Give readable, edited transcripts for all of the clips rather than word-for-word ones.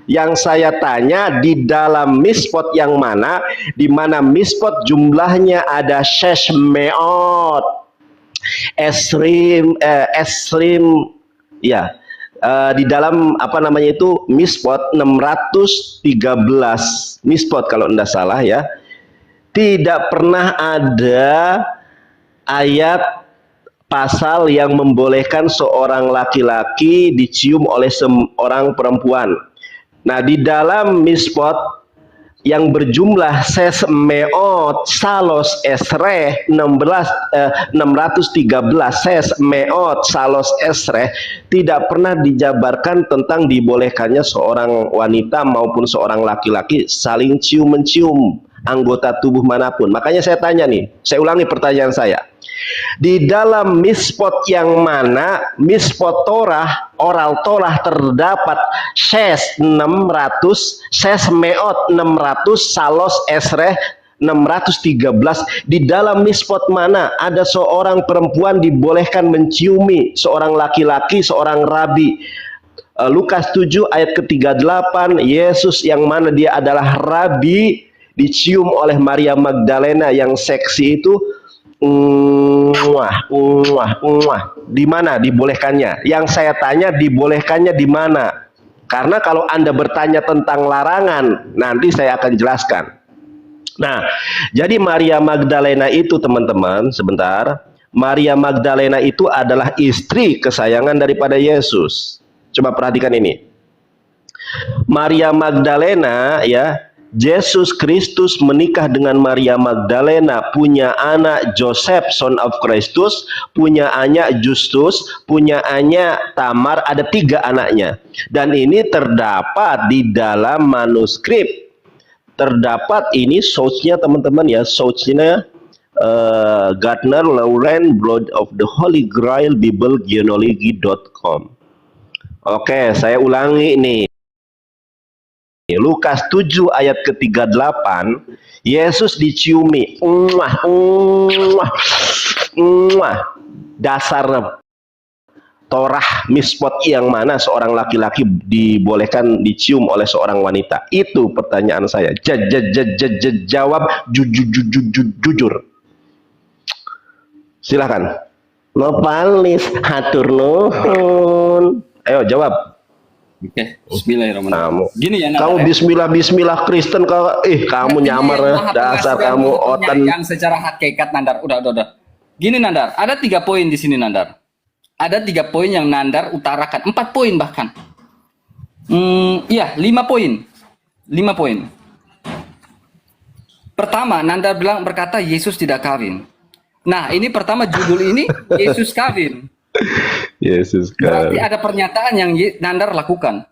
Yang saya tanya di dalam mispot yang mana, di mana mispot jumlahnya ada 600, esrim, ya, di dalam apa namanya itu mispot 613 mispot kalau tidak salah ya. Tidak pernah ada ayat pasal yang membolehkan seorang laki-laki dicium oleh seorang perempuan. Nah, di dalam mispot yang berjumlah 600 salos esreh 613 600 salos esreh tidak pernah dijabarkan tentang dibolehkannya seorang wanita maupun seorang laki-laki saling cium-mencium anggota tubuh manapun. Makanya saya tanya nih, saya ulangi pertanyaan saya. Di dalam mispot yang mana, mispot Torah, oral Torah terdapat 600 salos esreh 613. Di dalam mispot mana ada seorang perempuan dibolehkan menciumi seorang laki-laki, seorang rabi. Lukas 7 ayat ke-38, Yesus yang mana dia adalah rabi dicium oleh Maria Magdalena yang seksi itu. Di mana dibolehkannya? Yang saya tanya dibolehkannya di mana? Karena kalau Anda bertanya tentang larangan, nanti saya akan jelaskan. Nah, jadi Maria Magdalena itu teman-teman, sebentar. Maria Magdalena itu adalah istri kesayangan daripada Yesus. Coba perhatikan ini. Maria Magdalena ya, Yesus Kristus menikah dengan Maria Magdalena, punya anak Joseph, son of Christus, punya anak Justus, punya anak Tamar, ada 3 anaknya. Dan ini terdapat di dalam manuskrip. Terdapat ini source-nya teman-teman ya, source-nya Gardner Lawrence Blood of the Holy Grail Bible Genealogy.com. Oke, saya ulangi ini. Lukas 7 ayat ke-38, Yesus diciumi. Dasar Torah mispot yang mana seorang laki-laki dibolehkan dicium oleh seorang wanita. Itu pertanyaan saya. Jawab jujur. Silakan. Nopalis hatur nuhun. Ayo jawab. Oke, bismillahirrahmanirrahim. Gini ya, kamu bismillah Kristen kamu nyamar dasar kamu oten yang secara hakikat Nandar. Udah. Gini Nandar, ada 3 poin di sini Nandar. Ada 3 poin yang Nandar utarakan, 4 poin bahkan. 5 poin. 5 poin. Pertama, Nandar berkata Yesus tidak kawin. Nah, ini pertama judul ini Yesus kawin. Yesus berarti ada pernyataan yang Nandar lakukan.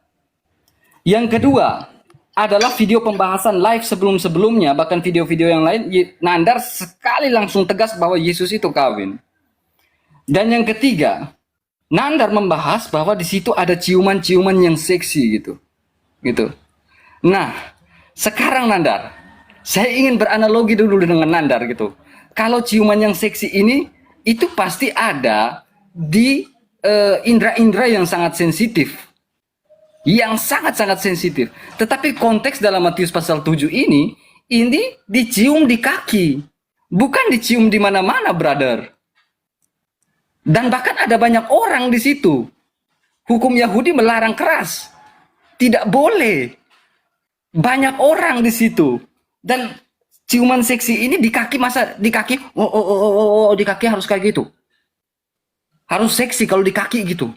Yang kedua adalah video pembahasan live sebelum-sebelumnya, bahkan video-video yang lain, Nandar sekali langsung tegas bahwa Yesus itu kawin. Dan yang ketiga, Nandar membahas bahwa di situ ada ciuman-ciuman yang seksi gitu. Nah, sekarang Nandar, saya ingin beranalogi dulu dengan Nandar gitu. Kalau ciuman yang seksi ini itu pasti ada di indera-indera yang sangat sensitif, sangat sensitif. Tetapi konteks dalam Matius pasal 7 ini dicium di kaki, bukan dicium di mana-mana, brother. Dan bahkan ada banyak orang di situ. Hukum Yahudi melarang keras, tidak boleh. Banyak orang di situ. Dan ciuman seksi ini di kaki, masa di kaki? Di kaki harus kayak gitu. Harus seksi kalau di kaki gitu.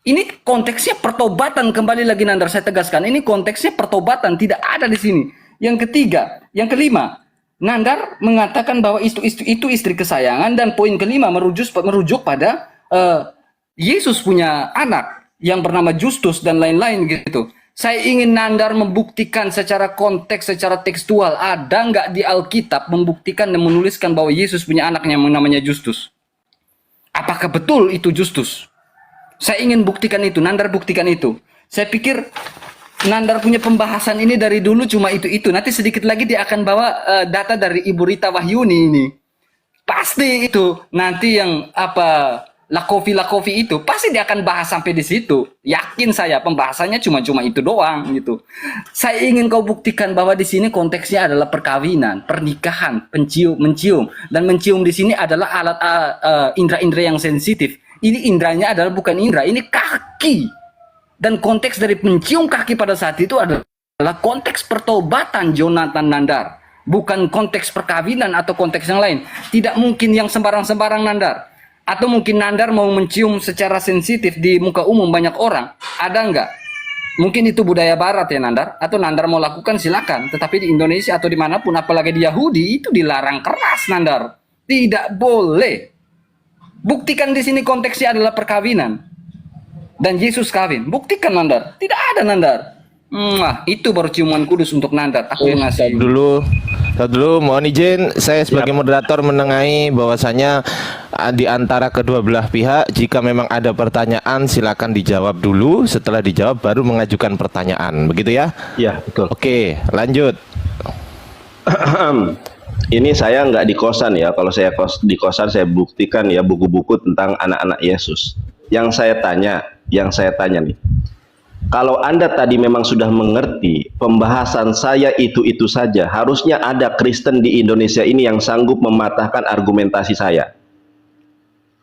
Ini konteksnya pertobatan, kembali lagi Nandar saya tegaskan. Ini konteksnya pertobatan, tidak ada di sini. Yang ketiga, yang kelima, Nandar mengatakan bahwa itu istri kesayangan, dan poin kelima merujuk pada Yesus punya anak yang bernama Justus dan lain-lain gitu. Saya ingin Nandar membuktikan secara konteks, secara tekstual, ada nggak di Alkitab membuktikan dan menuliskan bahwa Yesus punya anak yang namanya Justus? Apakah betul itu Justus? Saya ingin buktikan itu, Nandar buktikan itu. Saya pikir Nandar punya pembahasan ini dari dulu cuma itu. Nanti sedikit lagi dia akan bawa data dari Ibu Rita Wahyuni ini. Pasti itu nanti yang Lakofi itu pasti dia akan bahas sampai di situ. Yakin saya pembahasannya cuma itu doang gitu. Saya ingin kau buktikan bahwa di sini konteksnya adalah perkawinan, pernikahan, mencium dan mencium di sini adalah alat indera-indera yang sensitif. Ini indranya adalah bukan indera, ini kaki. Dan konteks dari mencium kaki pada saat itu adalah konteks pertobatan Jonathan Nandar, bukan konteks perkawinan atau konteks yang lain. Tidak mungkin yang sembarang-sembarang Nandar. Atau mungkin Nandar mau mencium secara sensitif di muka umum banyak orang, ada nggak? Mungkin itu budaya Barat ya Nandar, atau Nandar mau lakukan silakan. Tetapi di Indonesia atau dimanapun, apalagi di Yahudi itu dilarang keras Nandar, tidak boleh. Buktikan di sini konteksnya adalah perkawinan dan Yesus kawin. Buktikan Nandar, tidak ada Nandar. Itu baru ciuman kudus untuk Nandar. Aku yang ngasih. Dulu mohon izin saya sebagai moderator menengahi bahwasanya di antara kedua belah pihak jika memang ada pertanyaan silakan dijawab dulu, setelah dijawab baru mengajukan pertanyaan, begitu ya? Iya, betul. Oke, lanjut. Ini saya nggak di kosan ya. Kalau saya di kosan saya buktikan ya buku-buku tentang anak-anak Yesus. Yang saya tanya nih. Kalau Anda tadi memang sudah mengerti pembahasan saya itu saja, harusnya ada Kristen di Indonesia ini yang sanggup mematahkan argumentasi saya.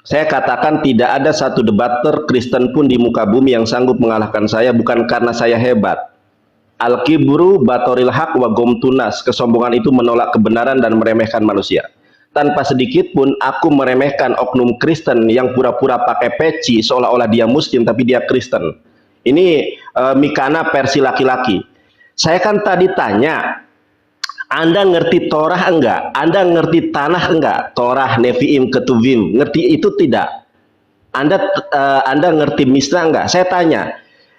Saya katakan tidak ada satu debater Kristen pun di muka bumi yang sanggup mengalahkan saya, bukan karena saya hebat. Al-kibru batoril haq wa gomtunas, kesombongan itu menolak kebenaran dan meremehkan manusia. Tanpa sedikit pun aku meremehkan oknum Kristen yang pura-pura pakai peci seolah-olah dia Muslim tapi dia Kristen. Ini Mikana versi laki-laki. Saya kan tadi tanya, Anda ngerti Torah enggak? Anda ngerti tanah enggak? Torah, Nevi'im, Ketuvim, ngerti itu tidak? Anda ngerti Misna enggak? Saya tanya,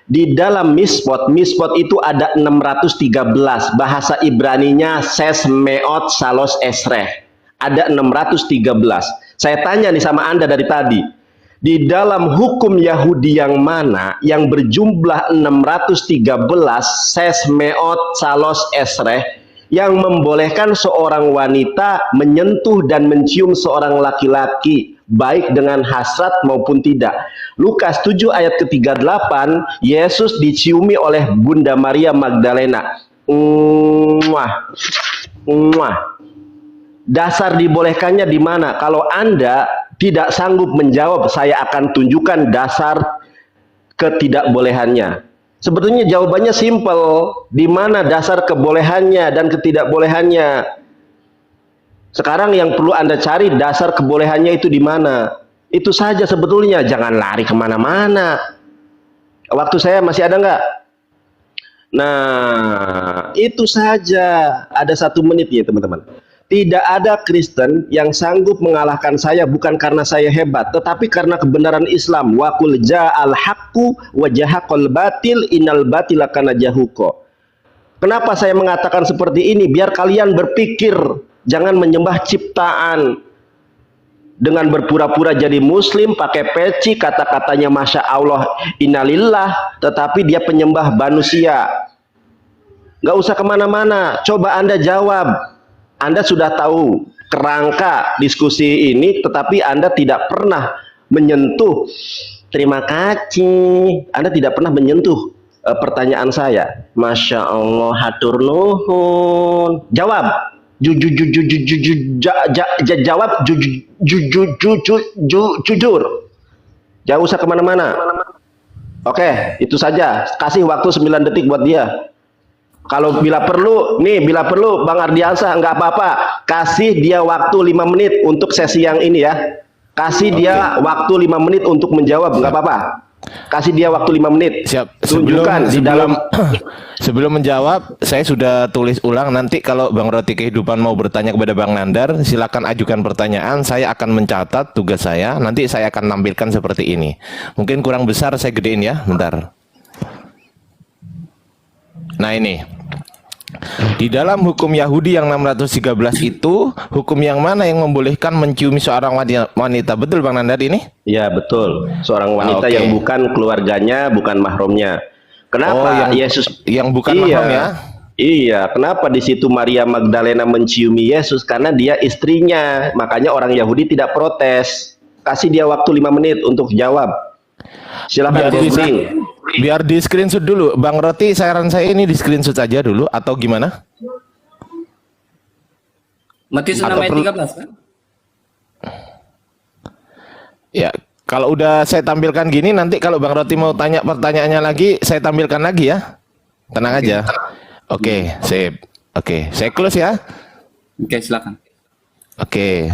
di dalam Mispot itu ada 613, bahasa Ibraninya Ses Meot Salos Esreh. Ada 613. Saya tanya nih sama Anda dari tadi, di dalam hukum Yahudi yang mana yang berjumlah 613 sesmeot salos esreh yang membolehkan seorang wanita menyentuh dan mencium seorang laki-laki baik dengan hasrat maupun tidak. Lukas 7 ayat ke-38, Yesus diciumi oleh Bunda Maria Magdalena. Dasar dibolehkannya di mana? Kalau Anda tidak sanggup menjawab, saya akan tunjukkan dasar ketidakbolehannya. Sebetulnya jawabannya simpel. Di mana dasar kebolehannya dan ketidakbolehannya? Sekarang yang perlu Anda cari dasar kebolehannya itu di mana? Itu saja sebetulnya. Jangan lari kemana-mana. Waktu saya masih ada nggak? Nah, itu saja. Ada 1 menit ya teman-teman. Tidak ada Kristen yang sanggup mengalahkan saya bukan karena saya hebat, tetapi karena kebenaran Islam. Wa qul ja'al haqqu wa jahaqal batil innal batila kana jahuqa. Kenapa saya mengatakan seperti ini? Biar kalian berpikir, jangan menyembah ciptaan. Dengan berpura-pura jadi muslim, pakai peci, kata-katanya Masya Allah, innalillah, tetapi dia penyembah manusia. Nggak usah kemana-mana, coba Anda jawab. Anda sudah tahu kerangka diskusi ini, tetapi Anda tidak pernah menyentuh. Terima kasih. Anda tidak pernah menyentuh pertanyaan saya. Masya Allah, hatur nuhun. Jawab. Jawab jujur. Jangan usah kemana-mana. Oke, itu saja. Kasih waktu 9 detik buat dia. Kalau bila perlu Bang Ardiansyah nggak apa-apa, kasih dia waktu 5 menit untuk sesi yang ini ya. Kasih dia waktu 5 menit untuk menjawab, nggak apa-apa. Kasih dia waktu 5 menit. Siap. Tunjukkan di dalam. Sebelum menjawab, saya sudah tulis ulang. Nanti kalau Bang Roti Kehidupan mau bertanya kepada Bang Nandar, silakan ajukan pertanyaan. Saya akan mencatat tugas saya. Nanti saya akan nampilkan seperti ini. Mungkin kurang besar, saya gedein ya, bentar. Nah ini. Di dalam hukum Yahudi yang 613 itu, hukum yang mana yang membolehkan menciumi seorang wanita? Betul Bang Nandar ini? Ya betul. Seorang wanita yang bukan keluarganya, bukan mahramnya. Kenapa Yesus yang bukan mahram ya? Iya, kenapa di situ Maria Magdalena menciumi Yesus? Karena dia istrinya. Makanya orang Yahudi tidak protes. Kasih dia waktu 5 menit untuk jawab. Silakan Biar di, Gobring. biar di screenshot dulu, Bang Roti. Saran saya ini di screenshot aja dulu atau gimana? Matius 6 Atau ayat perlu- 13 kan? Ya, kalau udah saya tampilkan gini, nanti kalau Bang Roti mau tanya pertanyaannya lagi, saya tampilkan lagi ya. Tenang aja. Oke, sip. Oke, saya close ya. Oke, silakan. Oke,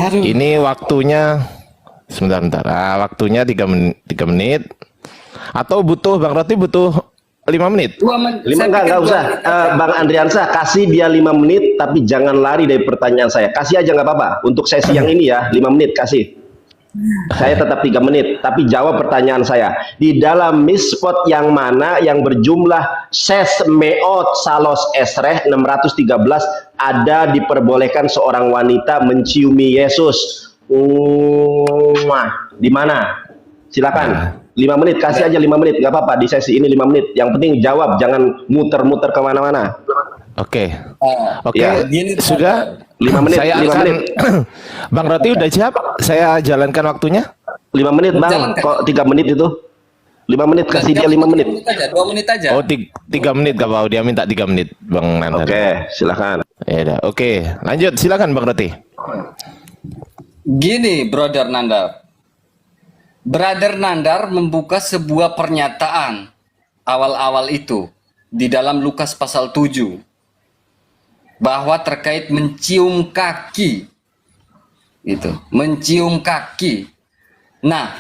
Aduh. ini waktunya sebentar. Waktunya 3 menit. Atau butuh Bang Roti butuh 5 menit? 2 menit. 5 enggak usah. Bang Andriansah, kasih dia 5 menit, tapi jangan lari dari pertanyaan saya. Kasih aja nggak apa-apa. Untuk sesi yang ini ya, 5 menit kasih. Saya tetap 3 menit, tapi jawab pertanyaan saya. Di dalam mispot yang mana yang berjumlah ses meot salos esreh 613 ada diperbolehkan seorang wanita menciumi Yesus? Di mana? Silakan. 5 menit, kasih aja 5 menit, nggak apa-apa di sesi ini 5 menit. Yang penting jawab, jangan muter-muter kemana-mana. Oke. Oke, Ya, gini, sudah 5 menit, saya 5 akan menit. Bang Roti udah siap? Saya jalankan waktunya. 5 menit bang, Jalankan. kok 3 menit itu? 5 menit, kasih dia 5 menit. 2 menit aja. Oh, 3 menit gak mau, dia minta 3 menit Bang Nandar. Oke, silakan. Ya udah, oke. Lanjut, silakan Bang Roti. Gini, Brother Nandar. Brother Nandar membuka sebuah pernyataan awal-awal itu di dalam Lukas pasal 7 bahwa terkait mencium kaki. Itu, mencium kaki. Nah,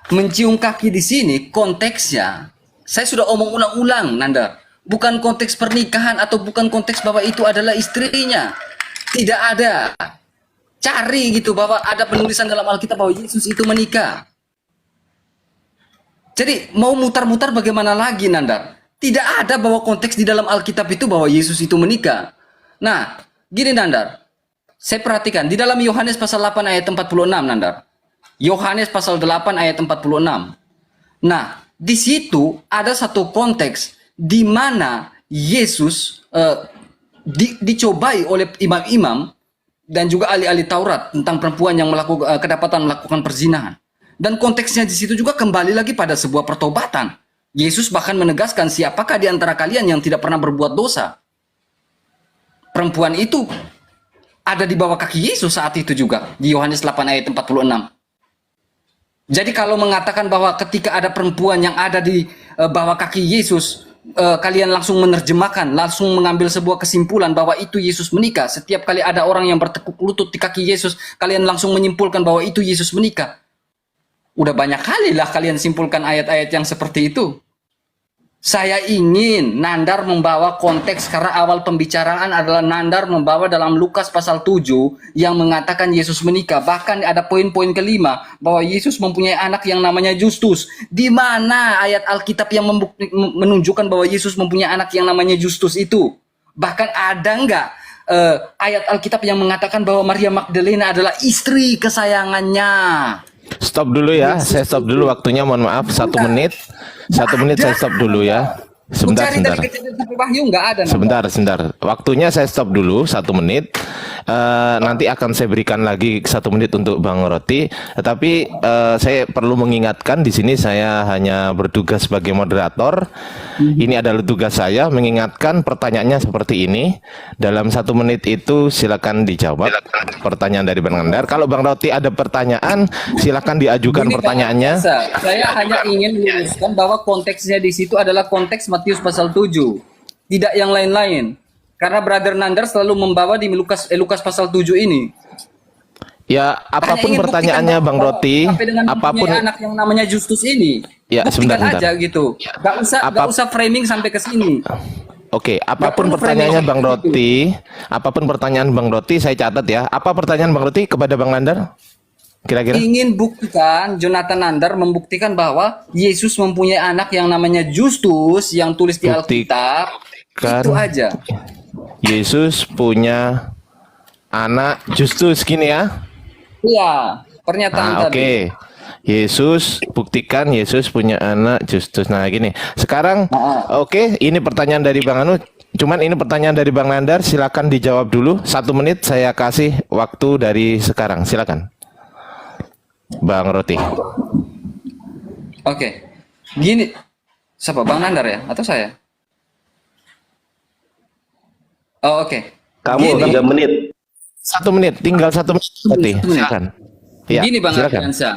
mencium kaki di sini konteksnya saya sudah omong ulang-ulang, Nandar. Bukan konteks pernikahan atau bukan konteks bahwa itu adalah istrinya. Tidak ada. Cari gitu bahwa ada penulisan dalam Alkitab bahwa Yesus itu menikah. Jadi mau mutar-mutar bagaimana lagi, Nandar? Tidak ada bahwa konteks di dalam Alkitab itu bahwa Yesus itu menikah. Nah, gini Nandar. Saya perhatikan di dalam Yohanes pasal 8 ayat 46, Nandar. Yohanes pasal 8 ayat 46. Nah, di situ ada satu konteks di mana Yesus dicobai oleh imam-imam dan juga ahli-ahli Taurat tentang perempuan yang melakukan kedapatan melakukan perzinahan. Dan konteksnya di situ juga kembali lagi pada sebuah pertobatan. Yesus bahkan menegaskan siapakah di antara kalian yang tidak pernah berbuat dosa. Perempuan itu ada di bawah kaki Yesus saat itu juga di Yohanes 8 ayat 46. Jadi kalau mengatakan bahwa ketika ada perempuan yang ada di bawah kaki Yesus, kalian langsung menerjemahkan, langsung mengambil sebuah kesimpulan bahwa itu Yesus menikah. Setiap kali ada orang yang bertekuk lutut di kaki Yesus, kalian langsung menyimpulkan bahwa itu Yesus menikah. Udah banyak kali lah kalian simpulkan ayat-ayat yang seperti itu. Saya ingin Nandar membawa konteks karena awal pembicaraan adalah Nandar membawa dalam Lukas pasal 7 yang mengatakan Yesus menikah. Bahkan ada poin-poin kelima bahwa Yesus mempunyai anak yang namanya Justus. Di mana ayat Alkitab yang menunjukkan bahwa Yesus mempunyai anak yang namanya Justus itu? Bahkan ada nggak ayat Alkitab yang mengatakan bahwa Maria Magdalena adalah istri kesayangannya? Stop dulu ya, saya stop dulu waktunya, mohon maaf, 1 menit. 1 menit saya stop dulu ya. Sebentar, Cari sebentar. dari Kejadian sampai Wahyu nggak ada. Sebentar. Waktunya saya stop dulu 1 menit. Nanti akan saya berikan lagi 1 menit untuk Bang Roti. Tetapi saya perlu mengingatkan di sini saya hanya bertugas sebagai moderator. Ini adalah tugas saya mengingatkan pertanyaannya seperti ini. Dalam 1 menit itu silakan dijawab pertanyaan dari Bang Nandar. Kalau Bang Roti ada pertanyaan, silakan diajukan Begini, Pak pertanyaannya. Saya hanya ingin meluruskan bahwa konteksnya di situ adalah konteks Matius pasal 7, tidak yang lain-lain. Karena Brother Nandar selalu membawa di Lukas pasal 7 ini. Ya, apapun Hanya ingin pertanyaannya buktikan Bang bahwa Roti, sampai dengan apapun mempunyai anak yang namanya Justus ini. Ya, buktikan sebentar. aja gitu. Gak usah framing sampai ke sini. Oke, apapun perlu pertanyaannya framing Bang seperti Roti, apapun pertanyaan Bang Roti, saya catat ya. Apa pertanyaan Bang Roti kepada Bang Nandar? Kira-kira? Ingin buktikan, Jonathan Nandar membuktikan bahwa Yesus mempunyai anak yang namanya Justus yang tulis di Alkitab. Buktikan. Itu aja. Yesus punya anak Justus gini ya. Iya, pernyataan tadi. Oke. Yesus, buktikan Yesus punya anak Justus. Nah, gini. Sekarang oke, ini pertanyaan dari Bang Anu. Cuman ini pertanyaan dari Bang Nandar, silakan dijawab dulu. 1 menit saya kasih waktu dari sekarang. Silakan. Bang Roti. Oke. Gini, siapa? Bang Nandar ya? Atau saya? Oh, oke. Kamu Gini, 3 menit. 1 menit, tinggal 1 menit. Roti, 1 menit. silakan. Ya, Gini Bang silakan. Ardiansyah.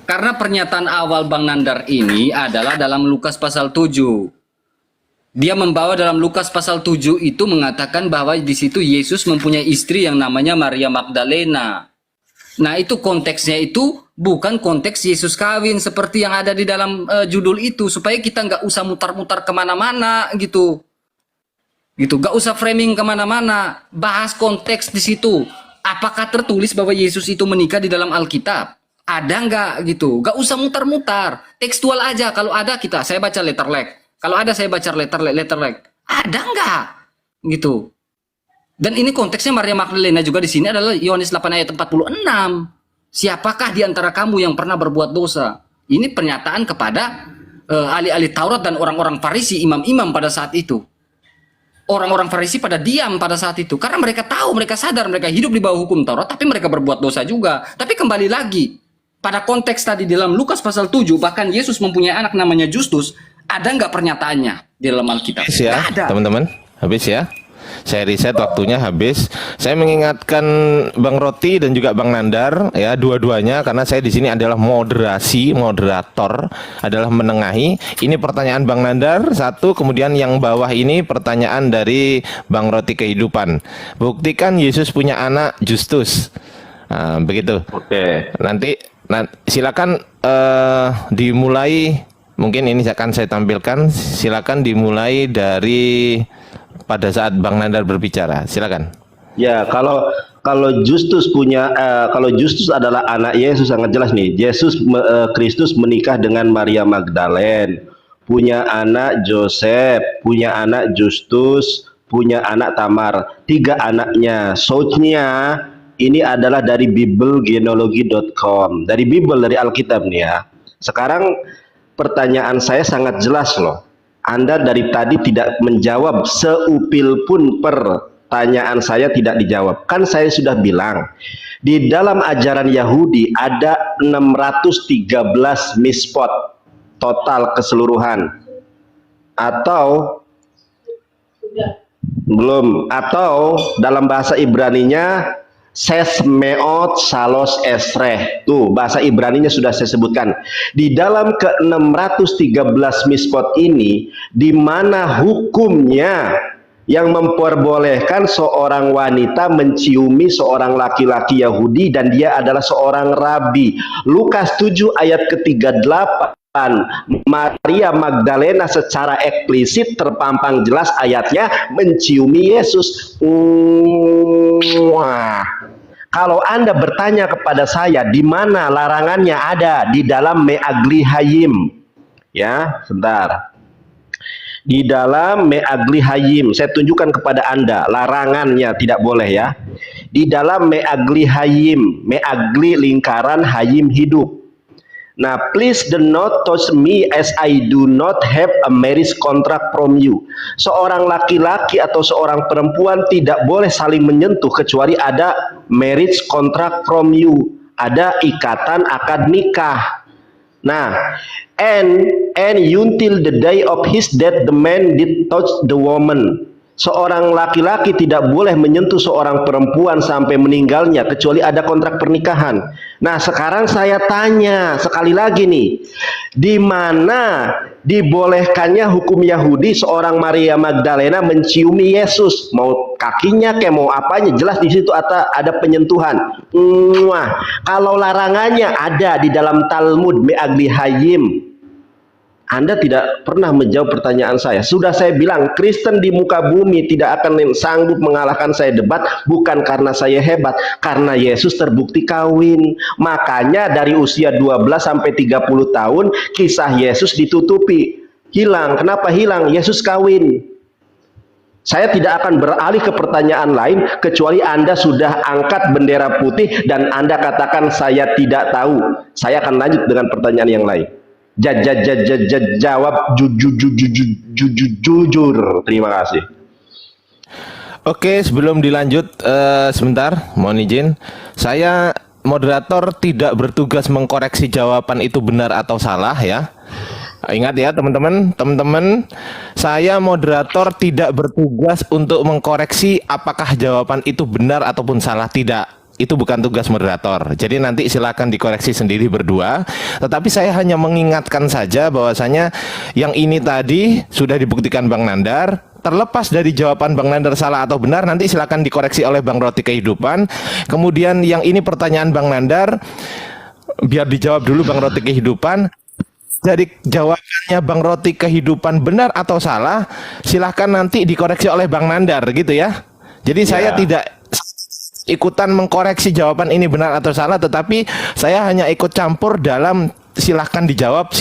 Karena pernyataan awal Bang Nandar ini adalah dalam Lukas pasal 7. Dia membawa dalam Lukas pasal 7 itu mengatakan bahwa di situ Yesus mempunyai istri yang namanya Maria Magdalena. Nah, itu konteksnya itu bukan konteks Yesus kawin seperti yang ada di dalam judul itu, supaya kita nggak usah mutar-mutar kemana-mana gitu. Gak usah framing kemana-mana, bahas konteks di situ. Apakah tertulis bahwa Yesus itu menikah di dalam Alkitab? Ada nggak gitu? Gak usah mutar-mutar, tekstual aja. Kalau ada saya baca letter leg. Kalau ada saya baca letter leg. Ada nggak gitu? Dan ini konteksnya Maria Magdalena juga di sini adalah Yohanes 8 ayat 46. Siapakah di antara kamu yang pernah berbuat dosa? Ini pernyataan kepada ahli-ahli Taurat dan orang-orang Farisi, imam-imam pada saat itu. Orang-orang Farisi pada diam pada saat itu karena mereka tahu, mereka sadar mereka hidup di bawah hukum Taurat, tapi mereka berbuat dosa juga. Tapi kembali lagi pada konteks tadi di dalam Lukas pasal 7, bahkan Yesus mempunyai anak namanya Justus, ada nggak pernyataannya di dalam Alkitab? Habis ya, Nggak ada. teman-teman. Habis ya. Saya riset, waktunya habis. Saya mengingatkan Bang Roti dan juga Bang Nandar ya, dua-duanya, karena saya di sini adalah moderator, adalah menengahi. Ini pertanyaan Bang Nandar satu, kemudian yang bawah ini pertanyaan dari Bang Roti Kehidupan. Buktikan Yesus punya anak Justus. Nah, begitu. Oke. Nanti silakan dimulai. Mungkin ini akan saya tampilkan. Silakan dimulai dari pada saat Bang Nandar berbicara. Silakan. Ya, kalau Justus kalau Justus adalah anak Yesus, sangat jelas nih. Kristus menikah dengan Maria Magdalena, punya anak Joseph, punya anak Justus, punya anak Tamar, 3 anaknya. Source-nya ini adalah dari biblegenealogy.com, dari Bible, dari Alkitab nih ya. Sekarang pertanyaan saya sangat jelas loh. Anda dari tadi tidak menjawab seupil pun pertanyaan saya, tidak dijawab. Kan saya sudah bilang, di dalam ajaran Yahudi ada 613 mispot total keseluruhan. Atau belum, atau dalam bahasa Ibraninya Ses meot salos esreh. Tuh, bahasa Ibraninya sudah saya sebutkan. Di dalam ke-613 mispot ini, di mana hukumnya yang memperbolehkan seorang wanita menciumi seorang laki-laki Yahudi dan dia adalah seorang rabi. Lukas 7 ayat ke-38. Maria Magdalena secara eksplisit terpampang jelas ayatnya menciumi Yesus. Kalau Anda bertanya kepada saya di mana larangannya, ada di dalam Me'agli Hayim. Ya, sebentar. Di dalam Me'agli Hayim, saya tunjukkan kepada Anda larangannya, tidak boleh ya. Di dalam Me'agli Hayim, Me'agli lingkaran, Hayim hidup. Nah, please do not touch me as I do not have a marriage contract from you. Seorang laki-laki atau seorang perempuan tidak boleh saling menyentuh kecuali ada marriage contract from you. Ada ikatan akad nikah. Nah, and until the day of his death the man did touch the woman. Seorang laki-laki tidak boleh menyentuh seorang perempuan sampai meninggalnya kecuali ada kontrak pernikahan. Nah, sekarang saya tanya sekali lagi nih, di mana dibolehkannya hukum Yahudi seorang Maria Magdalena menciumi Yesus, mau kakinya kayak mau apanya, jelas di situ ada penyentuhan. Kalau larangannya ada di dalam Talmud Me'agli Hayim. Anda tidak pernah menjawab pertanyaan saya. Sudah saya bilang, Kristen di muka bumi tidak akan sanggup mengalahkan saya debat, bukan karena saya hebat, karena Yesus terbukti kawin. Makanya dari usia 12 sampai 30 tahun, kisah Yesus ditutupi. Hilang. Kenapa hilang? Yesus kawin. Saya tidak akan beralih ke pertanyaan lain, kecuali Anda sudah angkat bendera putih dan Anda katakan saya tidak tahu. Saya akan lanjut dengan pertanyaan yang lain. Jawab jujur. Terima kasih. Oke, sebelum dilanjut sebentar, mohon izin. Saya moderator tidak bertugas mengkoreksi jawaban itu benar atau salah ya. Ingat ya teman-teman, saya moderator tidak bertugas untuk mengkoreksi apakah jawaban itu benar ataupun salah, tidak. Itu bukan tugas moderator. Jadi nanti silakan dikoreksi sendiri berdua. Tetapi saya hanya mengingatkan saja bahwasanya yang ini tadi sudah dibuktikan Bang Nandar. Terlepas dari jawaban Bang Nandar salah atau benar, nanti silakan dikoreksi oleh Bang Roti Kehidupan. Kemudian yang ini pertanyaan Bang Nandar, biar dijawab dulu Bang Roti Kehidupan. Jadi jawabannya Bang Roti Kehidupan benar atau salah, silahkan nanti dikoreksi oleh Bang Nandar gitu ya. Jadi saya tidak ikutan mengkoreksi jawaban ini benar atau salah, tetapi saya hanya ikut campur dalam silahkan dijawab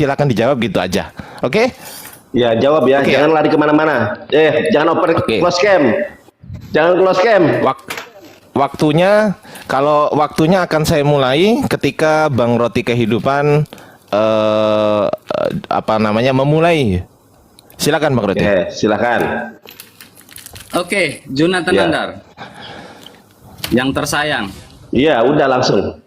gitu aja. Oke? Ya, jawab ya. Oke. Jangan lari kemana-mana. Jangan Oke. close cam. Jangan close cam. Waktunya, kalau waktunya akan saya mulai ketika Bang Roti Kehidupan memulai. Silakan Bang Roti. Silakan. Oke, Jonathan Ya. Nandar. Yang tersayang. Iya, udah langsung.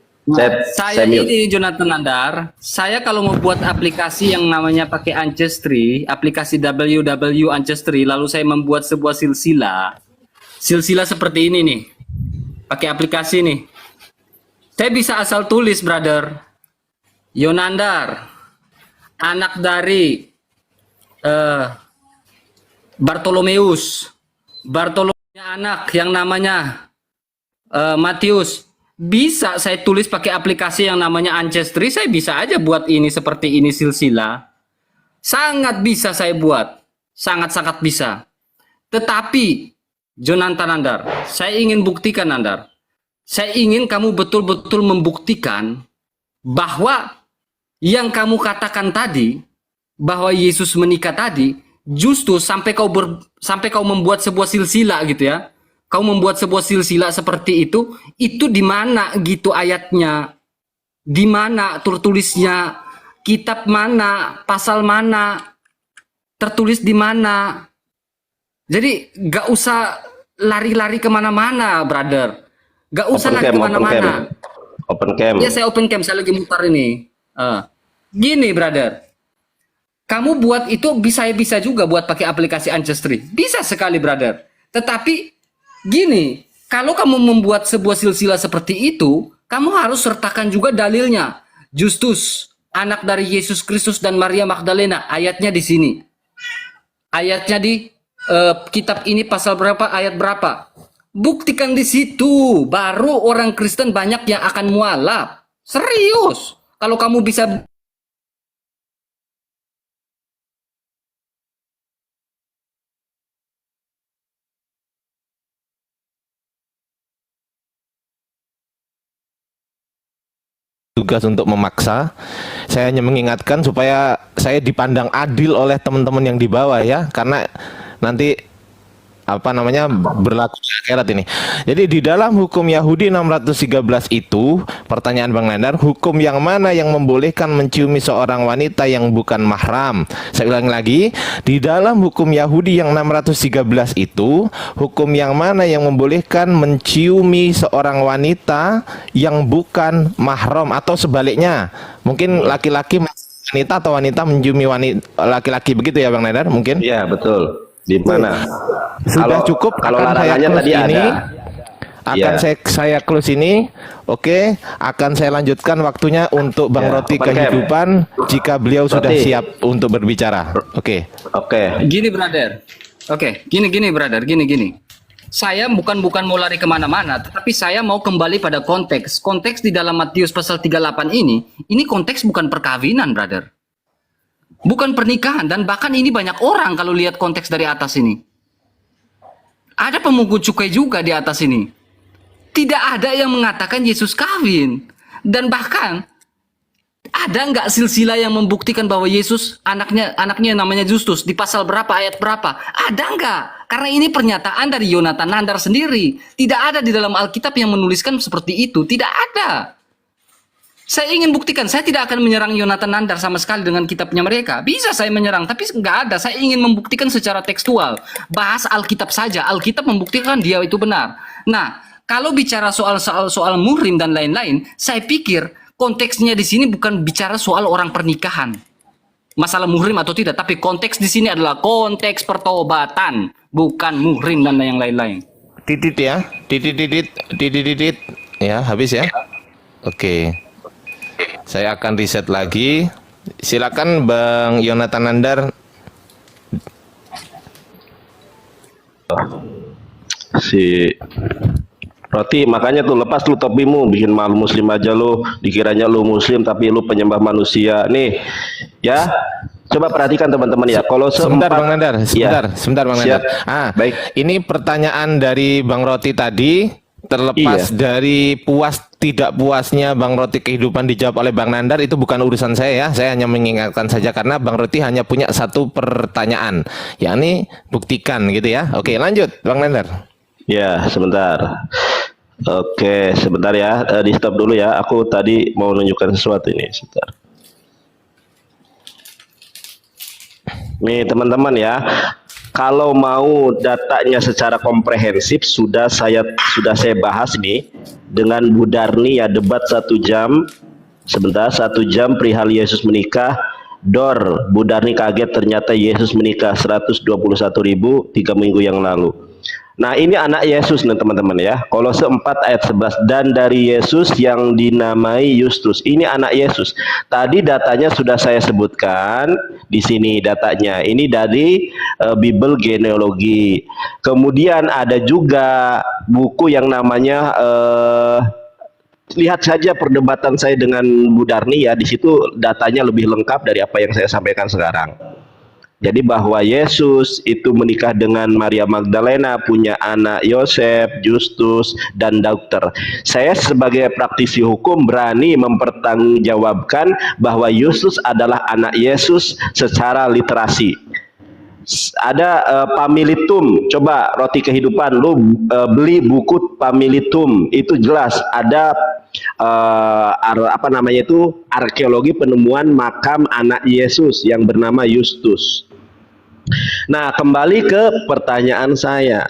Saya mute. ini Jonathan Nandar. Saya kalau membuat aplikasi yang namanya pakai Ancestry, aplikasi www Ancestry, lalu saya membuat sebuah silsilah seperti ini nih. Pakai aplikasi nih. Saya bisa asal tulis, brother. Yonandar, anak dari Bartolomeus. Bartolomeus anak yang namanya Matius. Bisa saya tulis pakai aplikasi yang namanya Ancestry. Saya bisa aja buat ini seperti ini silsilah. Sangat bisa saya buat. Sangat-sangat bisa. Tetapi Jonathan Nandar, saya ingin buktikan Nandar. Saya ingin kamu betul-betul membuktikan bahwa yang kamu katakan tadi, bahwa Yesus menikah tadi, justru sampai kau membuat sebuah silsilah gitu ya. Kau membuat sebuah silsilah seperti itu di mana gitu ayatnya? Di mana tertulisnya? Kitab mana? Pasal mana? Tertulis di mana? Jadi gak usah lari-lari kemana-mana, brother. Gak usah lari kemana-mana. Open cam. Ya, saya open cam, saya lagi mutar ini. Gini, brother. Kamu buat itu bisa juga buat pakai aplikasi Ancestry. Bisa sekali, brother. Tetapi gini, kalau kamu membuat sebuah silsilah seperti itu, kamu harus sertakan juga dalilnya. Justus, anak dari Yesus Kristus dan Maria Magdalena, ayatnya di sini. Ayatnya di kitab ini pasal berapa, ayat berapa? Buktikan di situ, baru orang Kristen banyak yang akan mualaf. Serius. Kalau kamu bisa tugas untuk memaksa, saya hanya mengingatkan supaya saya dipandang adil oleh teman-teman yang di bawah ya, karena nanti berlaku di akhirat ini. Jadi di dalam hukum Yahudi 613 itu, pertanyaan Bang Nandar, hukum yang mana yang membolehkan menciumi seorang wanita yang bukan mahram? Saya ulang lagi, di dalam hukum Yahudi yang 613 itu, hukum yang mana yang membolehkan menciumi seorang wanita yang bukan mahram, atau sebaliknya, mungkin laki-laki wanita atau wanita menciumi laki-laki, begitu ya Bang Nandar? Mungkin? Iya, betul. Di mana? Sudah cukup, kalau akan saya larangannya close tadi ini. ada. Akan saya close ini. Oke, akan saya lanjutkan waktunya untuk Bang Roti open cam. Kehidupan jika beliau sudah Roti. siap untuk berbicara. Oke. gini, brother. Oke, gini, brother. Gini. Saya bukan mau lari kemana-mana, tetapi saya mau kembali pada konteks. Konteks di dalam Matius pasal 38 ini konteks bukan perkawinan, brother. Bukan pernikahan, dan bahkan ini banyak orang kalau lihat konteks dari atas ini. Ada pemungut cukai juga di atas ini. Tidak ada yang mengatakan Yesus kawin. Dan bahkan ada nggak silsilah yang membuktikan bahwa Yesus anaknya namanya Justus di pasal berapa, ayat berapa? Ada nggak? Karena ini pernyataan dari Jonathan Nandar sendiri. Tidak ada di dalam Alkitab yang menuliskan seperti itu. Tidak ada. Saya ingin buktikan, saya tidak akan menyerang Jonathan Nandar sama sekali dengan kitabnya mereka. Bisa saya menyerang, tapi nggak ada. Saya ingin membuktikan secara tekstual. Bahas Alkitab saja. Alkitab membuktikan dia itu benar. Nah, kalau bicara soal muhrim dan lain-lain, saya pikir konteksnya di sini bukan bicara soal orang pernikahan. Masalah muhrim atau tidak, tapi konteks di sini adalah konteks pertobatan, bukan muhrim dan yang lain-lain. Titit ya, titit. Ya, habis ya. Oke. Saya akan riset lagi. Silakan Bang Yonatan Nandar. Si Roti, makanya tuh lepas lu topimu, bikin malu muslim aja lu, dikiranya lu muslim tapi lu penyembah manusia. Nih, ya. Coba perhatikan teman-teman ya. Kalau Sebentar Bang Nandar, ya, sebentar Bang siap. Nandar. Baik. Ini pertanyaan dari Bang Roti tadi, terlepas dari puas tidak puasnya Bang Roti kehidupan dijawab oleh Bang Nandar, itu bukan urusan saya ya. Saya hanya mengingatkan saja karena Bang Roti hanya punya satu pertanyaan, yakni buktikan gitu ya. Oke, lanjut Bang Nandar. Ya, sebentar. Oke, sebentar ya. Di stop dulu ya. Aku tadi mau menunjukkan sesuatu ini. Sebentar. Nih teman-teman ya. Kalau mau datanya secara komprehensif sudah saya bahas nih dengan Bu Darni ya, debat 1 jam. Sebentar, 1 jam perihal Yesus menikah. Dor, Bu Darni kaget ternyata Yesus menikah 121.000 3 minggu yang lalu. Nah, ini anak Yesus nih teman-teman ya. Kolose 4 ayat 11, dan dari Yesus yang dinamai Justus. Ini anak Yesus. Tadi datanya sudah saya sebutkan di sini datanya. Ini dari Bible Genealogi. Kemudian ada juga buku yang namanya lihat saja perdebatan saya dengan Bu Darni ya. Di situ datanya lebih lengkap dari apa yang saya sampaikan sekarang. Jadi bahwa Yesus itu menikah dengan Maria Magdalena, punya anak Yosef, Justus, dan dokter. Saya sebagai praktisi hukum berani mempertanggungjawabkan bahwa Justus adalah anak Yesus secara literasi. Ada Pamilitum, coba Roti Kehidupan, lu beli buku Pamilitum, itu jelas ada apa namanya itu, arkeologi penemuan makam anak Yesus yang bernama Justus. Nah, kembali ke pertanyaan saya.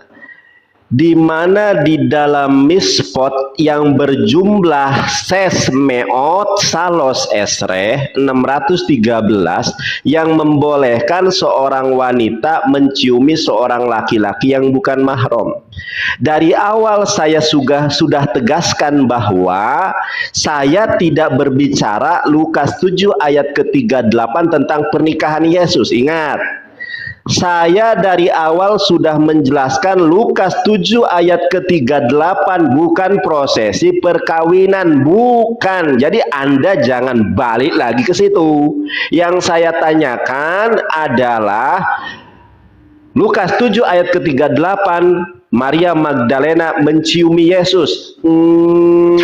Di mana di dalam mispot yang berjumlah sesmeot salos esreh 613 yang membolehkan seorang wanita menciumi seorang laki-laki yang bukan mahram. Dari awal saya sudah tegaskan bahwa saya tidak berbicara Lukas 7 ayat ke-38 tentang pernikahan Yesus. Ingat, saya dari awal sudah menjelaskan Lukas 7 ayat ke-38 bukan prosesi perkawinan, bukan. Jadi Anda jangan balik lagi ke situ. Yang saya tanyakan adalah Lukas 7 ayat ke-38, Maria Magdalena menciumi Yesus.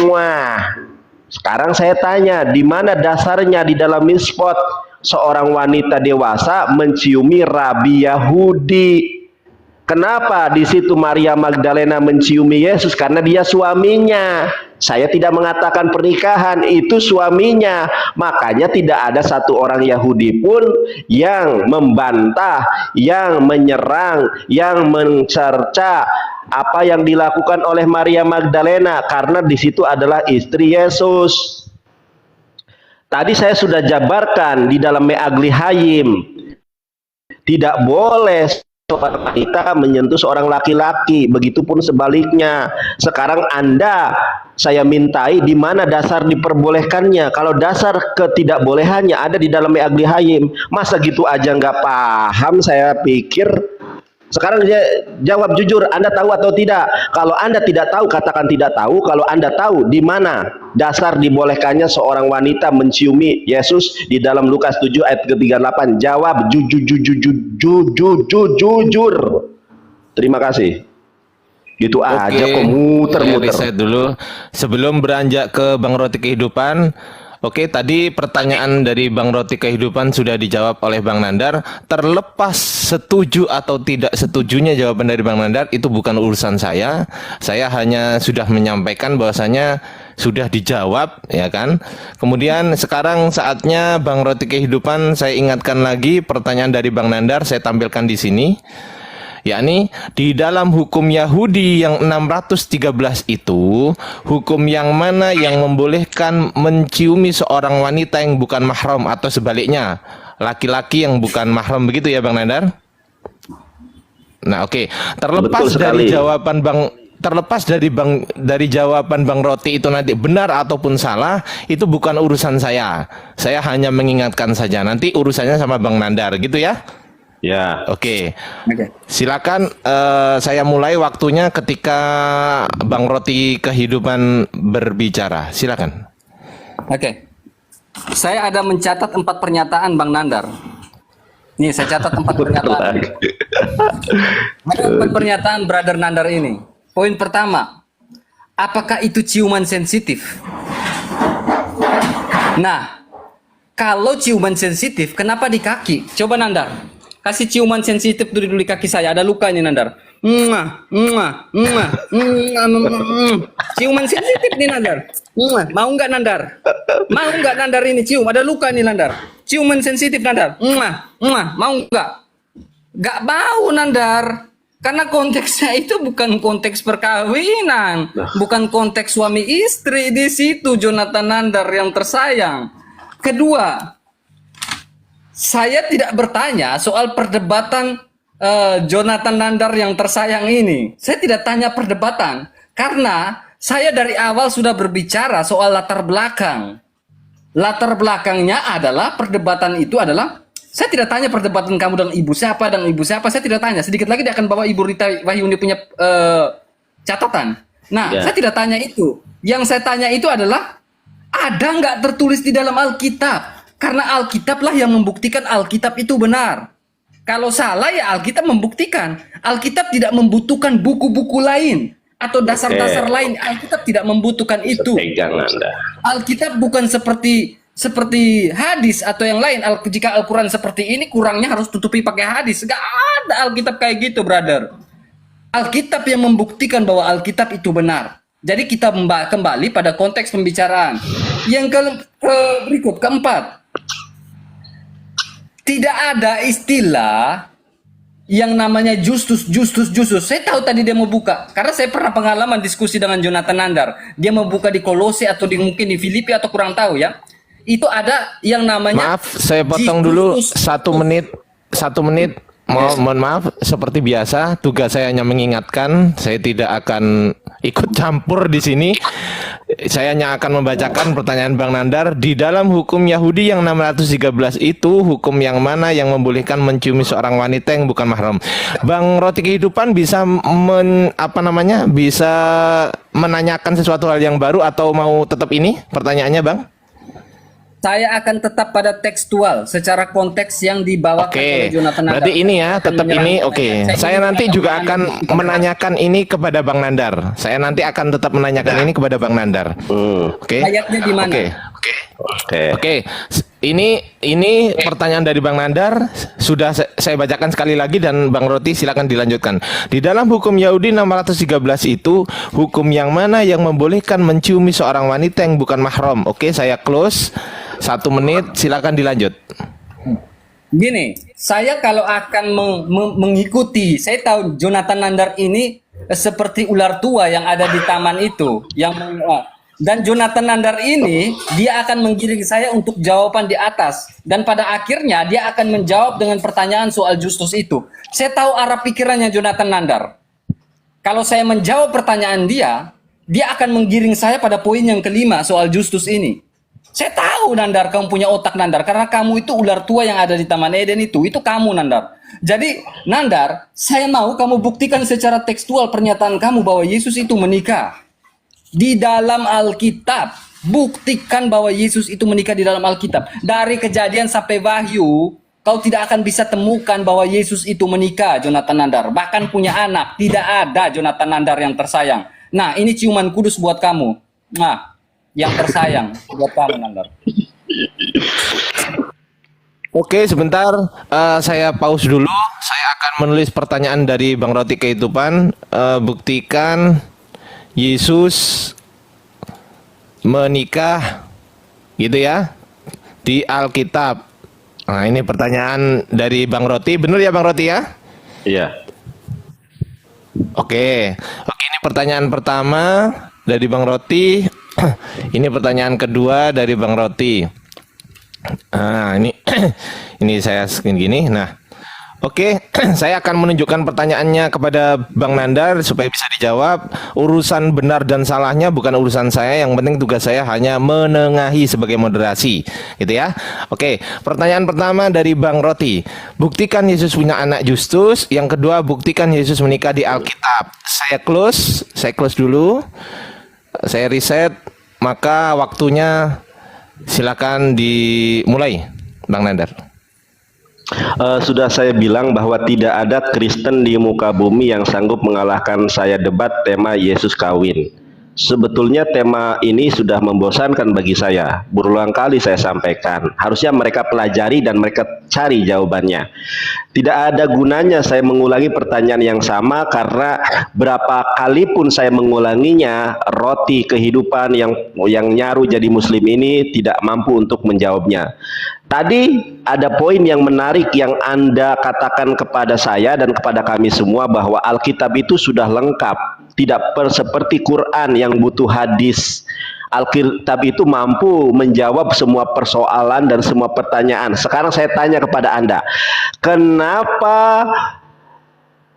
Wah. Sekarang saya tanya, di mana dasarnya di dalam mispot seorang wanita dewasa menciumi rabi Yahudi? Kenapa di situ Maria Magdalena menciumi Yesus? Karena dia suaminya. Saya tidak mengatakan pernikahan, itu suaminya. Makanya tidak ada satu orang Yahudi pun yang membantah, yang menyerang, yang mencerca apa yang dilakukan oleh Maria Magdalena, karena di situ adalah istri Yesus. Tadi saya sudah jabarkan di dalam Me'agli Hayim, tidak boleh seorang wanita menyentuh seorang laki-laki, begitupun sebaliknya. Sekarang Anda saya mintai di mana dasar diperbolehkannya. Kalau dasar ketidakbolehannya ada di dalam Me'agli Hayim, masa gitu aja nggak paham? Saya pikir sekarang dia jawab jujur, Anda tahu atau tidak? Kalau Anda tidak tahu, katakan tidak tahu. Kalau Anda tahu, di mana dasar dibolehkannya seorang wanita menciumi Yesus di dalam Lukas 7 ayat ke-38? Jawab jujur. Terima kasih. Gitu aja kok muter-muter. Saya dulu sebelum beranjak ke Bang Roti Kehidupan. Oke, tadi pertanyaan dari Bang Roti Kehidupan sudah dijawab oleh Bang Nandar. Terlepas setuju atau tidak setujunya jawaban dari Bang Nandar, itu bukan urusan saya. Saya hanya sudah menyampaikan bahwasanya sudah dijawab, ya kan. Kemudian sekarang saatnya Bang Roti Kehidupan, saya ingatkan lagi pertanyaan dari Bang Nandar, saya tampilkan di sini. yakni di dalam hukum Yahudi yang 613 itu, hukum yang mana yang membolehkan menciumi seorang wanita yang bukan mahram atau sebaliknya, laki-laki yang bukan mahram, begitu ya Bang Nandar? Nah, oke. Terlepas dari jawaban dari jawaban Bang Roti itu nanti benar ataupun salah, itu bukan urusan saya. Saya hanya mengingatkan saja. Nanti urusannya sama Bang Nandar, gitu ya? Ya. Oke. Silakan, saya mulai waktunya ketika Bang Roti kehidupan berbicara. Silakan. Oke. Saya ada mencatat 4 pernyataan Bang Nandar. Nih, saya catat 4 pernyataan. Ada 4 pernyataan Brother Nandar ini. Poin pertama, apakah itu ciuman sensitif? Nah, kalau ciuman sensitif, kenapa di kaki? Coba Nandar, kasih ciuman sensitif dulu di kaki saya. Ada luka nih Nandar. Ciuman sensitif nih Nandar. Mau nggak Nandar? Mau nggak Nandar ini cium? Ada luka nih Nandar. Ciuman sensitif Nandar. Mau nggak? Nggak mau Nandar. Karena konteksnya itu bukan konteks perkawinan, bukan konteks suami istri di situ Jonathan Nandar yang tersayang. Kedua, saya tidak bertanya soal perdebatan Jonathan Nandar yang tersayang ini. Saya tidak tanya perdebatan karena saya dari awal sudah berbicara soal latar belakang. Latar belakangnya adalah perdebatan itu adalah, saya tidak tanya perdebatan kamu dan ibu siapa dan ibu siapa, saya tidak tanya. Sedikit lagi dia akan bawa Ibu Rita Wahyuni punya catatan. Nah, saya tidak tanya itu. Yang saya tanya itu adalah, ada nggak tertulis di dalam Alkitab? Karena Alkitab lah yang membuktikan Alkitab itu benar. Kalau salah ya Alkitab membuktikan. Alkitab tidak membutuhkan buku-buku lain atau dasar-dasar lain. Alkitab tidak membutuhkan itu. Alkitab bukan seperti hadis atau yang lain. Jika Al-Quran seperti ini, kurangnya harus tutupi pakai hadis. Gak ada Alkitab kayak gitu, brother. Alkitab yang membuktikan bahwa Alkitab itu benar. Jadi kita kembali pada konteks pembicaraan. Yang berikut, keempat. Tidak ada istilah yang namanya justus. Saya tahu tadi dia mau buka. Karena saya pernah pengalaman diskusi dengan Jonathan Nandar. Dia mau buka di Kolose atau mungkin di Filipi atau kurang tahu ya. Itu ada yang namanya. Maaf, saya potong dulu 1 menit. 1 menit. Mohon maaf, seperti biasa, tugas saya hanya mengingatkan. Saya tidak akan ikut campur di sini. Saya hanya akan membacakan pertanyaan Bang Nandar. Di dalam hukum Yahudi yang 613 itu, hukum yang mana yang membolehkan menciumi seorang wanita yang bukan mahram? Bang Roti Kehidupan bisa bisa menanyakan sesuatu hal yang baru atau mau tetap ini pertanyaannya, Bang? Saya akan tetap pada tekstual secara konteks yang dibawakan oleh Jonathan Nandar. Berarti ini ya, tetap ini. Saya nanti juga akan menanyakan ini kepada Bang Nandar. Saya nanti akan tetap menanyakan ini kepada Bang Nandar. Ayatnya di mana? Oke. Ini pertanyaan dari Bang Nandar sudah saya bacakan sekali lagi dan Bang Roti silakan dilanjutkan. Di dalam hukum Yahudi 613 itu, hukum yang mana yang membolehkan menciumi seorang wanita yang bukan mahram? Oke, saya close. 1 menit, silakan dilanjut. Gini, saya kalau akan mengikuti, saya tahu Jonathan Nandar ini seperti ular tua yang ada di taman itu, dan Jonathan Nandar ini dia akan menggiring saya untuk jawaban di atas, dan pada akhirnya dia akan menjawab dengan pertanyaan soal justus itu. Saya tahu arah pikirannya Jonathan Nandar. Kalau saya menjawab pertanyaan dia akan menggiring saya pada poin yang kelima soal justus ini. Saya tahu Nandar, kamu punya otak Nandar, karena kamu itu ular tua yang ada di Taman Eden itu kamu Nandar. Jadi Nandar, saya mau kamu buktikan secara tekstual pernyataan kamu bahwa Yesus itu menikah. Di dalam Alkitab, buktikan bahwa Yesus itu menikah di dalam Alkitab. Dari Kejadian sampai Wahyu, kau tidak akan bisa temukan bahwa Yesus itu menikah, Jonathan Nandar. Bahkan punya anak, tidak ada Jonathan Nandar yang tersayang. Nah, ini ciuman kudus buat kamu. Nah, yang tersayang buat kamu Nandar. Oke, sebentar, saya pause dulu. Saya akan menulis pertanyaan dari Bang Roti Kehidupan. Buktikan Yesus menikah, gitu ya, di Alkitab. Nah, ini pertanyaan dari Bang Roti. Benar ya Bang Roti ya? Iya. Oke, ini pertanyaan pertama dari Bang Roti. Ini pertanyaan kedua dari Bang Roti. Nah, ini ini saya screen gini. Nah, oke, saya akan menunjukkan pertanyaannya kepada Bang Nandar supaya bisa dijawab. Urusan benar dan salahnya bukan urusan saya, yang penting tugas saya hanya menengahi sebagai moderasi, gitu ya. Oke, pertanyaan pertama dari Bang Roti. Buktikan Yesus punya anak Justus. Yang kedua, buktikan Yesus menikah di Alkitab. Saya close dulu. Saya riset, maka waktunya silakan dimulai, Bang Nandar. Sudah saya bilang bahwa tidak ada Kristen di muka bumi yang sanggup mengalahkan saya debat tema Yesus kawin. Sebetulnya tema ini sudah membosankan bagi saya. Berulang kali saya sampaikan. Harusnya mereka pelajari dan mereka cari jawabannya. Tidak ada gunanya saya mengulangi pertanyaan yang sama karena berapa kali pun saya mengulanginya, Roti kehidupan yang nyaru jadi muslim ini tidak mampu untuk menjawabnya. Tadi ada poin yang menarik yang Anda katakan kepada saya dan kepada kami semua bahwa Alkitab itu sudah lengkap, tidak seperti Quran yang butuh hadis. Alkitab itu mampu menjawab semua persoalan dan semua pertanyaan. Sekarang saya tanya kepada Anda, kenapa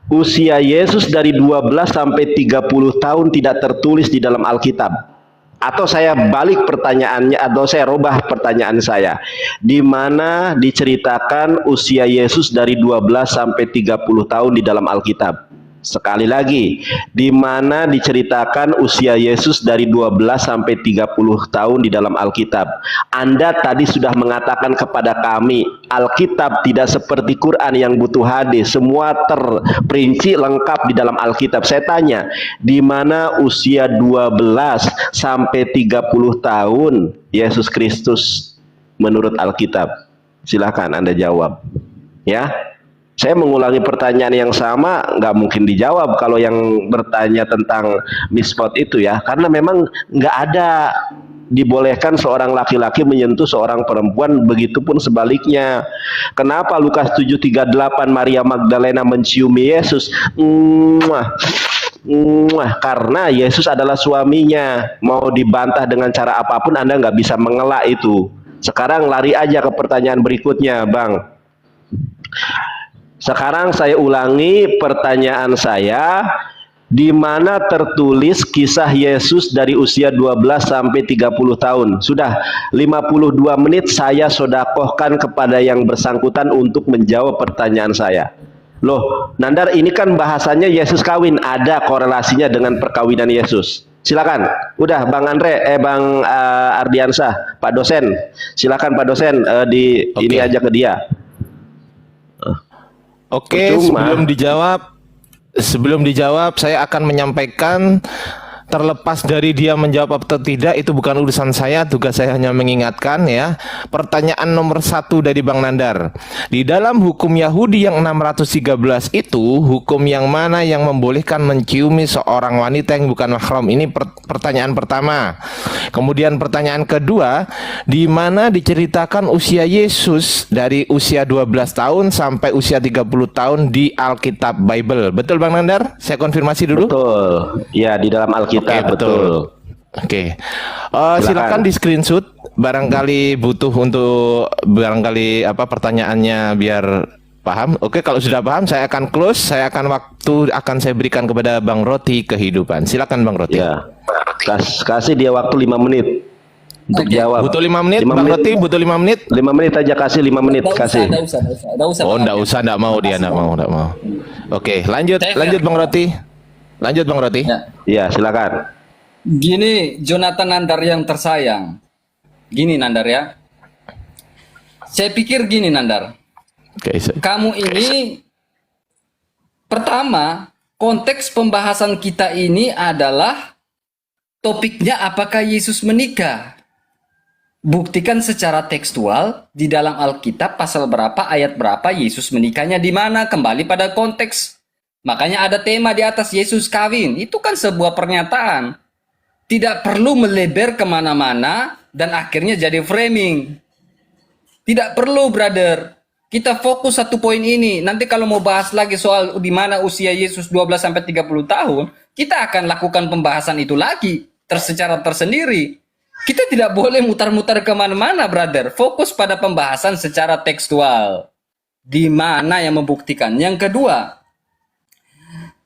usia Yesus dari 12 sampai 30 tahun tidak tertulis di dalam Alkitab? Atau saya balik pertanyaannya, atau saya rubah pertanyaan saya. Di mana diceritakan usia Yesus dari 12 sampai 30 tahun di dalam Alkitab? Sekali lagi, di mana diceritakan usia Yesus dari 12 sampai 30 tahun di dalam Alkitab? Anda tadi sudah mengatakan kepada kami, Alkitab tidak seperti Quran yang butuh hadis, semua terperinci lengkap di dalam Alkitab. Saya tanya, di mana usia 12 sampai 30 tahun Yesus Kristus menurut Alkitab? Silahkan Anda jawab. Ya. Saya mengulangi pertanyaan yang sama, nggak mungkin dijawab kalau yang bertanya tentang mispot itu ya, karena memang nggak ada dibolehkan seorang laki-laki menyentuh seorang perempuan, begitupun sebaliknya. Kenapa Lukas 7:38 Maria Magdalena menciumi Yesus? Karena Yesus adalah suaminya. Mau dibantah dengan cara apapun Anda nggak bisa mengelak itu. Sekarang lari aja ke pertanyaan berikutnya, Bang. Sekarang saya ulangi pertanyaan saya, di mana tertulis kisah Yesus dari usia 12 sampai 30 tahun. Sudah 52 menit saya sodakohkan kepada yang bersangkutan untuk menjawab pertanyaan saya. Loh, Nandar, ini kan bahasanya Yesus kawin, ada korelasinya dengan perkawinan Yesus. Silakan. Udah Bang Andre, Bang Ardiansah, Pak dosen. Silakan Pak dosen, ini aja ke dia. Oke, sebelum dijawab, saya akan menyampaikan, terlepas dari dia menjawab atau tidak, itu bukan urusan saya, tugas saya hanya mengingatkan ya. Pertanyaan nomor 1 dari Bang Nandar. Di dalam hukum Yahudi yang 613 itu, hukum yang mana yang membolehkan menciumi seorang wanita yang bukan mahram? Ini pertanyaan pertama. Kemudian pertanyaan kedua, di mana diceritakan usia Yesus dari usia 12 tahun sampai usia 30 tahun di Alkitab Bible. Betul Bang Nandar? Saya konfirmasi dulu. Betul. Ya, di dalam Alkitab. Betul. Oke. Silakan di screenshot, barangkali butuh untuk pertanyaannya biar paham. Oke, kalau sudah paham saya akan close, saya akan berikan kepada Bang Roti kehidupan. Silakan Bang Roti. Ya. Kasih dia waktu 5 menit untuk jawab. Butuh 5 menit, Bang Roti, butuh 5 menit. 5 menit aja, kasih 5 menit, kasih. Enggak usah, enggak mau dia, enggak mau. Oke, lanjut Bang Roti. Lanjut Bang Roti. Ya, silakan. Gini, Jonathan Nandar yang tersayang. Gini Nandar ya. Saya pikir gini Nandar. Kamu ini pertama, konteks pembahasan kita ini adalah topiknya apakah Yesus menikah. Buktikan secara tekstual di dalam Alkitab pasal berapa, ayat berapa, Yesus menikahnya di mana, kembali pada konteks. Makanya ada tema di atas Yesus kawin. Itu kan sebuah pernyataan. Tidak perlu melebar kemana-mana dan akhirnya jadi framing. Tidak perlu, brother. Kita fokus satu poin ini. Nanti kalau mau bahas lagi soal di mana usia Yesus 12 sampai 30 tahun, kita akan lakukan pembahasan itu lagi secara tersendiri. Kita tidak boleh mutar-mutar kemana-mana, brother. Fokus pada pembahasan secara tekstual. Di mana yang membuktikan? Yang kedua,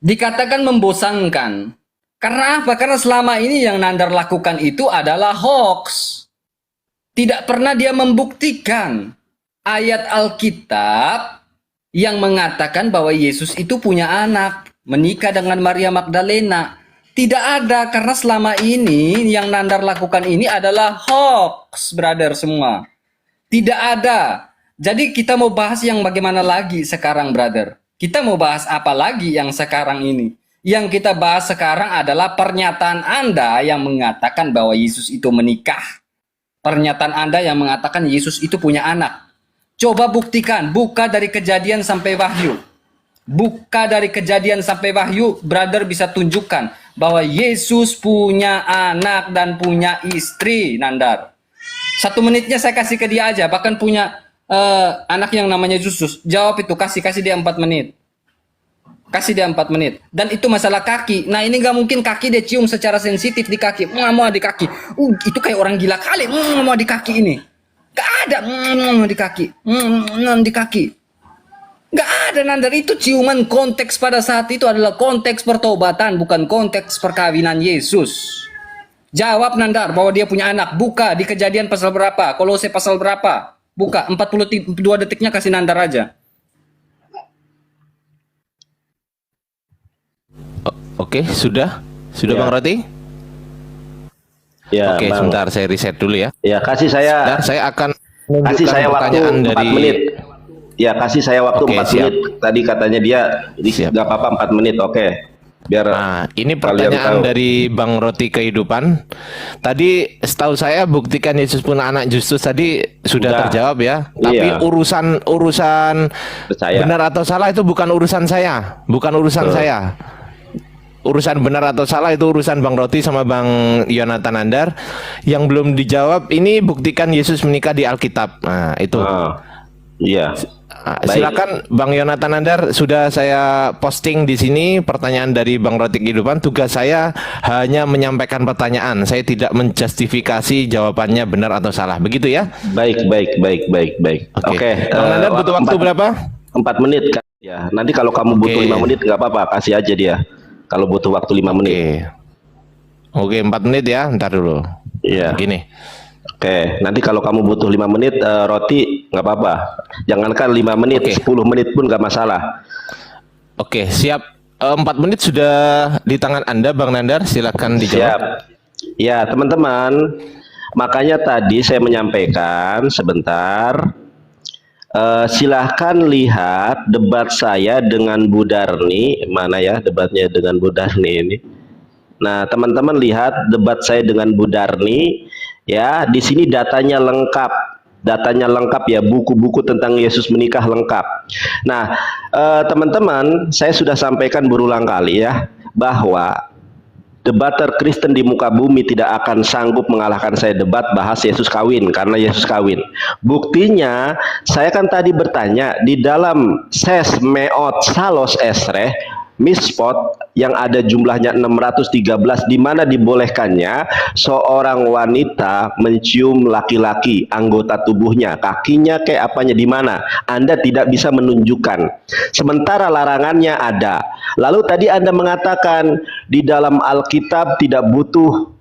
dikatakan membosankan. Karena apa? Karena selama ini yang Nandar lakukan itu adalah hoax. Tidak pernah dia membuktikan ayat Alkitab yang mengatakan bahwa Yesus itu punya anak, menikah dengan Maria Magdalena. Tidak ada, karena selama ini yang Nandar lakukan ini adalah hoax, brother semua. Tidak ada. Jadi kita mau bahas yang bagaimana lagi sekarang, brother? Kita mau bahas apa lagi yang sekarang ini? Yang kita bahas sekarang adalah pernyataan Anda yang mengatakan bahwa Yesus itu menikah. Pernyataan Anda yang mengatakan Yesus itu punya anak. Coba buktikan, buka dari Kejadian sampai Wahyu. Buka dari Kejadian sampai Wahyu, brother bisa tunjukkan bahwa Yesus punya anak dan punya istri, Nandar. 1 menitnya saya kasih ke dia aja, bahkan punya anak yang namanya Yesus. Jawab itu, kasih dia 4 menit. Kasih dia 4 menit. Dan itu masalah kaki. Nah ini nggak mungkin kaki dia cium secara sensitif di kaki. Mau di kaki. Itu kayak orang gila kali. Mau di kaki ini. Gak ada di kaki. Di kaki. Gak ada, Nandar. Itu ciuman. Konteks pada saat itu adalah konteks pertobatan, bukan konteks perkawinan Yesus. Jawab, Nandar, bahwa dia punya anak. Buka di Kejadian pasal berapa, Kolose pasal berapa. Buka 42 detiknya, kasih Nandar aja. Oke, sudah Ya. Bang Roti? Ya, Oke, Bang. sebentar saya reset dulu ya. Ya, kasih saya Dan saya akan kasih saya waktu pertanyaan 4 dari menit. Ya, kasih saya waktu Oke, 4 siap. menit. Tadi katanya dia Siap. nggak apa-apa 4 menit. Oke. Biar Nah, ini kalian pertanyaan tahu. dari Bang Roti Kehidupan. Tadi setahu saya buktikan Yesus punya anak Justus tadi sudah Sudah. terjawab ya. Tapi Iya. urusan Percaya. benar atau salah itu bukan urusan saya, bukan urusan saya. Urusan benar atau salah itu urusan Bang Roti sama Bang Yonatan Nandar. Yang belum dijawab ini buktikan Yesus menikah di Alkitab. Nah, itu. Iya. Baik. Silakan Bang Yonatan Nandar, sudah saya posting di sini pertanyaan dari Bang Roti Kehidupan. Tugas saya hanya menyampaikan pertanyaan. Saya tidak menjustifikasi jawabannya benar atau salah. Begitu ya? Baik. Oke. Bang Nandar butuh waktu berapa? 4 menit kan? Ya. Nanti kalau kamu butuh Oke. 5 menit nggak apa-apa, kasih aja dia. Kalau butuh waktu 5 menit. Oke, 4 menit ya. Ntar dulu. Iya. Gini. Oke, nanti kalau kamu butuh 5 menit, Roti nggak apa-apa. Jangankan 5 menit, Oke. 10 menit pun nggak masalah. Oke, siap. 4 menit sudah di tangan Anda, Bang Nandar. Silakan dijawab. Siap. Ya, teman-teman. Makanya tadi saya menyampaikan sebentar. Silahkan lihat debat saya dengan Bu Darni. Mana ya debatnya dengan Bu Darni ini? Nah, teman-teman lihat debat saya dengan Bu Darni. Ya, di sini datanya lengkap. Datanya lengkap ya, buku-buku tentang Yesus menikah lengkap. Nah, teman-teman, saya sudah sampaikan berulang kali ya, bahwa debater Kristen di muka bumi tidak akan sanggup mengalahkan saya debat bahas Yesus kawin, karena Yesus kawin. Buktinya, saya kan tadi bertanya di dalam ses meot salos esreh mispot yang ada jumlahnya 613, di mana dibolehkannya seorang wanita mencium laki-laki, anggota tubuhnya, kakinya kayak apanya, di mana Anda tidak bisa menunjukkan, sementara larangannya ada. Lalu tadi Anda mengatakan di dalam Alkitab tidak butuh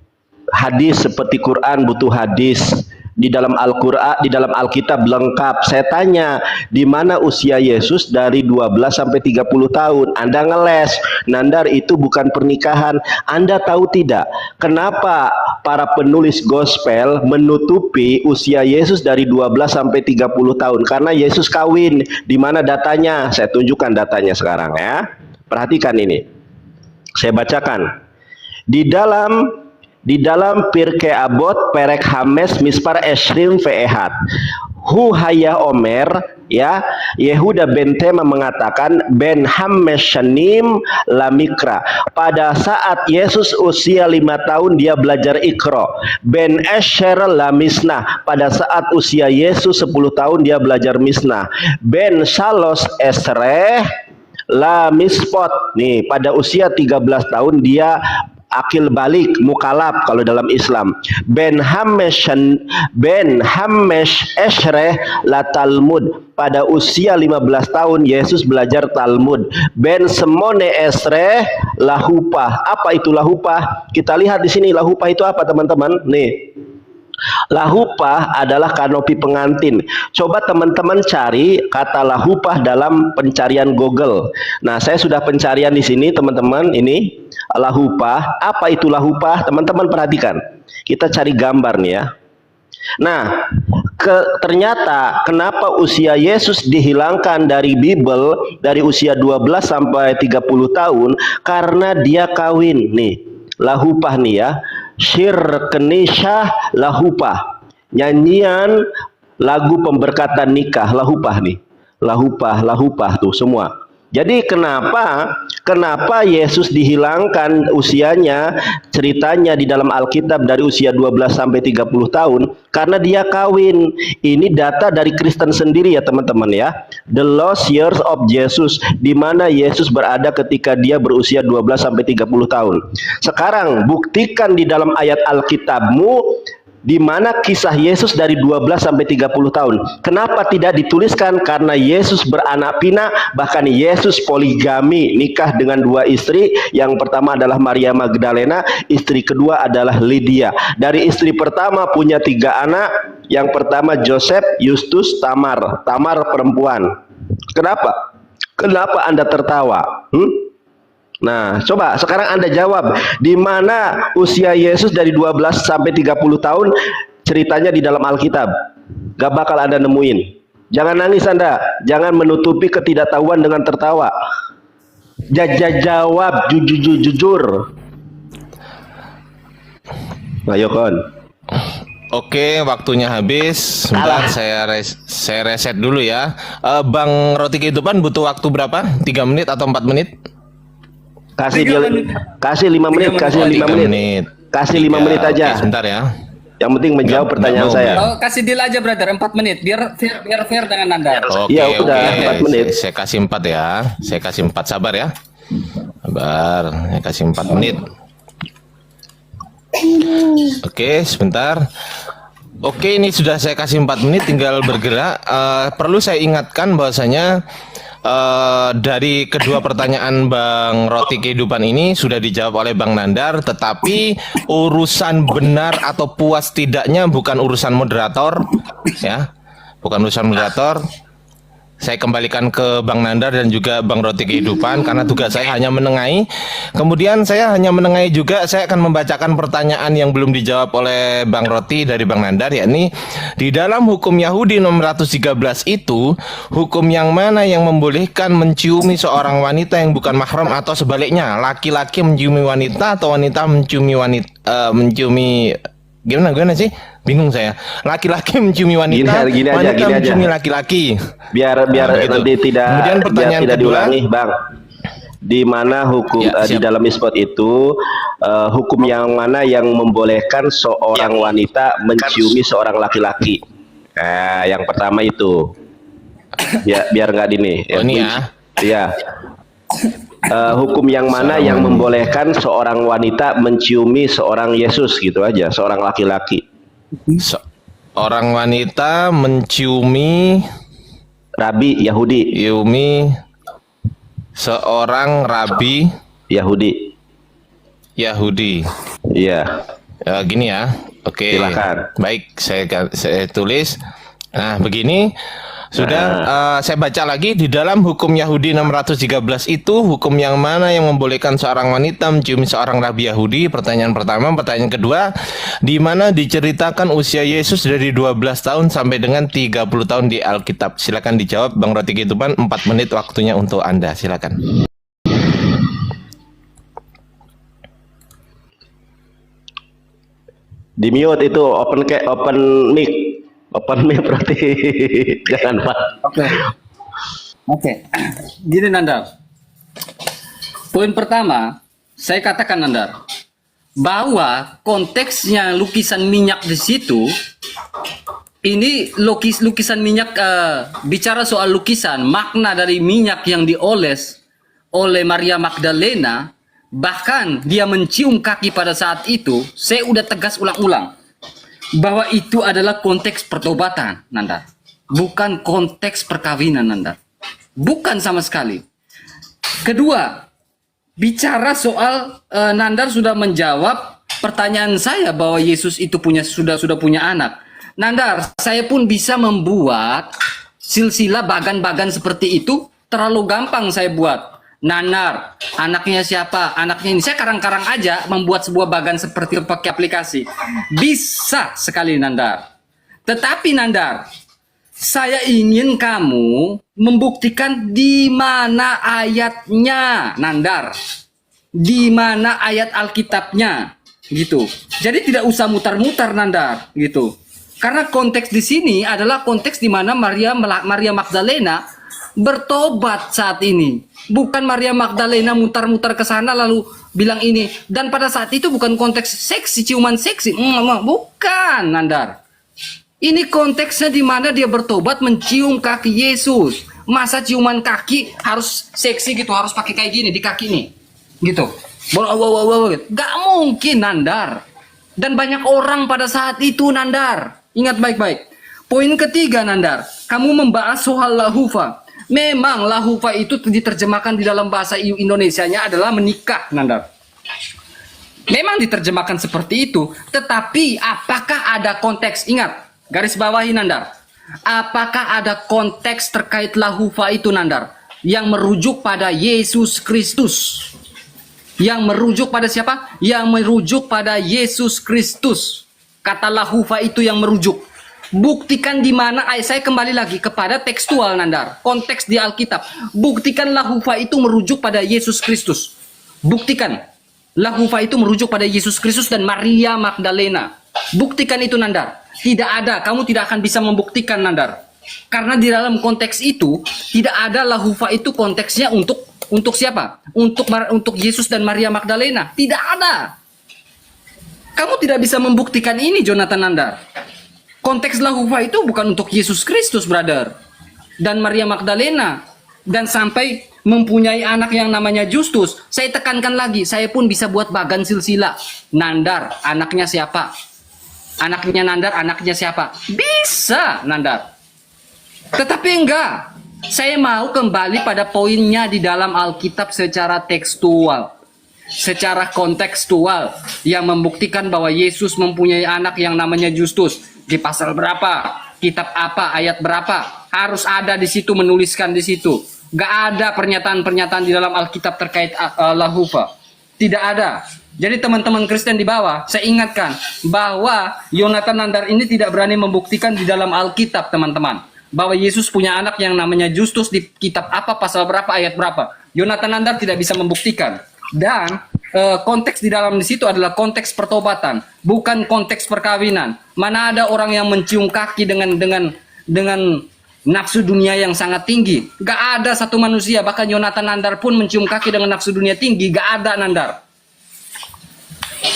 hadis seperti Quran butuh hadis. Di dalam Al-Qur'an, di dalam Alkitab lengkap. Saya tanya, di mana usia Yesus dari 12 sampai 30 tahun? Anda ngeles, Nandar itu bukan pernikahan. Anda tahu tidak, kenapa para penulis gospel menutupi usia Yesus dari 12 sampai 30 tahun? Karena Yesus kawin. Di mana datanya? Saya tunjukkan datanya sekarang ya. Perhatikan ini. Saya bacakan. Di dalam Pirkei Avot perek Hames mispar Esrim ve'ehat. Hu haya Omer ya. Yehuda ben Tema mengatakan ben Hammeshanim lamikra. Pada saat Yesus usia 5 tahun dia belajar Iqra. Ben Esher lamisnah. Pada saat usia Yesus 10 tahun dia belajar Misnah. Ben Salos Esreh la mispot. Nih, pada usia 13 tahun dia akil balik, mukalab kalau dalam Islam. Ben Hamesh Eshreh la Talmud. Pada usia 15 tahun Yesus belajar Talmud. Ben Semone Esreh la Hupah. Apa itu lahupah? Kita lihat di sini lahupah itu apa, teman-teman? Nih. Lahupah adalah kanopi pengantin. Coba teman-teman cari kata lahupah dalam pencarian Google. Nah, saya sudah pencarian di sini, teman-teman. Ini lahupah. Apa itu lahupah? Teman-teman perhatikan. Kita cari gambar nih ya. Nah, ternyata kenapa usia Yesus dihilangkan dari Bible dari usia 12 sampai 30 tahun? Karena dia kawin nih. Lahupah nih ya. Syir Kenisah lahupah, nyanyian lagu pemberkatan nikah, lahupah nih, lahupah tuh semua. Jadi kenapa Yesus dihilangkan usianya, ceritanya di dalam Alkitab dari usia 12 sampai 30 tahun? Karena dia kawin. Ini data dari Kristen sendiri ya teman-teman ya. The lost years of Jesus, di mana Yesus berada ketika dia berusia 12 sampai 30 tahun. Sekarang buktikan di dalam ayat Alkitabmu di mana kisah Yesus dari 12 sampai 30 tahun. Kenapa tidak dituliskan? Karena Yesus beranak pinak, bahkan Yesus poligami, nikah dengan 2 istri. Yang pertama adalah Maria Magdalena, istri kedua adalah Lydia. Dari istri pertama punya 3 anak. Yang pertama Joseph, Justus, Tamar. Tamar perempuan. Kenapa? Kenapa Anda tertawa? Nah, coba sekarang Anda jawab, di mana usia Yesus dari 12 sampai 30 tahun ceritanya di dalam Alkitab? Gak bakal Anda nemuin. Jangan nangis Anda, jangan menutupi ketidaktahuan dengan tertawa. Jawab jujur. Ayo kon. Oke, waktunya habis. Sebentar, saya reset dulu ya. Bang Roti Kehidupan butuh waktu berapa? 3 menit atau 4 menit? Kasih 5 menit, kasih 5 menit. Kasih 5 menit aja. Oke, sebentar ya. Yang penting menjawab pertanyaan saya. Oh, kasih deal aja brother, 4 menit biar fair dengan Anda. Oke, ya udah, 4 menit. Saya kasih 4 ya. Saya kasih 4, sabar ya. Sabar, saya kasih 4 menit. Oke, sebentar. Oke, ini sudah saya kasih 4 menit, tinggal bergerak. Perlu saya ingatkan bahwasanya dari kedua pertanyaan Bang Roti Kehidupan ini sudah dijawab oleh Bang Nandar, tetapi urusan benar atau puas tidaknya bukan urusan moderator ya, bukan urusan moderator. Saya kembalikan ke Bang Nandar dan juga Bang Roti Kehidupan karena tugas saya hanya menengahi. Kemudian saya hanya menengahi juga, saya akan membacakan pertanyaan yang belum dijawab oleh Bang Roti dari Bang Nandar, yakni di dalam hukum Yahudi nomor 113 itu, hukum yang mana yang membolehkan menciumi seorang wanita yang bukan mahram atau sebaliknya, laki-laki menciumi wanita atau wanita menciumi gimana sih? Bingung saya. Laki-laki menciumi wanita, wanita menciumi laki-laki. Biar gitu. nanti tidak. Kemudian pertanyaan tidak kedua, diulangi, Bang. Di mana hukum di dalam isbat itu hukum yang mana yang membolehkan seorang wanita menciumi seorang laki-laki? Yang pertama itu. Ya, biar nggak dini. Oh, ini ya. Iya. Hukum yang mana yang membolehkan seorang wanita menciumi seorang Yesus gitu aja, seorang laki-laki. Seorang wanita menciumi Rabi Yahudi. Seorang rabi Yahudi. Iya. Gini ya. Oke. Silakan. Baik, saya tulis. Nah, begini. Sudah, saya baca lagi di dalam hukum Yahudi 613 itu hukum yang mana yang membolehkan seorang wanita menciumi seorang rabi Yahudi? Pertanyaan pertama. Pertanyaan kedua, di mana diceritakan usia Yesus dari 12 tahun sampai dengan 30 tahun di Alkitab? Silakan dijawab Bang Roti Kehidupan, 4 menit waktunya untuk Anda. Silakan. Di mute itu, open mic. Open mic berarti jangan Pak. Oke. Oke. Gini Nandar. Poin pertama, saya katakan Nandar, bahwa konteksnya lukisan minyak di situ, ini lukisan minyak, bicara soal lukisan, makna dari minyak yang dioles oleh Maria Magdalena, bahkan dia mencium kaki pada saat itu, saya udah tegas ulang-ulang bahwa itu adalah konteks pertobatan, Nandar. Bukan konteks perkawinan, Nandar. Bukan sama sekali. Kedua, bicara soal Nandar sudah menjawab pertanyaan saya bahwa Yesus itu sudah punya anak. Nandar, saya pun bisa membuat silsilah bagan-bagan seperti itu, terlalu gampang saya buat. Nandar, anaknya siapa? Anaknya ini. Saya karang-karang aja membuat sebuah bagan seperti itu pakai aplikasi. Bisa sekali Nandar. Tetapi Nandar, saya ingin kamu membuktikan di mana ayatnya, Nandar. Di mana ayat Alkitabnya, gitu. Jadi tidak usah mutar-mutar, Nandar, gitu. Karena konteks di sini adalah konteks di mana Maria Magdalena bertobat saat ini. Bukan Maria Magdalena mutar-mutar ke sana lalu bilang ini. Dan pada saat itu bukan konteks seksi, ciuman seksi. Bukan, Nandar. Ini konteksnya di mana dia bertobat mencium kaki Yesus. Masa ciuman kaki harus seksi gitu, harus pakai kayak gini di kaki nih. Gitu. Gak mungkin, Nandar. Dan banyak orang pada saat itu, Nandar. Ingat baik-baik. Poin ketiga, Nandar. Kamu membahas soal lahufa. Memang lahufa itu diterjemahkan di dalam bahasa Indonesianya adalah menikah, Nandar. Memang diterjemahkan seperti itu. Tetapi apakah ada konteks? Ingat. Garis bawahi Nandar, apakah ada konteks terkait lahufa itu Nandar yang merujuk pada Yesus Kristus? Yang merujuk pada siapa? Yang merujuk pada Yesus Kristus. Kata lahufa itu yang merujuk. Buktikan di mana, saya kembali lagi kepada tekstual Nandar, konteks di Alkitab. Buktikan lahufa itu merujuk pada Yesus Kristus. Buktikan lahufa itu merujuk pada Yesus Kristus dan Maria Magdalena. Buktikan itu Nandar. Tidak ada, kamu tidak akan bisa membuktikan Nandar. Karena di dalam konteks itu tidak ada lahufa itu konteksnya untuk siapa? Untuk Yesus dan Maria Magdalena. Tidak ada. Kamu tidak bisa membuktikan ini Jonathan Nandar. Konteks lahufa itu bukan untuk Yesus Kristus, brother. Dan Maria Magdalena. Dan sampai mempunyai anak yang namanya Justus. Saya tekankan lagi, saya pun bisa buat bagan silsilah. Nandar, anaknya siapa? Anaknya Nandar, anaknya siapa? Bisa, Nandar. Tetapi enggak. Saya mau kembali pada poinnya di dalam Alkitab secara tekstual. Secara kontekstual. Yang membuktikan bahwa Yesus mempunyai anak yang namanya Justus. Di pasal berapa? Kitab apa? Ayat berapa? Harus ada di situ, menuliskan di situ. Gak ada pernyataan-pernyataan di dalam Alkitab terkait lahufa. Tidak ada. Jadi teman-teman Kristen di bawah, saya ingatkan bahwa Yonatan Nandar ini tidak berani membuktikan di dalam Alkitab, teman-teman. Bahwa Yesus punya anak yang namanya Justus di kitab apa, pasal berapa, ayat berapa. Yonatan Nandar tidak bisa membuktikan. Dan konteks di dalam di situ adalah konteks pertobatan, bukan konteks perkawinan. Mana ada orang yang mencium kaki dengan nafsu dunia yang sangat tinggi. Gak ada satu manusia, bahkan Yonatan Nandar pun mencium kaki dengan nafsu dunia tinggi. Gak ada Nandar.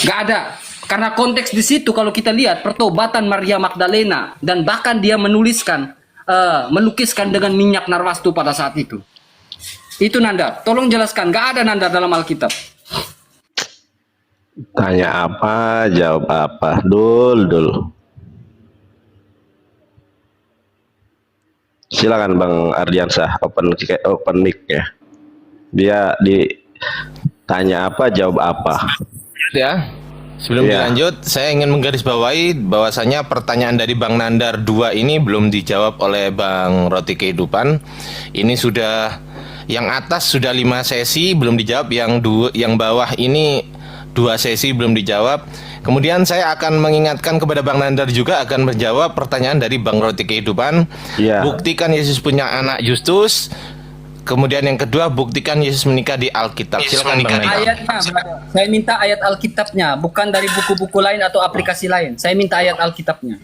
Gak ada. Karena konteks di situ kalau kita lihat pertobatan Maria Magdalena dan bahkan dia melukiskan dengan minyak narwastu pada saat itu. Itu Nandar. Tolong jelaskan. Gak ada Nandar dalam Alkitab. Tanya apa, jawab apa. Dul. Silakan Bang Ardiansah, open mic ya. Dia ditanya apa, jawab apa. Ya, sebelum dilanjut, saya ingin menggarisbawahi bahwasanya pertanyaan dari Bang Nandar 2 ini belum dijawab oleh Bang Roti Kehidupan. Ini sudah, yang atas sudah 5 sesi belum dijawab, yang bawah ini 2 sesi belum dijawab. Kemudian saya akan mengingatkan kepada Bang Nandar juga akan menjawab pertanyaan dari Bang Roti Kehidupan. Buktikan Yesus punya anak Justus. Kemudian yang kedua, buktikan Yesus menikah di Alkitab. Silakan Bang Nandar. Ayatnya, saya minta ayat Alkitabnya, bukan dari buku-buku lain atau aplikasi lain. Saya minta ayat Alkitabnya.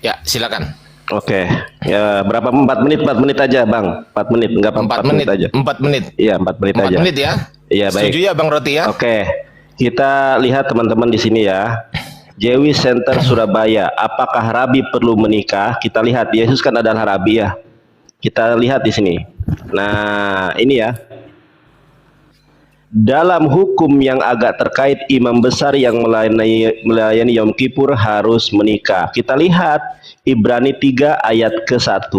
Ya, silakan. Oke, ya berapa 4 menit? 4 menit aja, Bang. 4 menit, enggak apa 4 4 menit menit. aja. 4 menit. Iya, 4 menit 4 aja. menit ya. Iya, baik. Setuju ya Bang Roti ya? Oke. Kita lihat teman-teman di sini ya. Jewi Center Surabaya, apakah rabi perlu menikah? Kita lihat, Yesus kan adalah rabi ya. Kita lihat di sini. Nah, ini ya. Dalam hukum yang agak terkait, imam besar yang melayani Yom Kippur harus menikah. Kita lihat Ibrani 3 ayat ke-1.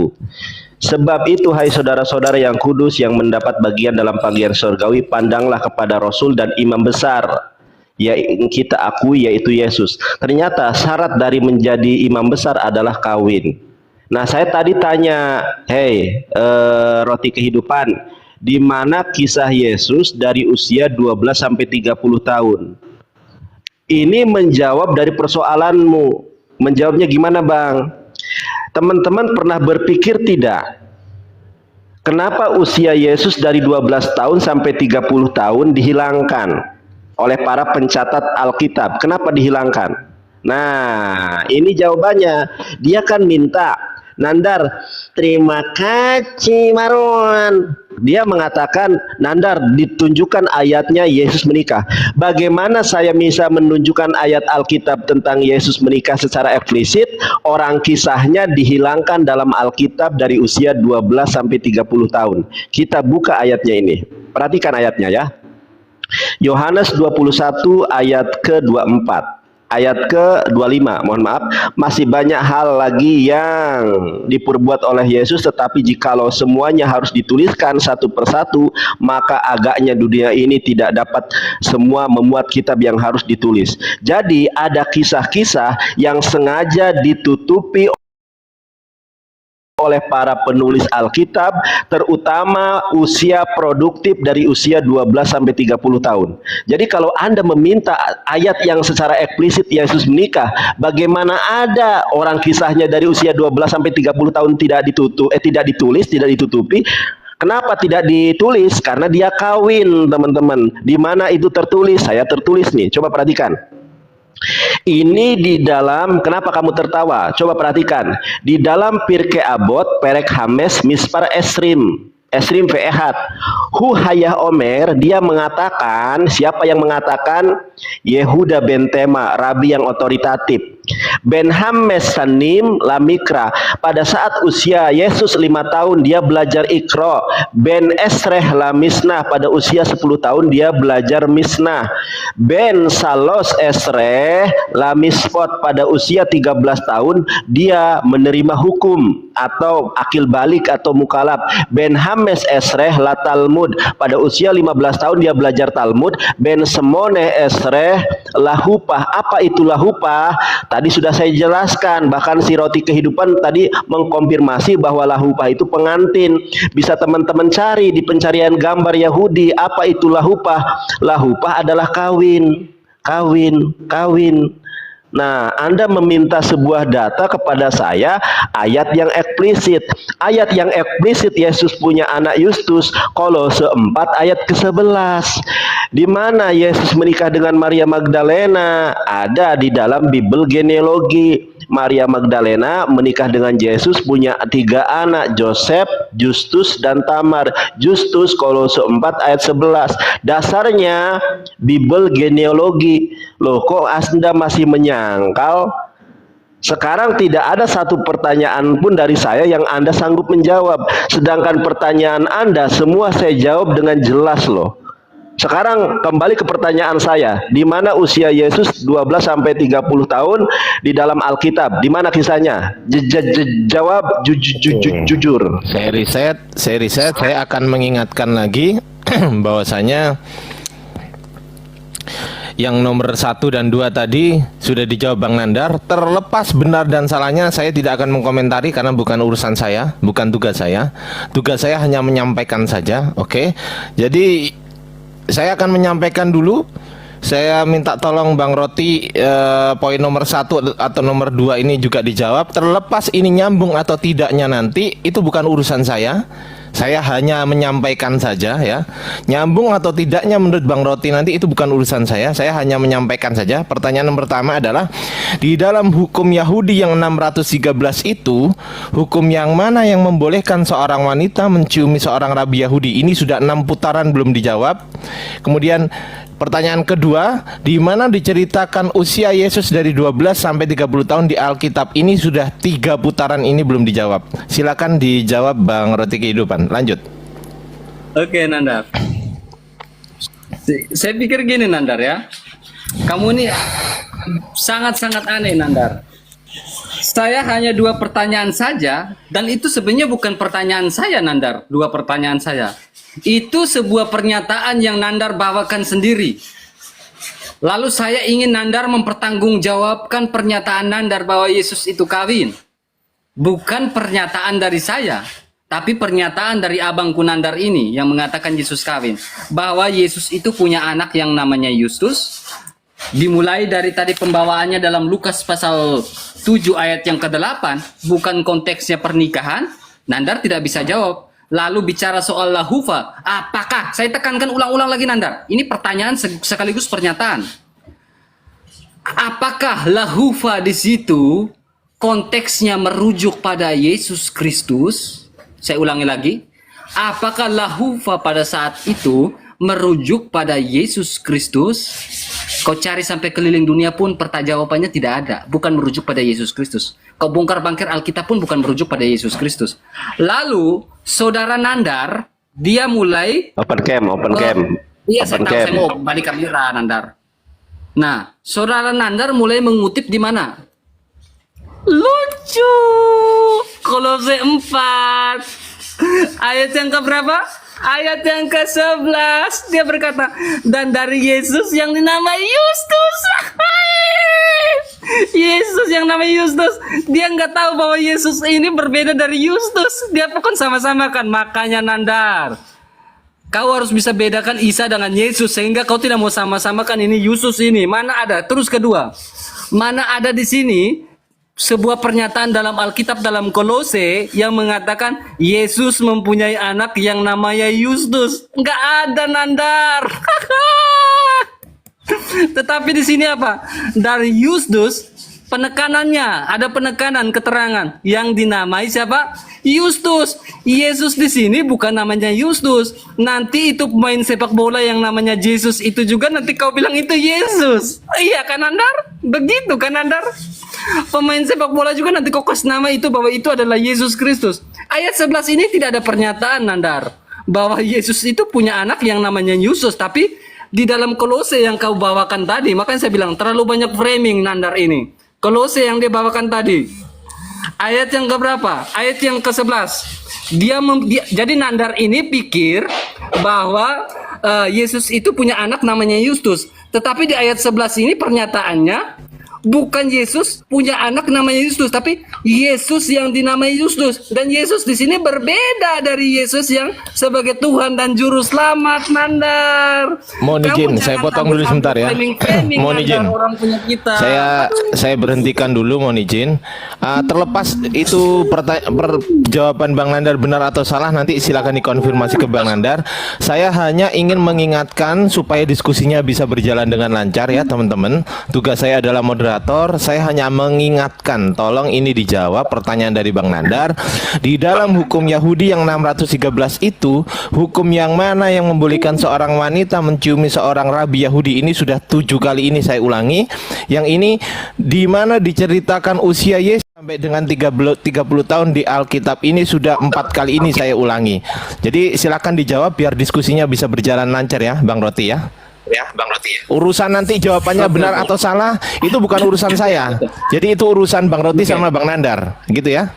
Sebab itu, hai saudara-saudara yang kudus yang mendapat bagian dalam panggilan surgawi, pandanglah kepada Rasul dan imam besar yang kita akui, yaitu Yesus. Ternyata syarat dari menjadi imam besar adalah kawin. Nah, saya tadi tanya, roti kehidupan, di mana kisah Yesus dari usia 12 sampai 30 tahun? Ini menjawab dari persoalanmu. Menjawabnya gimana, Bang? Teman-teman pernah berpikir tidak? Kenapa usia Yesus dari 12 tahun sampai 30 tahun dihilangkan oleh para pencatat Alkitab? Kenapa dihilangkan? Nah, ini jawabannya. Dia kan minta, Nandar, terima kasih Marwan. Dia mengatakan, Nandar, ditunjukkan ayatnya Yesus menikah. Bagaimana saya bisa menunjukkan ayat Alkitab tentang Yesus menikah secara eksplisit? Orang kisahnya dihilangkan dalam Alkitab dari usia 12 sampai 30 tahun. Kita buka ayatnya ini. Perhatikan ayatnya ya. Yohanes 21 ayat ke-24. Ayat ke-25, mohon maaf, masih banyak hal lagi yang diperbuat oleh Yesus, tetapi jikalau semuanya harus dituliskan satu persatu, maka agaknya dunia ini tidak dapat semua memuat kitab yang harus ditulis. Jadi ada kisah-kisah yang sengaja ditutupi oleh para penulis Alkitab, terutama usia produktif dari usia 12 sampai 30 tahun. Jadi kalau Anda meminta ayat yang secara eksplisit Yesus menikah, bagaimana ada orang kisahnya dari usia 12 sampai 30 tahun tidak ditulis, tidak ditutupi? Kenapa tidak ditulis? Karena dia kawin, teman-teman. Di mana itu tertulis? Saya tertulis nih. Coba perhatikan. Ini di dalam, kenapa kamu tertawa? Coba perhatikan. Di dalam Pirkei Avot, Perek Hames, Mispar Esrim Ve'ehat. Hu Hayah Omer, dia mengatakan, siapa yang mengatakan? Yehuda ben Tema, rabi yang otoritatif. Ben Hames Sanim Lamikra, pada saat usia Yesus 5 tahun dia belajar Iqra. Ben Esreh Lamisnah, pada usia 10 tahun dia belajar Misnah. Ben Salos Esreh Lamisfot, pada usia 13 tahun dia menerima hukum atau akil balik atau mukalaf. Ben Hames Esreh La Talmud, pada usia 15 tahun dia belajar Talmud. Ben Semone Esreh Lahupah, apa itu Lahupah? Tadi sudah saya jelaskan, bahkan si roti kehidupan tadi mengkonfirmasi bahwa Lahupah itu pengantin. Bisa teman-teman cari di pencarian gambar Yahudi, apa itu Lahupah? Lahupah adalah kawin. Nah, Anda meminta sebuah data kepada saya, ayat yang eksplisit. Ayat yang eksplisit Yesus punya anak Yustus, Kolose 4 ayat ke-11. Di mana Yesus menikah dengan Maria Magdalena? Ada di dalam Bible genealogi. Maria Magdalena menikah dengan Yesus, punya 3 anak, Joseph, Justus, dan Tamar. Justus, Kolose 4 ayat 11. Dasarnya Bible genealogi. Loh, kok Anda masih menyangkal? Sekarang tidak ada satu pertanyaan pun dari saya yang Anda sanggup menjawab. Sedangkan pertanyaan Anda semua saya jawab dengan jelas loh. Sekarang kembali ke pertanyaan saya, di mana usia Yesus 12 sampai 30 tahun di dalam Alkitab? Di mana kisahnya? Jawab jujur. Saya riset, saya akan mengingatkan lagi bahwasanya yang nomor 1 dan 2 tadi sudah dijawab Bang Nandar. Terlepas benar dan salahnya saya tidak akan mengkomentari karena bukan urusan saya, bukan tugas saya. Tugas saya hanya menyampaikan saja, oke? Jadi saya akan menyampaikan dulu. Saya minta tolong Bang Roti, poin nomor 1 atau nomor 2 ini juga dijawab. Terlepas ini nyambung atau tidaknya nanti, itu bukan urusan saya. Saya hanya menyampaikan saja ya. Nyambung atau tidaknya menurut Bang Roti nanti itu bukan urusan saya. Saya hanya menyampaikan saja. Pertanyaan yang pertama adalah di dalam hukum Yahudi yang 613 itu, hukum yang mana yang membolehkan seorang wanita menciumi seorang rabi Yahudi? Ini sudah 6 putaran belum dijawab. Kemudian pertanyaan kedua, di mana diceritakan usia Yesus dari 12 sampai 30 tahun di Alkitab? Ini sudah 3 putaran ini belum dijawab. Silakan dijawab Bang Roti Kehidupan. Lanjut. Oke, Nandar. Saya pikir gini, Nandar ya. Kamu ini sangat-sangat aneh, Nandar. Saya hanya 2 pertanyaan saja, dan itu sebenarnya bukan pertanyaan saya, Nandar. 2 pertanyaan saya. Itu sebuah pernyataan yang Nandar bawakan sendiri. Lalu saya ingin Nandar mempertanggungjawabkan pernyataan Nandar bahwa Yesus itu kawin. Bukan pernyataan dari saya, tapi pernyataan dari abangku Nandar ini yang mengatakan Yesus kawin. Bahwa Yesus itu punya anak yang namanya Yustus. Dimulai dari tadi pembawaannya dalam Lukas pasal 7 ayat yang ke-8, bukan konteksnya pernikahan, Nandar tidak bisa jawab. Lalu bicara soal lahufa, apakah, saya tekankan ulang-ulang lagi Nandar, ini pertanyaan sekaligus pernyataan. Apakah lahufa di situ konteksnya merujuk pada Yesus Kristus? Saya ulangi lagi. Apakah lahufa pada saat itu merujuk pada Yesus Kristus? Kau cari sampai keliling dunia pun jawabannya tidak ada, bukan merujuk pada Yesus Kristus. Kau bongkar bangkir Alkitab pun bukan merujuk pada Yesus Kristus. Lalu saudara Nandar dia mulai Open cam. Iya, saya Open tahu, cam. saya mau balik kamera Nandar. Nah, saudara Nandar mulai mengutip di mana? Lucu. Kolose 4 ayat yang keberapa? Ayat yang ke-11 dia berkata, dan dari Yesus yang dinamai Yustus. Yesus yang namanya Yustus, dia nggak tahu bahwa Yesus ini berbeda dari Yustus. Dia pun sama-sama kan. Makanya Nandar, kau harus bisa bedakan Isa dengan Yesus, sehingga kau tidak mau sama-samakan ini Yesus ini. Mana ada? Terus kedua, mana ada di sini sebuah pernyataan dalam Alkitab dalam Kolose yang mengatakan Yesus mempunyai anak yang namanya Yustus? Nggak ada, Nandar. Tetapi di sini apa? Dari Yustus penekanannya, ada penekanan keterangan yang dinamai siapa? Yustus. Yesus di sini bukan namanya Yustus. Nanti itu pemain sepak bola yang namanya Yesus itu juga nanti kau bilang itu Yesus. Iya kan Nandar? Begitu kan Nandar? Pemain sepak bola juga nanti kau kasih nama itu bahwa itu adalah Yesus Kristus. Ayat 11 ini tidak ada pernyataan Nandar bahwa Yesus itu punya anak yang namanya Yesus, tapi di dalam Kolose yang kau bawakan tadi, makanya saya bilang terlalu banyak framing Nandar ini. Kolose yang dia bawakan tadi, ayat yang keberapa? Ayat yang ke-11. Jadi Nandar ini pikir bahwa Yesus itu punya anak namanya Yustus. Tetapi di ayat 11 ini pernyataannya bukan Yesus punya anak namanya Yustus, tapi Yesus yang dinamai Yustus. Dan Yesus di sini berbeda dari Yesus yang sebagai Tuhan dan Juru Selamat, Nandar. Mohon izin, saya potong dulu sebentar ya. Mohon izin. Saya berhentikan dulu, mohon izin. Terlepas itu jawaban Bang Nandar benar atau salah, nanti silakan dikonfirmasi ke Bang Nandar. Saya hanya ingin mengingatkan supaya diskusinya bisa berjalan dengan lancar ya, teman-teman. Tugas saya adalah moderator. Saya hanya mengingatkan, tolong ini dijawab pertanyaan dari Bang Nandar. Di dalam hukum Yahudi yang 613 itu, hukum yang mana yang membolehkan seorang wanita menciumi seorang rabi Yahudi? Ini sudah 7 kali ini saya ulangi. Yang ini di mana diceritakan usia Yesus sampai dengan 30 tahun di Alkitab? Ini sudah 4 kali ini saya ulangi. Jadi silakan dijawab biar diskusinya bisa berjalan lancar ya, Bang Roti ya. Urusan nanti jawabannya benar atau salah itu bukan urusan saya. Jadi itu urusan Bang Roti sama Bang Nandar, gitu ya.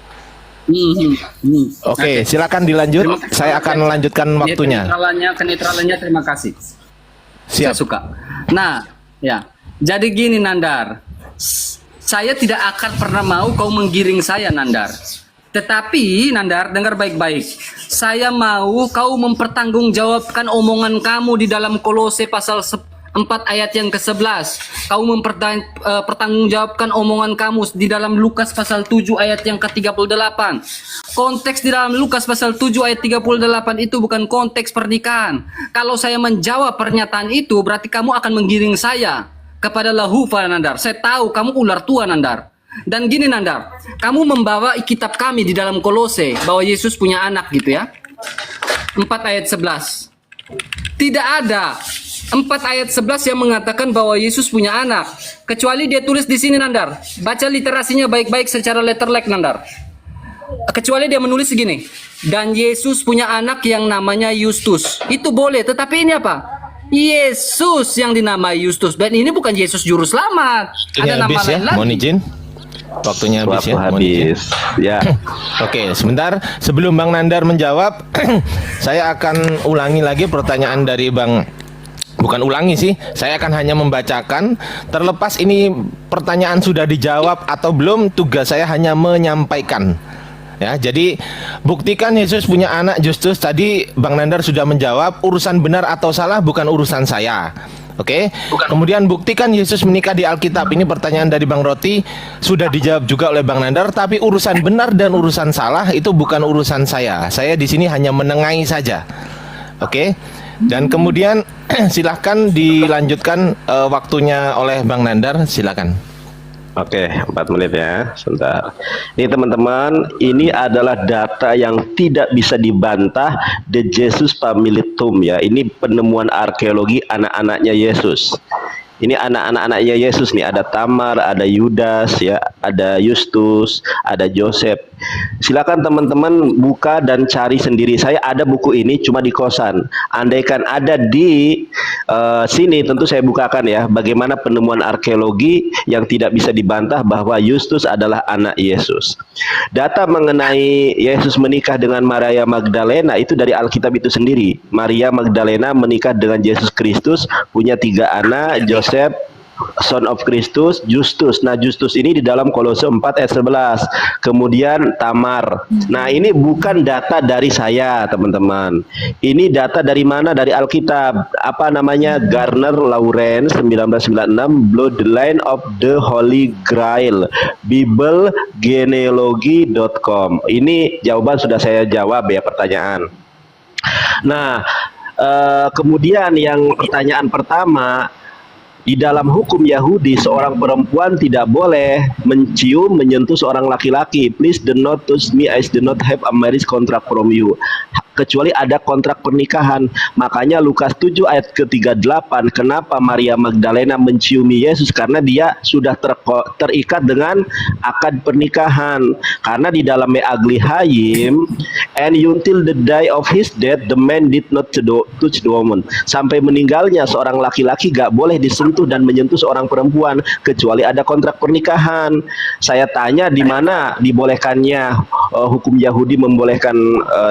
Oke, silakan dilanjut. Saya akan melanjutkan waktunya. Kenetralannya terima kasih. Siap. Saya suka. Nah, ya. Jadi gini Nandar, saya tidak akan pernah mau kau menggiring saya Nandar. Tetapi Nandar, dengar baik-baik. Saya mau kau mempertanggungjawabkan omongan kamu di dalam Kolose pasal 4 4 ayat yang ke-11. Kamu mempertanggungjawabkan omongan kamu di dalam Lukas pasal 7 ayat yang ke-38. Konteks di dalam Lukas pasal 7 ayat 38 itu bukan konteks pernikahan. Kalau saya menjawab pernyataan itu, berarti kamu akan menggiring saya kepada lahufa, Nandar. Saya tahu kamu ular tua, Nandar. Dan gini, Nandar, kamu membawa kitab kami di dalam Kolose bahwa Yesus punya anak gitu ya. 4 ayat 11. Tidak ada 4 ayat 11 yang mengatakan bahwa Yesus punya anak, kecuali dia tulis di sini, Nandar. Baca literasinya baik-baik secara letterlek, Nandar. Kecuali dia menulis segini, dan Yesus punya anak yang namanya Justus. Itu boleh, tetapi ini apa? Yesus yang dinamai Justus. Dan ini bukan Yesus juru selamat. Ini Ada nama habis ya, lain lagi. mohon izin. Waktunya habis Waktu ya. Mohon izin. habis. Ya. Oke, sebentar sebelum Bang Nandar menjawab, saya akan ulangi lagi pertanyaan dari bukan ulangi sih, saya akan hanya membacakan. Terlepas ini pertanyaan sudah dijawab atau belum, tugas saya hanya menyampaikan. Ya, jadi buktikan Yesus punya anak Justus. Tadi Bang Nandar sudah menjawab, urusan benar atau salah bukan urusan saya. Oke. Kemudian buktikan Yesus menikah di Alkitab. Ini pertanyaan dari Bang Roti, sudah dijawab juga oleh Bang Nandar, tapi urusan benar dan urusan salah itu bukan urusan saya. Saya di sini hanya menengahi saja. Oke. Dan kemudian silahkan dilanjutkan waktunya oleh Bang Nandar, silakan. Oke, 4 menit ya, sebentar. Ini teman-teman, ini adalah data yang tidak bisa dibantah, The Jesus Family Tomb ya. Ini penemuan arkeologi anak-anaknya Yesus. Ini anak-anaknya Yesus nih, ada Tamar, ada Yudas ya, ada Justus, ada Joseph. Silakan teman-teman buka dan cari sendiri. Saya ada buku ini cuma di kosan. Andaikan ada di sini tentu saya bukakan ya, bagaimana penemuan arkeologi yang tidak bisa dibantah bahwa Justus adalah anak Yesus. Data mengenai Yesus menikah dengan Maria Magdalena itu dari Alkitab itu sendiri. Maria Magdalena menikah dengan Yesus Kristus, punya 3 anak, Joseph, son of Christus, Justus. Nah, Justus ini di dalam Kolose 4 ayat 11. Kemudian Tamar. Nah, ini bukan data dari saya, teman-teman. Ini data dari mana? Dari Alkitab. Apa namanya? Garner Lawrence 1996, Bloodline of the Holy Grail, biblegenealogy.com. Ini jawaban sudah saya jawab ya, pertanyaan. Nah, kemudian yang pertanyaan pertama, di dalam hukum Yahudi, seorang perempuan tidak boleh mencium, menyentuh seorang laki-laki. Please do not touch me, I do not have a marriage contract from you. Kecuali ada kontrak pernikahan. Makanya Lukas 7 ayat ke-38, kenapa Maria Magdalena menciumi Yesus? Karena dia sudah terikat dengan akad pernikahan. Karena di dalam Me'agli Hayim, and until the day of his death, the man did not touch the woman. Sampai meninggalnya seorang laki-laki gak boleh disentuh dan menyentuh seorang perempuan kecuali ada kontrak pernikahan. Saya tanya di mana dibolehkannya hukum Yahudi membolehkan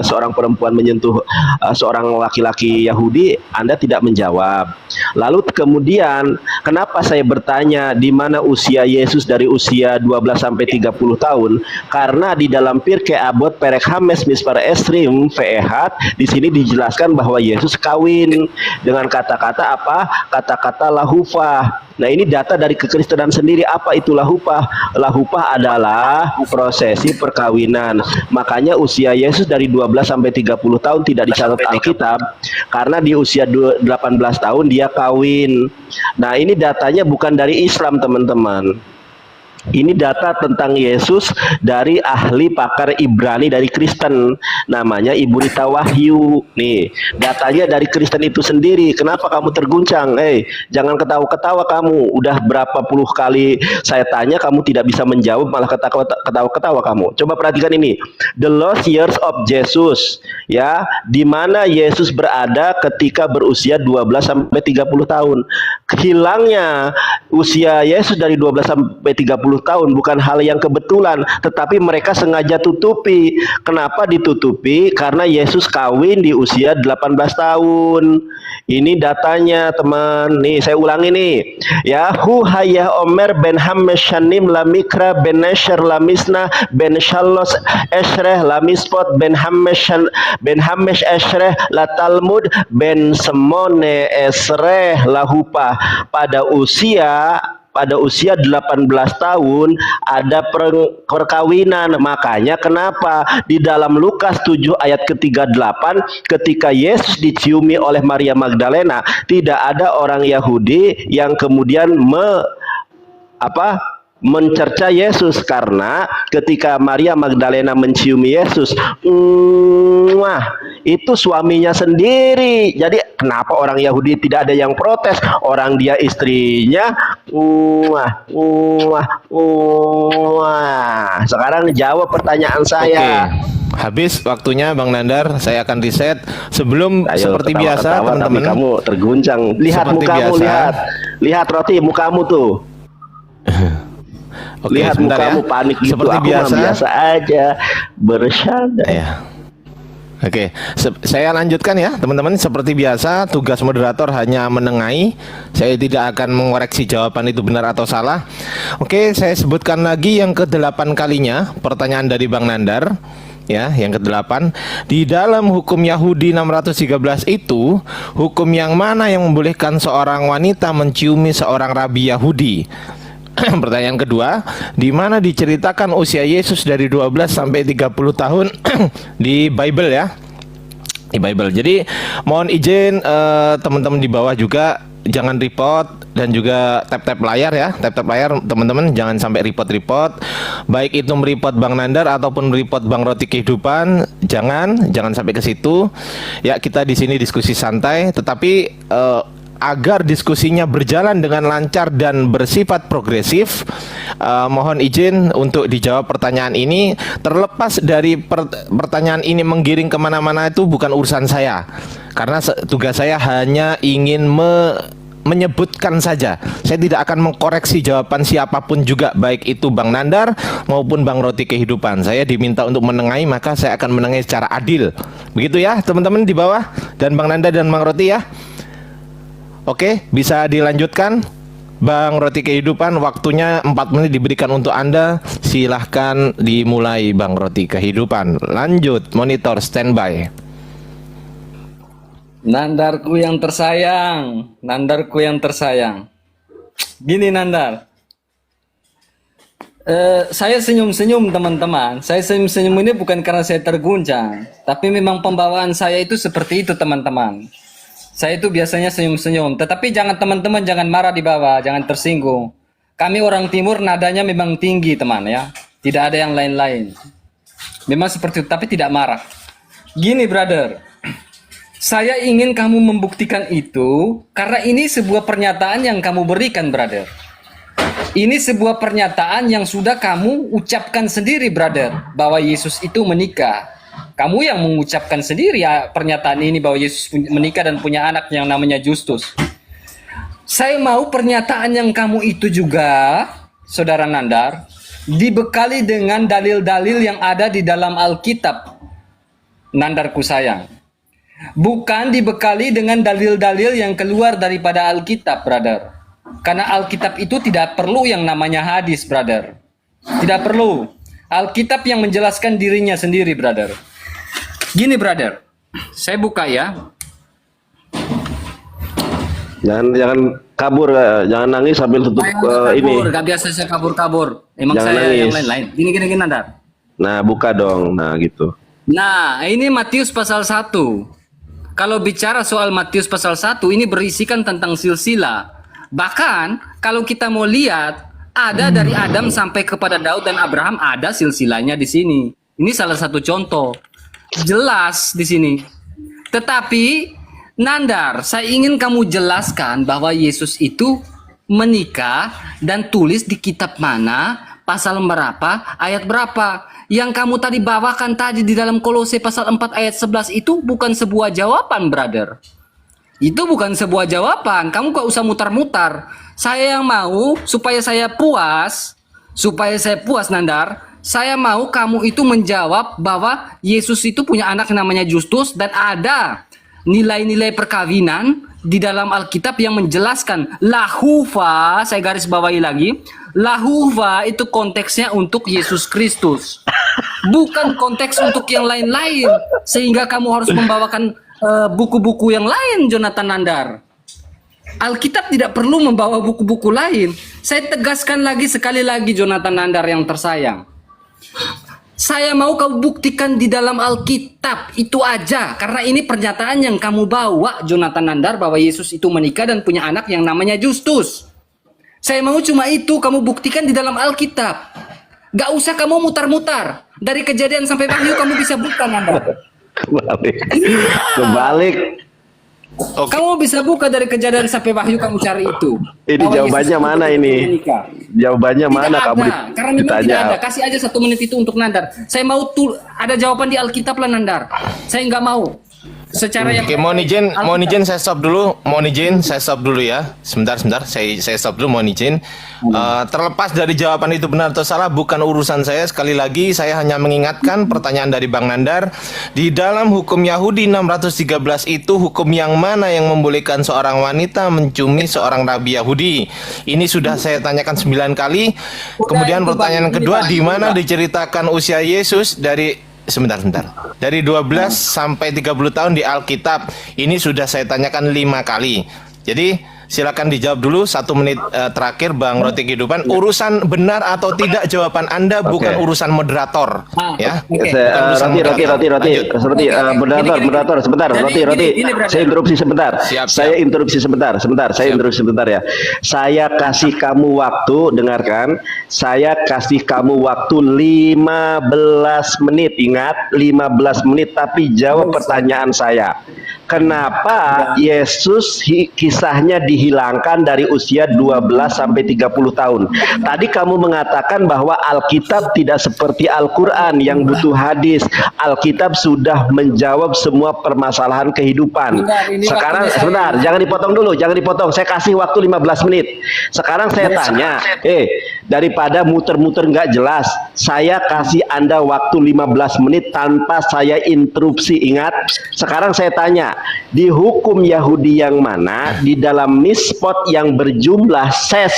seorang perempuan menyentuh seorang laki-laki Yahudi? Anda tidak menjawab. Lalu kemudian kenapa saya bertanya di mana usia Yesus dari usia 12 sampai 30 tahun? Karena di dalam Pirkei Avot Perek Hames Mispar Esrim Ve'ehat, di sini dijelaskan bahwa Yesus kawin dengan kata-kata apa? Kata-kata lahufah. Nah, ini data dari kekristenan sendiri. Apa itu lahupah? Lahupah adalah prosesi perkawinan. Makanya usia Yesus dari 12 sampai 30 tahun tidak dicatat Alkitab, karena di usia 18 tahun dia kawin. Nah, ini datanya bukan dari Islam, teman-teman. Ini data tentang Yesus dari ahli pakar Ibrani dari Kristen, namanya Ibu Rita Wahyu. Nih, datanya dari Kristen itu sendiri. Kenapa kamu terguncang? Jangan ketawa-ketawa kamu. Udah berapa puluh kali saya tanya, kamu tidak bisa menjawab, malah ketawa-ketawa kamu. Coba perhatikan ini. The lost years of Jesus. Ya, di mana Yesus berada ketika berusia 12 sampai 30 tahun. Hilangnya usia Yesus dari 12 sampai 30 tahun, bukan hal yang kebetulan, tetapi mereka sengaja tutupi. Kenapa ditutupi? Karena Yesus kawin di usia 18 tahun. Ini datanya, teman. Nih, saya ulangi nih. Ya, Hayah Omer ben Hameshanim Lamikra ben Nesher Lamisna ben Shalos Eshreh Lamispot ben Hamesh Eshreh La Talmud ben Semone Esreh Lahupa. Pada usia 18 tahun ada perkawinan. Makanya kenapa di dalam Lukas 7 ayat ke-38 ketika Yesus diciumi oleh Maria Magdalena, tidak ada orang Yahudi yang kemudian mencerca Yesus, karena ketika Maria Magdalena menciumi Yesus, itu suaminya sendiri. Jadi kenapa orang Yahudi tidak ada yang protes? Orang dia istrinya. Sekarang jawab pertanyaan saya. Oke. Habis waktunya Bang Nandar, saya akan reset sebelum seperti biasa teman-teman. Kamu terguncang. Lihat seperti mukamu, biasa. lihat Roti, mukamu tuh. Oke, Lihat sebentar mukamu ya. panik gitu. Seperti Aku biasa. biasa aja bercanda. Ya. Oke, saya lanjutkan ya teman-teman. Seperti biasa, tugas moderator hanya menengahi. Saya tidak akan mengoreksi jawaban itu benar atau salah. Oke, saya sebutkan lagi yang ke-8 kalinya pertanyaan dari Bang Nandar. Ya, yang ke-8, di dalam hukum Yahudi 613 itu, hukum yang mana yang membolehkan seorang wanita menciumi seorang rabi Yahudi? Pertanyaan kedua, di mana diceritakan usia Yesus dari 12 sampai 30 tahun di Bible ya? Di Bible. Jadi mohon izin teman-teman di bawah juga jangan report dan juga tap-tap layar ya. Tap-tap layar teman-teman, jangan sampai report-report. Baik itu mereport Bang Nandar ataupun report Bang Roti Kehidupan, jangan sampai ke situ. Ya, kita di sini diskusi santai, tetapi agar diskusinya berjalan dengan lancar dan bersifat progresif, mohon izin untuk dijawab pertanyaan ini. Terlepas dari pertanyaan ini menggiring kemana-mana, itu bukan urusan saya, karena tugas saya hanya ingin menyebutkan saja. Saya tidak akan mengkoreksi jawaban siapapun juga, baik itu Bang Nandar maupun Bang Roti Kehidupan. Saya diminta untuk menengahi, maka saya akan menengahi secara adil. Begitu ya teman-teman di bawah, dan Bang Nandar dan Bang Roti ya. Oke, bisa dilanjutkan Bang Roti Kehidupan, waktunya 4 menit diberikan untuk Anda. Silahkan dimulai Bang Roti Kehidupan. Lanjut, monitor standby. Nandarku yang tersayang, Nandarku yang tersayang. Gini Nandar, saya senyum-senyum teman-teman. Saya senyum-senyum ini bukan karena saya terguncang, tapi memang pembawaan saya itu seperti itu teman-teman. Saya itu biasanya senyum-senyum, tetapi teman-teman jangan marah di bawah, jangan tersinggung. Kami orang timur nadanya memang tinggi teman ya, tidak ada yang lain-lain. Memang seperti itu, tapi tidak marah. Gini brother, saya ingin kamu membuktikan itu karena ini sebuah pernyataan yang kamu berikan brother. Ini sebuah pernyataan yang sudah kamu ucapkan sendiri brother, bahwa Yesus itu menikah. Kamu yang mengucapkan sendiri ya pernyataan ini bahwa Yesus menikah dan punya anak yang namanya Justus. Saya mau pernyataan yang kamu itu juga, Saudara Nandar, dibekali dengan dalil-dalil yang ada di dalam Alkitab. Nandarku sayang. Bukan dibekali dengan dalil-dalil yang keluar daripada Alkitab, brother. Karena Alkitab itu tidak perlu yang namanya hadis, brother. Tidak perlu. Alkitab yang menjelaskan dirinya sendiri, brother. Gini, brother. Saya buka ya. Jangan kabur, jangan nangis sambil tutup ini. Gak biasa saya kabur-kabur. Emang Jangan saya nangis. yang lain-lain. Gini, Nandar. Nah, buka dong. Nah, gitu. Nah, ini Matius pasal 1. Kalau bicara soal Matius pasal 1, ini berisikan tentang silsilah. Bahkan, kalau kita mau lihat, ada dari Adam sampai kepada Daud dan Abraham, ada silsilahnya di sini. Ini salah satu contoh. Jelas di sini. Tetapi, Nandar, saya ingin kamu jelaskan bahwa Yesus itu menikah dan tulis di kitab mana, pasal berapa, ayat berapa. Yang kamu tadi bawakan tadi di dalam Kolose pasal 4 ayat 11 itu bukan sebuah jawaban, brother. Itu bukan sebuah jawaban. Kamu gak usah mutar-mutar. Saya yang mau supaya saya puas, Supaya saya puas, Nandar, saya mau kamu itu menjawab bahwa Yesus itu punya anak yang namanya Justus dan ada nilai-nilai perkawinan di dalam Alkitab yang menjelaskan lahuva, saya garis bawahi lagi, lahuva itu konteksnya untuk Yesus Kristus. Bukan konteks untuk yang lain-lain. Sehingga kamu harus membawakan buku-buku yang lain, Jonathan Nandar. Alkitab tidak perlu membawa buku-buku lain. Saya tegaskan lagi sekali lagi, Jonathan Nandar yang tersayang. Saya mau kamu buktikan di dalam Alkitab, itu aja. Karena ini pernyataan yang kamu bawa, Jonathan Nandar, bahwa Yesus itu menikah dan punya anak yang namanya Justus. Saya mau cuma itu, kamu buktikan di dalam Alkitab. Gak usah kamu mutar-mutar. Dari Kejadian sampai Wahyu kamu bisa buka, Nandar. Kebalik. Oke. Kamu bisa buka dari Kejadian sampai Wahyu, kamu cari itu. Ini Bahwa jawabannya Yesus itu mana ini? menikah. Jawabannya Tidak mana ada, kamu karena memang ditanya? tidak ada. Kasih aja 1 menit itu untuk Nandar. Saya mau ada jawaban di Alkitab lah, Nandar. Saya nggak mau. Secara yang Oke, mohon izin saya stop dulu. Mohon izin saya stop dulu ya. Sebentar. Saya stop dulu, mohon izin. Terlepas dari jawaban itu benar atau salah bukan urusan saya. Sekali lagi saya hanya mengingatkan pertanyaan dari Bang Nandar. Di dalam hukum Yahudi 613 itu hukum yang mana yang membolehkan seorang wanita mencumi seorang rabi Yahudi? Ini sudah saya tanyakan 9 kali. Kemudian itu, pertanyaan Bang. kedua, Ini, Bang. di mana Ini, Bang. diceritakan usia Yesus dari sebentar. Dari 12 sampai 30 tahun di Alkitab. Ini sudah saya tanyakan 5 kali. Jadi silakan dijawab dulu 1 menit terakhir, Bang Roti Kehidupan. Urusan benar atau tidak jawaban Anda bukan urusan moderator, ya. Oke. Bukan urusan moderator. Roti, moderator, sebentar. Jadi, Roti, gini, brother. saya interupsi sebentar. Siap. Saya interupsi sebentar. Saya interupsi sebentar ya. Saya kasih kamu waktu, dengarkan. Saya kasih kamu waktu 15 menit. Ingat, 15 menit, tapi jawab pertanyaan saya. Kenapa Yesus kisahnya dihilangkan dari usia 12 sampai 30 tahun? Tadi kamu mengatakan bahwa Alkitab tidak seperti Al-Quran yang butuh hadis. Alkitab sudah menjawab semua permasalahan kehidupan. Sekarang, sebentar, jangan dipotong. Saya kasih waktu 15 menit. Sekarang saya tanya, daripada muter-muter nggak jelas, saya kasih Anda waktu 15 menit tanpa saya interupsi. Ingat, sekarang saya tanya, di hukum Yahudi yang mana di dalam mispot yang berjumlah ses,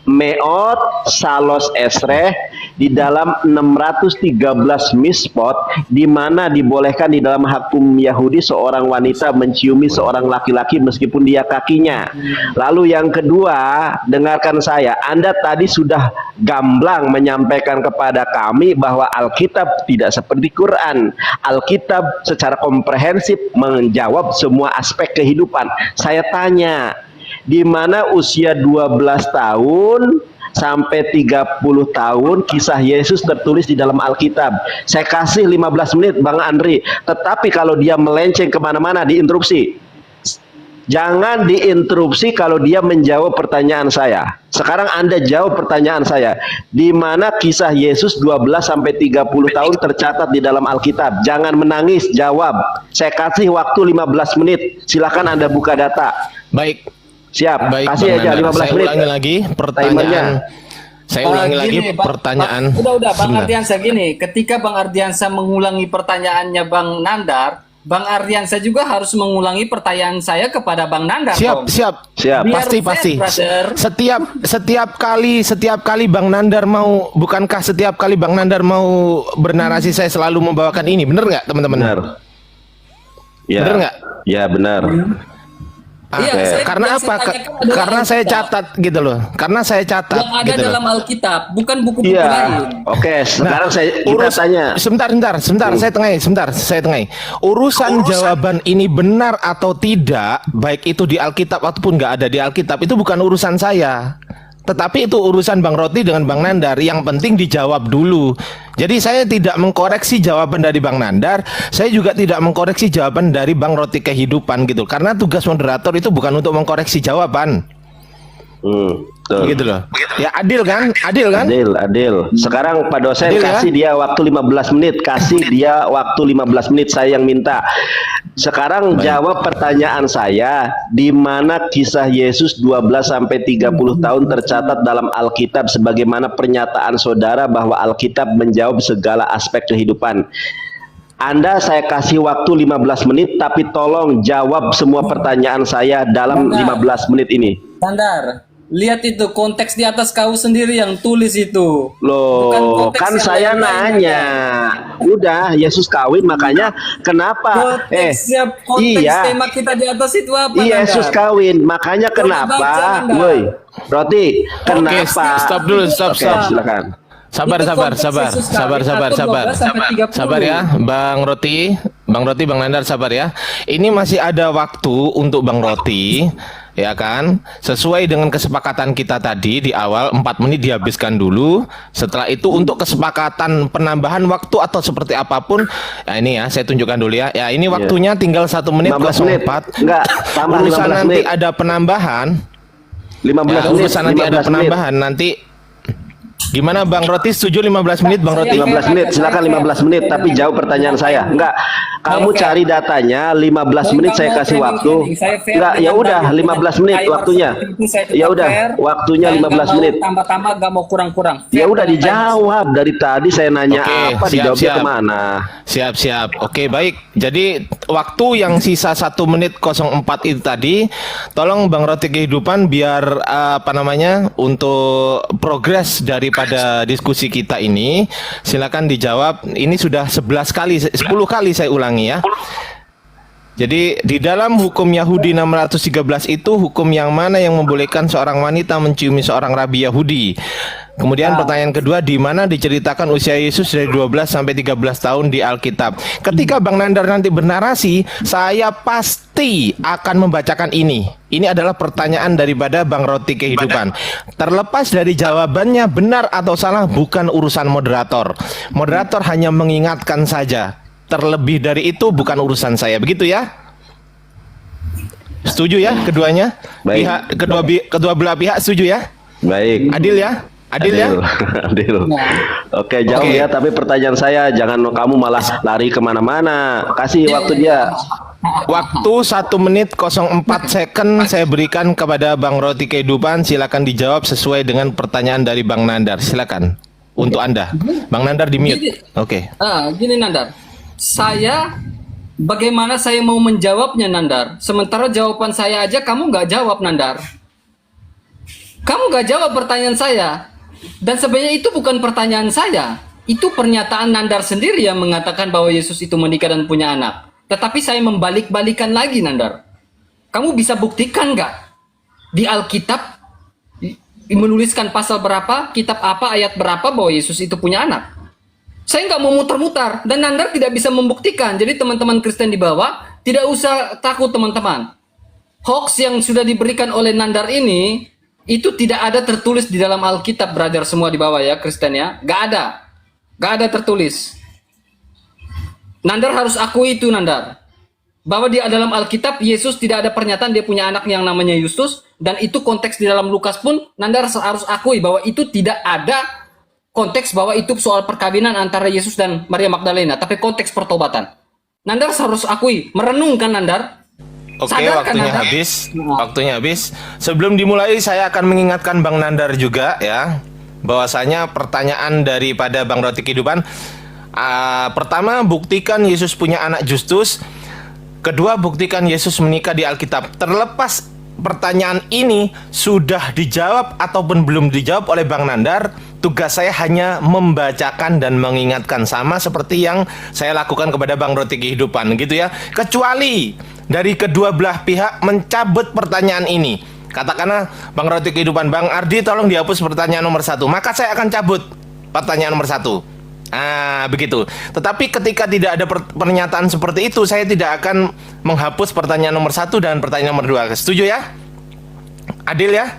meot, salos, esreh, di dalam 613 mispot di mana dibolehkan di dalam hukum Yahudi seorang wanita menciumi seorang laki-laki meskipun dia kakinya. Lalu yang kedua, dengarkan saya, Anda tadi sudah gamblang menyampaikan kepada kami bahwa Alkitab tidak seperti Quran. Alkitab secara komprehensif menjawab semua aspek kehidupan. Saya tanya, di mana usia 12 tahun sampai 30 tahun kisah Yesus tertulis di dalam Alkitab? Saya kasih 15 menit, Bang Andri. Tetapi kalau dia melenceng kemana-mana, diinterupsi. Jangan diinterupsi kalau dia menjawab pertanyaan saya. Sekarang Anda jawab pertanyaan saya. Di mana kisah Yesus 12 sampai 30 tahun tercatat di dalam Alkitab? Jangan menangis, jawab. Saya kasih waktu 15 menit. Silakan Anda buka data. Baik. Siap. Baik, Kasih Bang aja Nandar. 15 Saya menit. ulangi lagi pertanyaan. Timernya. Saya ulangi lagi Gini, pertanyaan. Udah, Bang Sebentar. Ardiansa gini. Ketika Bang Ardiansa mengulangi pertanyaannya Bang Nandar, Bang Ardiansa juga harus mengulangi pertanyaan saya kepada Bang Nandar. Siap. Siap. Biar Pasti. fair, brother. Setiap kali Bang Nandar mau, bukankah setiap kali Bang Nandar mau bernarasi saya selalu membawakan ini, bener nggak teman-teman? Benar. Ya. Bener nggak? Ya, benar. Iya, saya- Karena yang apa? saya tanyakan adalah Karena saya Alkitab. catat gitu loh. Karena saya catat Yang ada gitu loh. dalam Alkitab, bukan buku-buku Iya. lain. Oke, sekarang kita tanya. Sebentar, saya tengahi. Urusan jawaban ini benar atau tidak, baik itu di Alkitab ataupun nggak ada di Alkitab, itu bukan urusan saya. Tetapi itu urusan Bang Roti dengan Bang Nandar. Yang penting dijawab dulu. Jadi saya tidak mengkoreksi jawaban dari Bang Nandar. Saya juga tidak mengkoreksi jawaban dari Bang Roti Kehidupan gitu. Karena tugas moderator itu bukan untuk mengkoreksi jawaban. Betul. Gitu loh. Ya adil kan? Adil kan? Adil. Sekarang Pak dosen Adil, ya? kasih dia waktu 15 menit, kasih dia waktu 15 menit, saya yang minta. Sekarang jawab pertanyaan saya, di mana kisah Yesus 12 sampai 30 tahun tercatat dalam Alkitab sebagaimana pernyataan saudara bahwa Alkitab menjawab segala aspek kehidupan. Anda saya kasih waktu 15 menit, tapi tolong jawab semua pertanyaan saya dalam 15 menit ini. Nandar, lihat itu konteks di atas kau sendiri yang tulis itu. Bukan Loh, konteks kan yang saya lain-lain, nanya. Udah, Yesus kawin, makanya kenapa? Iya, tema kita di atas itu apa, Yesus Nandar? kawin, makanya Coba kenapa? baca, Nanda. Woi, Roti, kenapa? Stop dulu, stop. Oke, silakan. Sabar, Itu konteks Yesus kawin, atau 12 sampai 30. Sabar ya, Bang Roti, Bang Nandar, sabar ya. Ini masih ada waktu untuk Bang Roti, ya kan? Sesuai dengan kesepakatan kita tadi di awal 4 menit dihabiskan dulu. Setelah itu untuk kesepakatan penambahan waktu atau seperti apapun, ya ini ya saya tunjukkan dulu ya. Ya ini waktunya tinggal 1 menit 15 menit. 04. Enggak, tambah Urusan 15 nanti menit. ada penambahan. 15 Ya, menit. urusan nanti ada 15 menit. penambahan nanti. Gimana Bang Roti, setuju 15 menit Bang Roti? 15 menit, silakan 15 menit, tapi jawab pertanyaan saya. Enggak, kamu cari datanya 15 menit saya kasih waktu. Enggak, ya udah 15 menit waktunya. Ya udah, waktunya 15 menit. Tambah-tambah gak mau kurang-kurang. Ya udah dijawab, dari tadi saya nanya Oke, apa, dijawabnya siap. kemana? Siap. Oke, baik. Jadi waktu yang sisa 1 menit 04 itu tadi, tolong Bang Roti Kehidupan biar untuk progres daripada diskusi kita ini, silakan dijawab. Ini sudah 10 kali saya ulangi ya. Jadi di dalam hukum Yahudi 613 itu hukum yang mana yang membolehkan seorang wanita menciumi seorang rabi Yahudi? Kemudian pertanyaan kedua, di mana diceritakan usia Yesus dari 12 sampai 13 tahun di Alkitab? Ketika Bang Nandar nanti bernarasi, saya pasti akan membacakan ini. Ini adalah pertanyaan daripada Bang Roti Kehidupan. Terlepas dari jawabannya benar atau salah bukan urusan moderator. Moderator hanya mengingatkan saja. Terlebih dari itu bukan urusan saya. Begitu ya? Setuju ya keduanya? Baik. Kedua belah pihak setuju ya? Baik. Adil ya? Adil ya? Adil. Oke, jawab Oke. ya, tapi pertanyaan saya jangan kamu malah lari kemana-mana. Kasih waktu dia. Waktu 1 menit 04 second saya berikan kepada Bang Roti Kehidupan. Silakan dijawab sesuai dengan pertanyaan dari Bang Nandar. Silakan untuk Anda. Bang Nandar di mute. Oke. Gini Nandar, bagaimana saya mau menjawabnya Nandar? Sementara jawaban saya aja kamu nggak jawab Nandar. Kamu nggak jawab pertanyaan saya. Dan sebenarnya itu bukan pertanyaan saya. Itu pernyataan Nandar sendiri yang mengatakan bahwa Yesus itu menikah dan punya anak. Tetapi saya membalik-balikan lagi Nandar. Kamu bisa buktikan nggak? Di Alkitab menuliskan pasal berapa, kitab apa, ayat berapa bahwa Yesus itu punya anak. Saya nggak mau muter-muter. Dan Nandar tidak bisa membuktikan. Jadi teman-teman Kristen di bawah, tidak usah takut teman-teman. Hoax yang sudah diberikan oleh Nandar ini, itu tidak ada tertulis di dalam Alkitab, brother semua di bawah ya, Kristen ya. Gak ada tertulis. Nandar harus akui itu Nandar. Bahwa di dalam Alkitab, Yesus tidak ada pernyataan dia punya anak yang namanya Yesus. Dan itu konteks di dalam Lukas pun, Nandar harus akui bahwa itu tidak ada konteks bahwa itu soal perkawinan antara Yesus dan Maria Magdalena. Tapi konteks pertobatan. Nandar harus akui, merenungkan Nandar. Oke, Sadarkan waktunya Nandar. habis. Waktunya habis. Sebelum dimulai saya akan mengingatkan Bang Nandar juga ya, bahwasanya pertanyaan daripada Bang Roti Kehidupan, pertama, buktikan Yesus punya anak Justus. Kedua, buktikan Yesus menikah di Alkitab. Terlepas pertanyaan ini sudah dijawab ataupun belum dijawab oleh Bang Nandar, tugas saya hanya membacakan dan mengingatkan, sama seperti yang saya lakukan kepada Bang Roti Kehidupan gitu ya. Kecuali dari kedua belah pihak mencabut pertanyaan ini. Katakanlah Bang Roti Kehidupan, Bang Ardi tolong dihapus pertanyaan nomor 1, maka saya akan cabut pertanyaan nomor 1. Begitu. Tetapi ketika tidak ada pernyataan seperti itu, saya tidak akan menghapus pertanyaan nomor 1 dan pertanyaan nomor 2. Setuju ya? Adil ya?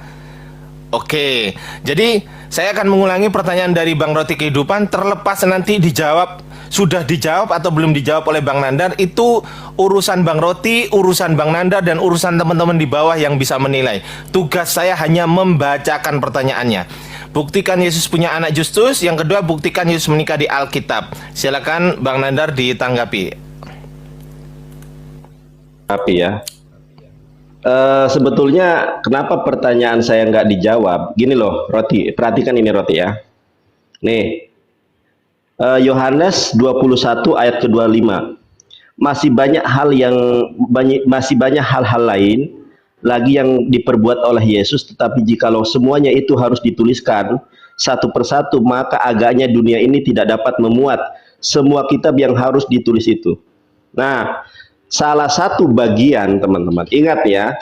Oke. Jadi saya akan mengulangi pertanyaan dari Bang Roti Kehidupan, terlepas nanti dijawab sudah dijawab atau belum dijawab oleh Bang Nandar itu urusan Bang Roti, urusan Bang Nandar, dan urusan teman-teman di bawah yang bisa menilai. Tugas saya hanya membacakan pertanyaannya. Buktikan Yesus punya anak Justus. Yang kedua, buktikan Yesus menikah di Alkitab. Silakan Bang Nandar ditanggapi. Tapi ya, sebetulnya kenapa pertanyaan saya nggak dijawab? Gini loh, Roti, perhatikan ini Roti ya. Nih, Yohanes 21 ayat ke-25. Masih banyak hal-hal lain lagi yang diperbuat oleh Yesus, tetapi jikalau semuanya itu harus dituliskan satu persatu, maka agaknya dunia ini tidak dapat memuat semua kitab yang harus ditulis itu. Nah, salah satu bagian teman-teman, ingat ya.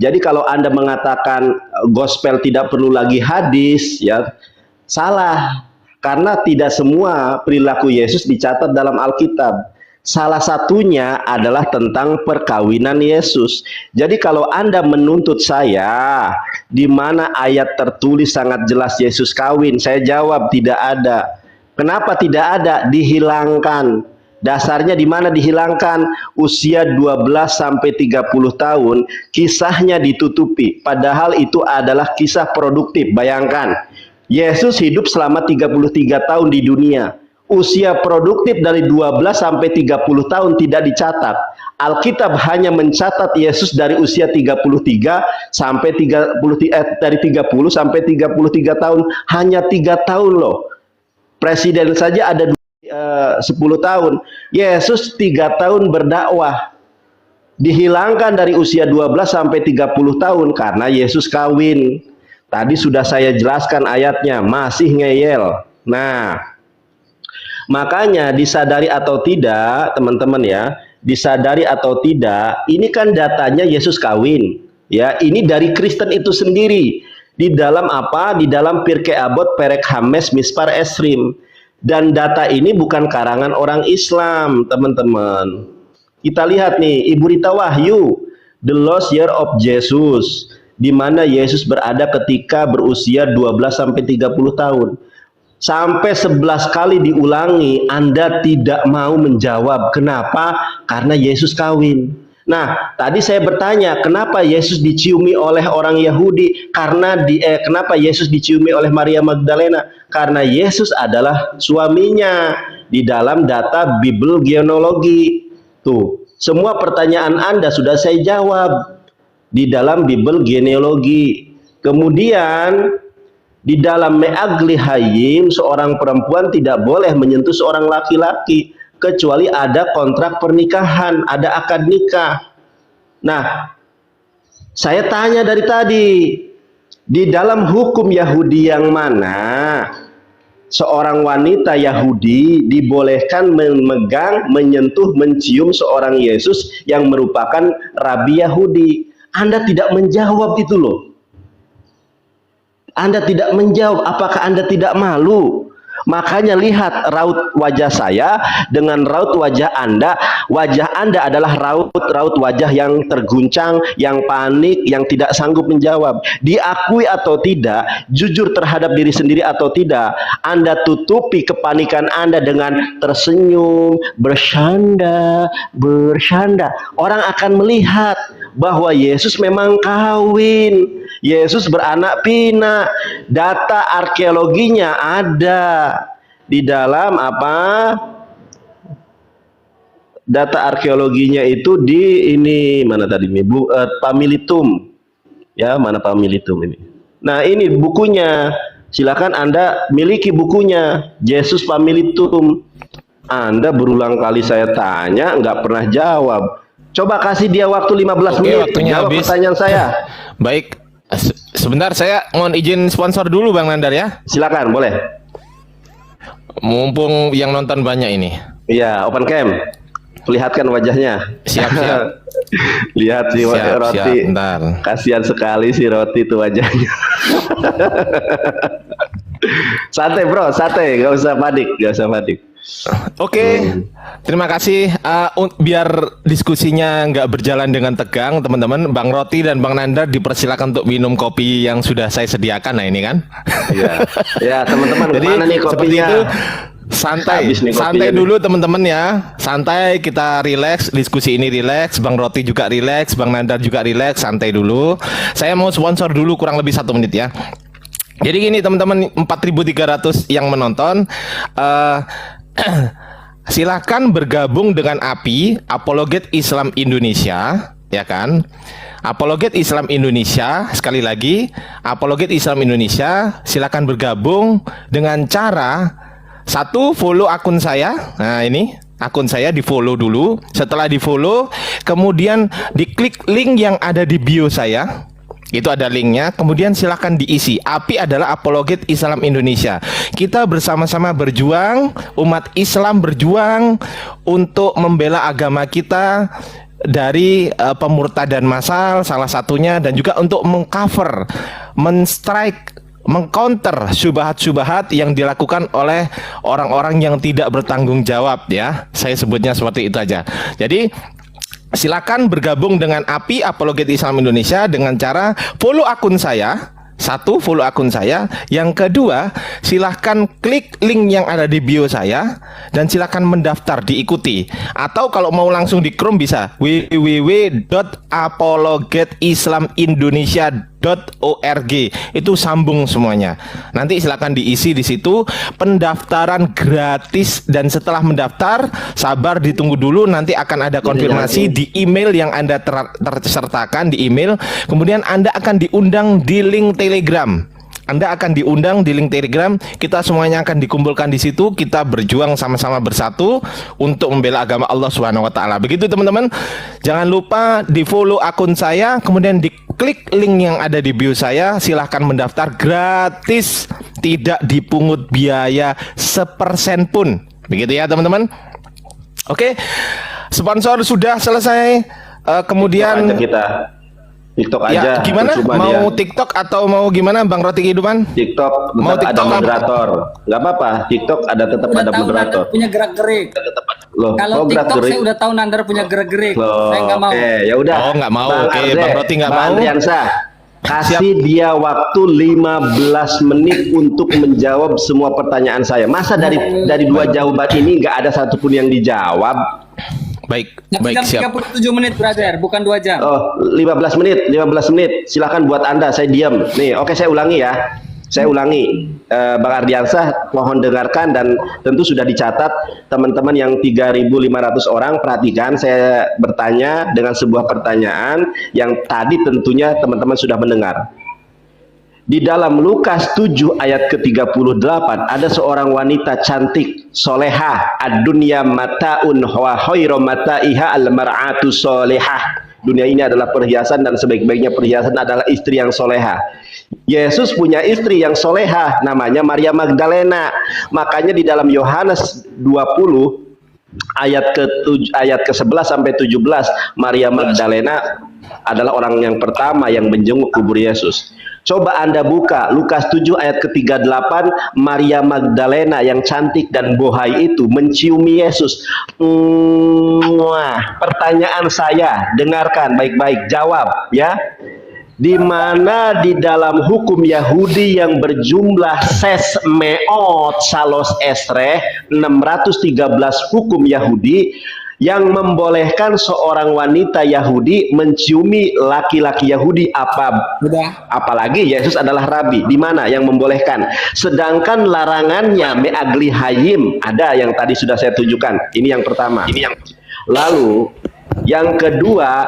Jadi kalau Anda mengatakan gospel tidak perlu lagi hadis, ya salah. Karena tidak semua perilaku Yesus dicatat dalam Alkitab. Salah satunya adalah tentang perkawinan Yesus. Jadi kalau Anda menuntut saya, di mana ayat tertulis sangat jelas Yesus kawin, saya jawab tidak ada. Kenapa tidak ada? Dihilangkan. Dasarnya di mana dihilangkan? Usia 12 sampai 30 tahun, kisahnya ditutupi. Padahal itu adalah kisah produktif. Bayangkan, Yesus hidup selama 33 tahun di dunia. Usia produktif dari 12 sampai 30 tahun tidak dicatat. Alkitab hanya mencatat Yesus dari usia 33 sampai 30 dari 30 sampai 33 tahun, hanya 3 tahun loh. Presiden saja ada 10 tahun. Yesus 3 tahun berdakwah. Dihilangkan dari usia 12 sampai 30 tahun karena Yesus kawin. Tadi sudah saya jelaskan ayatnya, masih ngeyel. Nah, makanya disadari atau tidak, teman-teman ya, disadari atau tidak, ini kan datanya Yesus kawin. Ya, ini dari Kristen itu sendiri. Di dalam apa? Di dalam Pirkei Avot Perek Hames Mispar Esrim. Dan data ini bukan karangan orang Islam, teman-teman. Kita lihat nih, Ibu Rita Wahyu, The Lost Year of Jesus, di mana Yesus berada ketika berusia 12 sampai 30 tahun. Sampai 11 kali diulangi, Anda tidak mau menjawab. Kenapa? Karena Yesus kawin. Nah, tadi saya bertanya, kenapa Yesus diciumi oleh orang Yahudi? Kenapa Yesus diciumi oleh Maria Magdalena? Karena Yesus adalah suaminya di dalam data Bible genealogi. Tuh, semua pertanyaan Anda sudah saya jawab di dalam Bible genealogi. Kemudian di dalam Me'agli Hayim, seorang perempuan tidak boleh menyentuh seorang laki-laki kecuali ada kontrak pernikahan, ada akad nikah. Nah, saya tanya dari tadi, di dalam hukum Yahudi yang mana seorang wanita Yahudi dibolehkan memegang, menyentuh, mencium seorang Yesus yang merupakan rabi Yahudi? Anda tidak menjawab itu loh. Anda tidak menjawab. Apakah Anda tidak malu? Makanya lihat raut wajah saya dengan raut wajah Anda. Wajah Anda adalah raut wajah yang terguncang, yang panik, yang tidak sanggup menjawab. Diakui atau tidak, jujur terhadap diri sendiri atau tidak, Anda tutupi kepanikan Anda dengan tersenyum, bersanda. Orang akan melihat bahwa Yesus memang kawin. Yesus beranak pinak. Data arkeologinya ada di dalam apa? Data arkeologinya itu di ini mana tadi nih? Pamilitum. Ya, mana Pamilitum ini? Nah, ini bukunya. Silakan Anda miliki bukunya. Yesus Pamilitum. Anda berulang kali saya tanya nggak pernah jawab. Coba kasih dia waktu 15 menit jawab habis. Pertanyaan saya. Baik. Sebentar, saya mohon izin sponsor dulu Bang Nandar ya. Silakan, boleh. Mumpung yang nonton banyak ini. Iya, open cam. Perlihatkan wajahnya. Siap. Lihat si Roti. Bentar. Kasihan sekali si Roti itu wajahnya. Santai bro, santai. Gak usah panik. Oke, terima kasih. Biar diskusinya nggak berjalan dengan tegang, teman-teman, Bang Roti dan Bang Nandar dipersilakan untuk minum kopi yang sudah saya sediakan. Nah ini kan. Ya teman-teman, jadi mana nih kopinya? Seperti itu, Santai, Habis nih santai kopinya nih. dulu teman-teman ya. Santai, kita rileks, diskusi ini rileks. Bang Roti juga rileks, Bang Nandar juga rileks. Santai dulu. Saya mau sponsor dulu kurang lebih 1 menit ya. Jadi gini teman-teman, 4.300 yang menonton. Silahkan bergabung dengan API, Apologet Islam Indonesia, ya kan? Apologet Islam Indonesia, sekali lagi, Apologet Islam Indonesia, silahkan bergabung dengan cara satu, follow akun saya. Nah ini akun saya di follow dulu. Setelah di follow, kemudian diklik link yang ada di bio saya. Itu ada linknya. Kemudian silahkan diisi. API adalah Apologet Islam Indonesia. Kita bersama-sama berjuang, umat Islam berjuang untuk membela agama kita dari pemurtadan massal salah satunya, dan juga untuk mengcover, menstrike, mengcounter syubhat-syubhat yang dilakukan oleh orang-orang yang tidak bertanggung jawab ya. Saya sebutnya seperti itu aja. Jadi silakan bergabung dengan API Apologet Islam Indonesia dengan cara follow akun saya. Satu, follow akun saya. Yang kedua, silahkan klik link yang ada di bio saya dan silahkan mendaftar, diikuti. Atau kalau mau langsung di Chrome bisa www.apologetislamindonesia.org. Itu sambung semuanya. Nanti silahkan diisi di situ. Pendaftaran gratis, dan setelah mendaftar sabar ditunggu dulu, nanti akan ada konfirmasi di email yang Anda tersertakan di email. Kemudian Anda akan diundang di link Telegram. Anda akan diundang di link Telegram. Kita semuanya akan dikumpulkan di situ. Kita berjuang sama-sama bersatu untuk membela agama Allah Subhanahu wa taala. Begitu teman-teman. Jangan lupa di-follow akun saya, kemudian diklik link yang ada di bio saya. Silahkan mendaftar gratis, tidak dipungut biaya sepersen pun. Begitu ya teman-teman. Oke. Sponsor sudah selesai. Kemudian TikTok aja kita. TikTok aja. ya, gimana? percuma Mau dia. TikTok atau mau gimana Bang Roti Kehidupan? TikTok Mau tetap ada TikTok apa? moderator. Nggak apa-apa. TikTok tetap Udah ada tahu moderator. Nandar punya gerak-gerik. Loh, Kalau kok TikTok gerak-gerik? saya udah tahu Nandar punya gerak-gerik. Loh, Saya nggak mau. Oke, ya udah. Oh, nggak mau. Oke, Bang Roti nggak Bang mau. Andriansah, kasih dia waktu 15 menit untuk menjawab semua pertanyaan saya. Masa dari 2 jawaban ini nggak ada satupun yang dijawab? Baik, Tapi baik, jam siap. 37 menit brother, bukan 2 jam. Oh, 15 menit. Silakan buat Anda, saya diam. Nih, oke, saya ulangi ya. Saya ulangi, Bang Ardiansah, mohon dengarkan, dan tentu sudah dicatat teman-teman yang 3.500 orang. Perhatikan, saya bertanya dengan sebuah pertanyaan yang tadi tentunya teman-teman sudah mendengar. Di dalam Lukas 7 ayat ke-38 ada seorang wanita cantik, solehah. Ad-dunya mata'un wa khairu mata'iha al-mar'atu solehah. Dunia ini adalah perhiasan, dan sebaik-baiknya perhiasan adalah istri yang solehah. Yesus punya istri yang solehah, namanya Maria Magdalena. Makanya di dalam Yohanes 20 ayat ke-11 sampai 17, Maria Magdalena adalah orang yang pertama yang menjenguk kubur Yesus. Coba Anda buka Lukas 7 ayat ke-38, Maria Magdalena yang cantik dan bohai itu menciumi Yesus. Pertanyaan saya, dengarkan baik-baik, jawab ya. Di mana di dalam hukum Yahudi yang berjumlah ses meot salos esreh, 613 hukum Yahudi yang membolehkan seorang wanita Yahudi menciumi laki-laki Yahudi, apalagi Yesus adalah rabi, di mana yang membolehkan? Sedangkan larangannya me'agli hayim, ada yang tadi sudah saya tunjukkan. Ini yang pertama. Lalu yang kedua,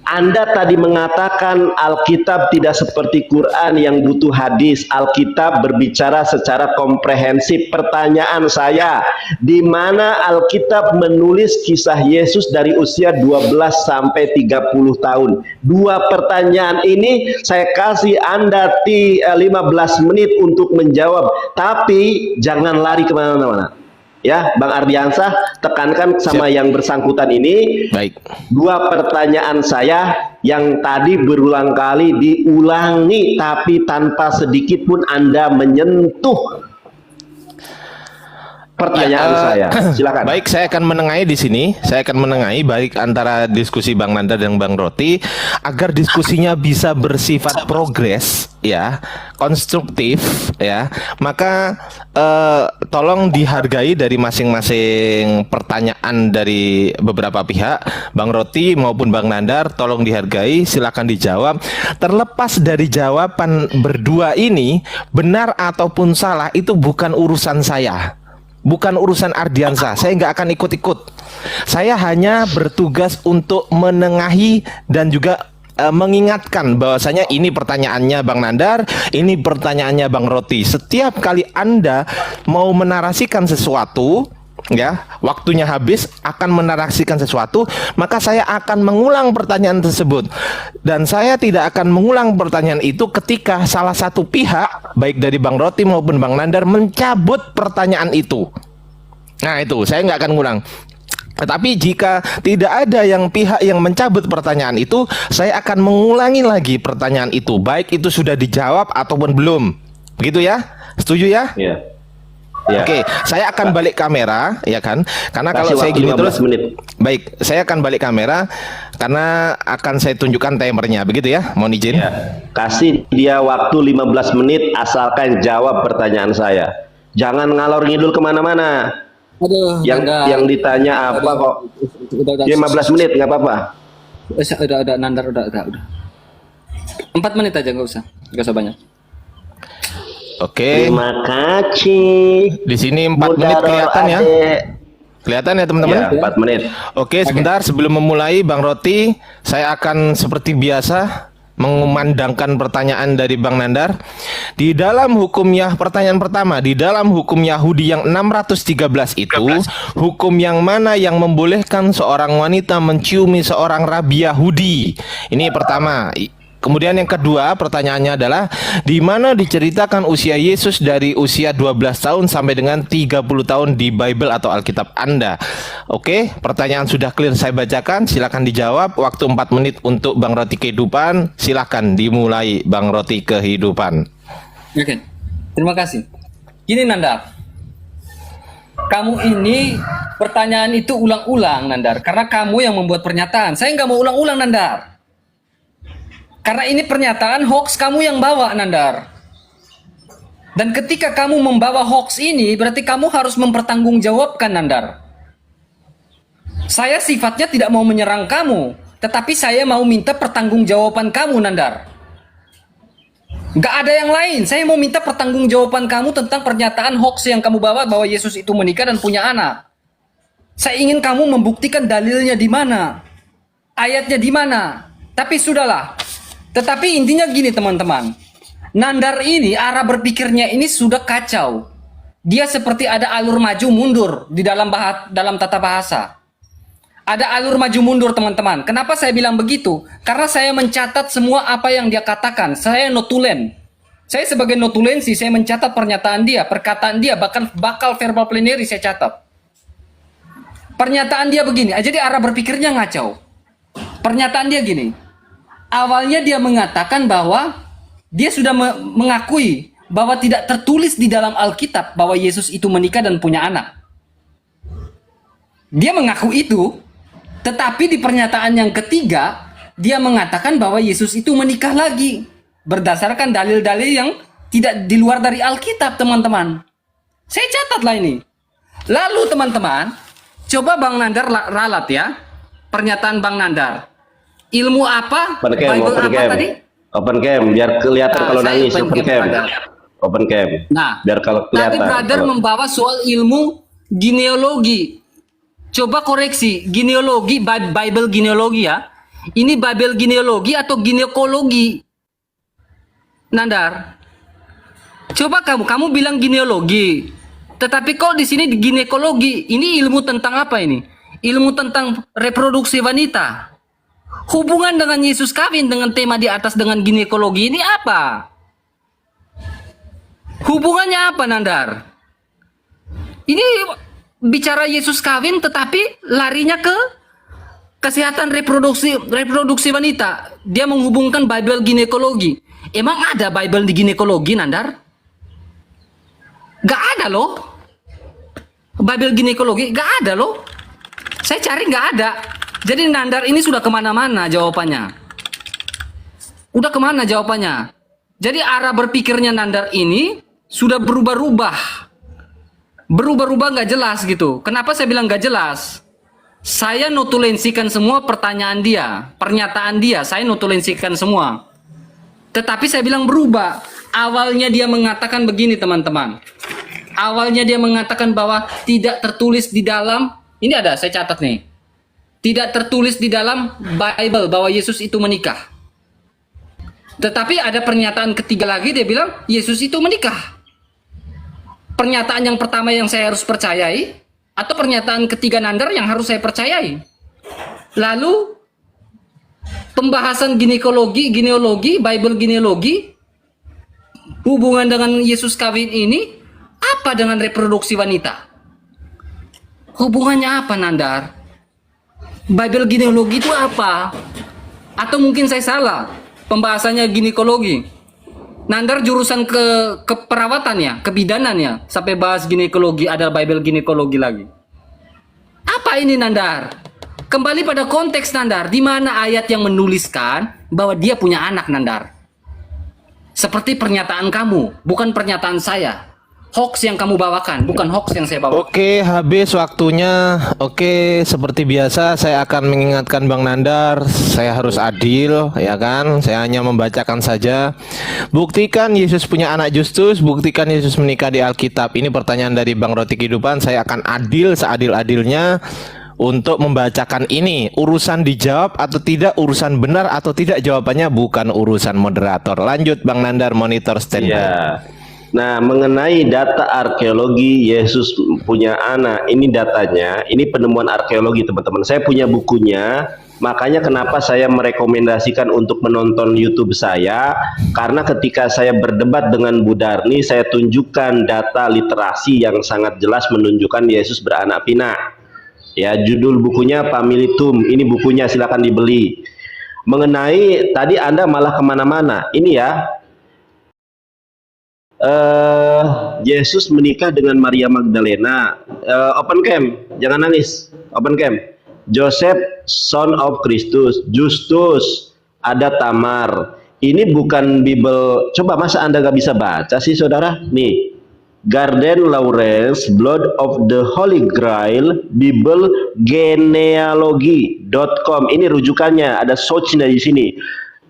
Anda tadi mengatakan Alkitab tidak seperti Quran yang butuh hadis. Alkitab berbicara secara komprehensif. Pertanyaan saya, di mana Alkitab menulis kisah Yesus dari usia 12 sampai 30 tahun? 2 pertanyaan ini saya kasih Anda 15 menit untuk menjawab. Tapi jangan lari kemana-mana. Ya, Bang Ardiansah, tekankan sama yang bersangkutan ini. Baik. 2 pertanyaan saya yang tadi berulang kali diulangi, tapi tanpa sedikit pun Anda menyentuh pertanyaan Ya, saya. Silakan. Baik, saya akan menengahi di sini. Saya akan menengahi baik antara diskusi Bang Nanda dan Bang Roti agar diskusinya bisa bersifat progres, ya, konstruktif, ya. Maka tolong dihargai dari masing-masing pertanyaan dari beberapa pihak, Bang Roti maupun Bang Nandar. Tolong dihargai, silakan dijawab. Terlepas dari jawaban berdua ini, benar ataupun salah itu bukan urusan saya. Bukan urusan Ardiansa, saya nggak akan ikut-ikut. Saya hanya bertugas untuk menengahi dan juga mengingatkan bahwasanya ini pertanyaannya Bang Nandar, ini pertanyaannya Bang Roti. Setiap kali Anda mau menarasikan sesuatu, ya, waktunya habis akan menarasikan sesuatu, maka saya akan mengulang pertanyaan tersebut. Dan saya tidak akan mengulang pertanyaan itu ketika salah satu pihak, baik dari Bang Roti maupun Bang Nandar, mencabut pertanyaan itu. Nah itu, saya nggak akan ngulang. Tetapi jika tidak ada yang pihak yang mencabut pertanyaan itu, saya akan mengulangi lagi pertanyaan itu, baik itu sudah dijawab ataupun belum. Begitu ya? Setuju ya? Iya. Ya. Oke, saya akan balik kamera, ya kan? Karena Kasih kalau saya waktu gini 15 terus, menit. baik, saya akan balik kamera karena akan saya tunjukkan timernya, begitu ya? Mohon izin. Ya. Kasih dia waktu 15 menit asalkan jawab pertanyaan saya. Jangan ngalor ngidul kemana-mana. Aduh, Yang ditanya apa kok? udah, 15 menit nggak apa-apa. udah, Nandar, udah. 4 menit aja, nggak usah banyak. Oke, Terima kasih. di sini 4 menit kelihatan ya? Kelihatan ya teman-teman? Ya, 4 menit. Oke, sebentar sebelum memulai Bang Roti, saya akan seperti biasa mengumandangkan pertanyaan dari Bang Nandar. Di dalam hukum pertanyaan pertama, di dalam hukum Yahudi yang 613 itu, hukum yang mana yang membolehkan seorang wanita menciumi seorang rabi Yahudi? Ini pertama. Kemudian yang kedua, pertanyaannya adalah di mana diceritakan usia Yesus dari usia 12 tahun sampai dengan 30 tahun di Bible atau Alkitab Anda? Oke, pertanyaan sudah clear, saya bacakan, silakan dijawab. Waktu 4 menit untuk Bang Roti Kehidupan. Silakan dimulai Bang Roti Kehidupan. Oke, terima kasih. Gini Nandar, kamu ini pertanyaan itu ulang-ulang Nandar, karena kamu yang membuat pernyataan. Saya nggak mau ulang-ulang Nandar. Karena ini pernyataan hoax kamu yang bawa, Nandar. Dan ketika kamu membawa hoax ini, berarti kamu harus mempertanggungjawabkan, Nandar. Saya sifatnya tidak mau menyerang kamu, tetapi saya mau minta pertanggungjawaban kamu, Nandar. Gak ada yang lain, saya mau minta pertanggungjawaban kamu tentang pernyataan hoax yang kamu bawa bahwa Yesus itu menikah dan punya anak. Saya ingin kamu membuktikan dalilnya di mana, ayatnya di mana. Tapi sudahlah. Tetapi intinya gini teman-teman, Nandar ini arah berpikirnya ini sudah kacau. Dia seperti ada alur maju mundur di dalam tata bahasa. Ada alur maju mundur teman-teman. Kenapa saya bilang begitu? Karena saya mencatat semua apa yang dia katakan. Saya notulen. Saya sebagai notulensi, saya mencatat pernyataan dia, perkataan dia, bahkan bakal verbal plenary saya catat. Pernyataan dia begini, jadi arah berpikirnya ngacau. Pernyataan dia gini. Awalnya dia mengatakan bahwa dia sudah mengakui bahwa tidak tertulis di dalam Alkitab bahwa Yesus itu menikah dan punya anak. Dia mengaku itu, tetapi di pernyataan yang ketiga, dia mengatakan bahwa Yesus itu menikah lagi. Berdasarkan dalil-dalil yang tidak di luar dari Alkitab, teman-teman. Saya catatlah ini. Lalu teman-teman, coba Bang Nandar ralat ya, pernyataan Bang Nandar. Ilmu apa? Open cam, Bible open apa cam. tadi? Open cam, biar kelihatan kalau saya nangis. open Open cam, cam. brother. Open cam. Nah, biar kalau tadi kelihatan. brother membawa soal ilmu genealogi. Coba koreksi, genealogi, Bible genealogi ya. Ini Bible genealogi atau ginekologi? Nandar. Coba kamu bilang genealogi. Tetapi kok di sini ginekologi? Ini ilmu tentang apa ini? Ilmu tentang reproduksi wanita. Hubungan dengan Yesus kawin dengan tema di atas dengan ginekologi ini apa? Hubungannya apa, Nandar? Ini bicara Yesus kawin tetapi larinya ke kesehatan reproduksi wanita. Dia menghubungkan Bible ginekologi. Emang ada Bible di ginekologi, Nandar? Gak ada loh. Bible ginekologi nggak ada loh. Saya cari nggak ada. Jadi Nandar ini sudah kemana-mana jawabannya. Udah kemana jawabannya? Jadi arah berpikirnya Nandar ini sudah berubah-ubah. Berubah-ubah nggak jelas gitu. Kenapa saya bilang nggak jelas? Saya notulensikan semua pertanyaan dia, pernyataan dia. Saya notulensikan semua. Tetapi saya bilang berubah. Awalnya dia mengatakan begini teman-teman. Awalnya dia mengatakan bahwa tidak tertulis di dalam, ini ada, saya catat nih. Tidak tertulis di dalam Bible bahwa Yesus itu menikah. Tetapi ada pernyataan ketiga lagi, dia bilang Yesus itu menikah. Pernyataan yang pertama yang saya harus percayai, atau pernyataan ketiga Nandar yang harus saya percayai. Lalu pembahasan genealogi, Bible genealogi, hubungan dengan Yesus kawin ini apa dengan reproduksi wanita? Hubungannya apa Nandar? Bible genealogi itu apa? Atau mungkin saya salah pembahasannya ginekologi. Nandar jurusan keperawatannya, kebidanannya, sampai bahas ginekologi, ada Bible ginekologi lagi. Apa ini Nandar? Kembali pada konteks Nandar, di mana ayat yang menuliskan bahwa dia punya anak Nandar? Seperti pernyataan kamu, bukan pernyataan saya. Hoax yang kamu bawakan, bukan hoax yang saya bawakan. Oke, habis waktunya. Oke, seperti biasa saya akan mengingatkan Bang Nandar, saya harus adil, ya kan? Saya hanya membacakan saja. Buktikan Yesus punya anak Justus, buktikan Yesus menikah di Alkitab. Ini pertanyaan dari Bang Roti Kehidupan. Saya akan adil seadil-adilnya untuk membacakan ini. Urusan dijawab atau tidak, urusan benar atau tidak, jawabannya bukan urusan moderator. Lanjut Bang Nandar, monitor standby. Iya. Nah, mengenai data arkeologi Yesus punya anak, ini datanya, ini penemuan arkeologi teman-teman. Saya punya bukunya, makanya kenapa saya merekomendasikan untuk menonton YouTube saya, karena ketika saya berdebat dengan Bu Darni, saya tunjukkan data literasi yang sangat jelas menunjukkan Yesus beranak pinak. Ya, judul bukunya Pamilitum, ini bukunya silakan dibeli. Mengenai tadi Anda malah kemana-mana, ini ya. Yesus menikah dengan Maria Magdalena. Open cam, jangan nangis. Open cam. Joseph, son of Christus. Justus, ada Tamar. Ini bukan Bible. Coba masa Anda gak bisa baca sih saudara? Nih, Garden Lawrence, Blood of the Holy Grail, Bible genealogy.com. Ini rujukannya, ada search di sini.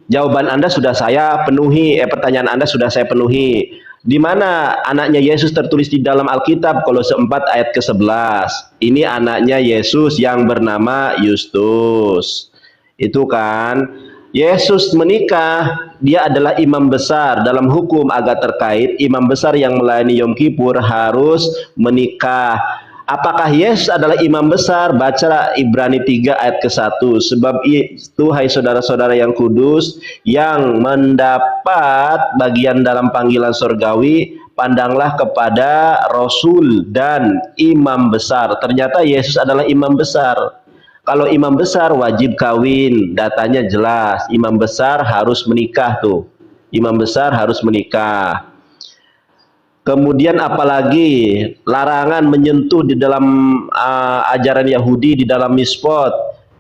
Jawaban Anda sudah saya penuhi, pertanyaan Anda sudah saya penuhi. Di mana anaknya Yesus tertulis di dalam Alkitab? Kolose 4 ayat ke-11. Ini anaknya Yesus yang bernama Justus. Itu kan. Yesus menikah, dia adalah imam besar. Dalam hukum agak terkait, imam besar yang melayani Yom Kippur harus menikah. Apakah Yesus adalah imam besar? Baca Ibrani 3 ayat ke-1. Sebab itu, hai saudara-saudara yang kudus, yang mendapat bagian dalam panggilan surgawi, pandanglah kepada Rasul dan imam besar. Ternyata Yesus adalah imam besar. Kalau imam besar wajib kawin, datanya jelas. Imam besar harus menikah tuh. Imam besar harus menikah. Kemudian apalagi larangan menyentuh di dalam ajaran Yahudi, di dalam mispot.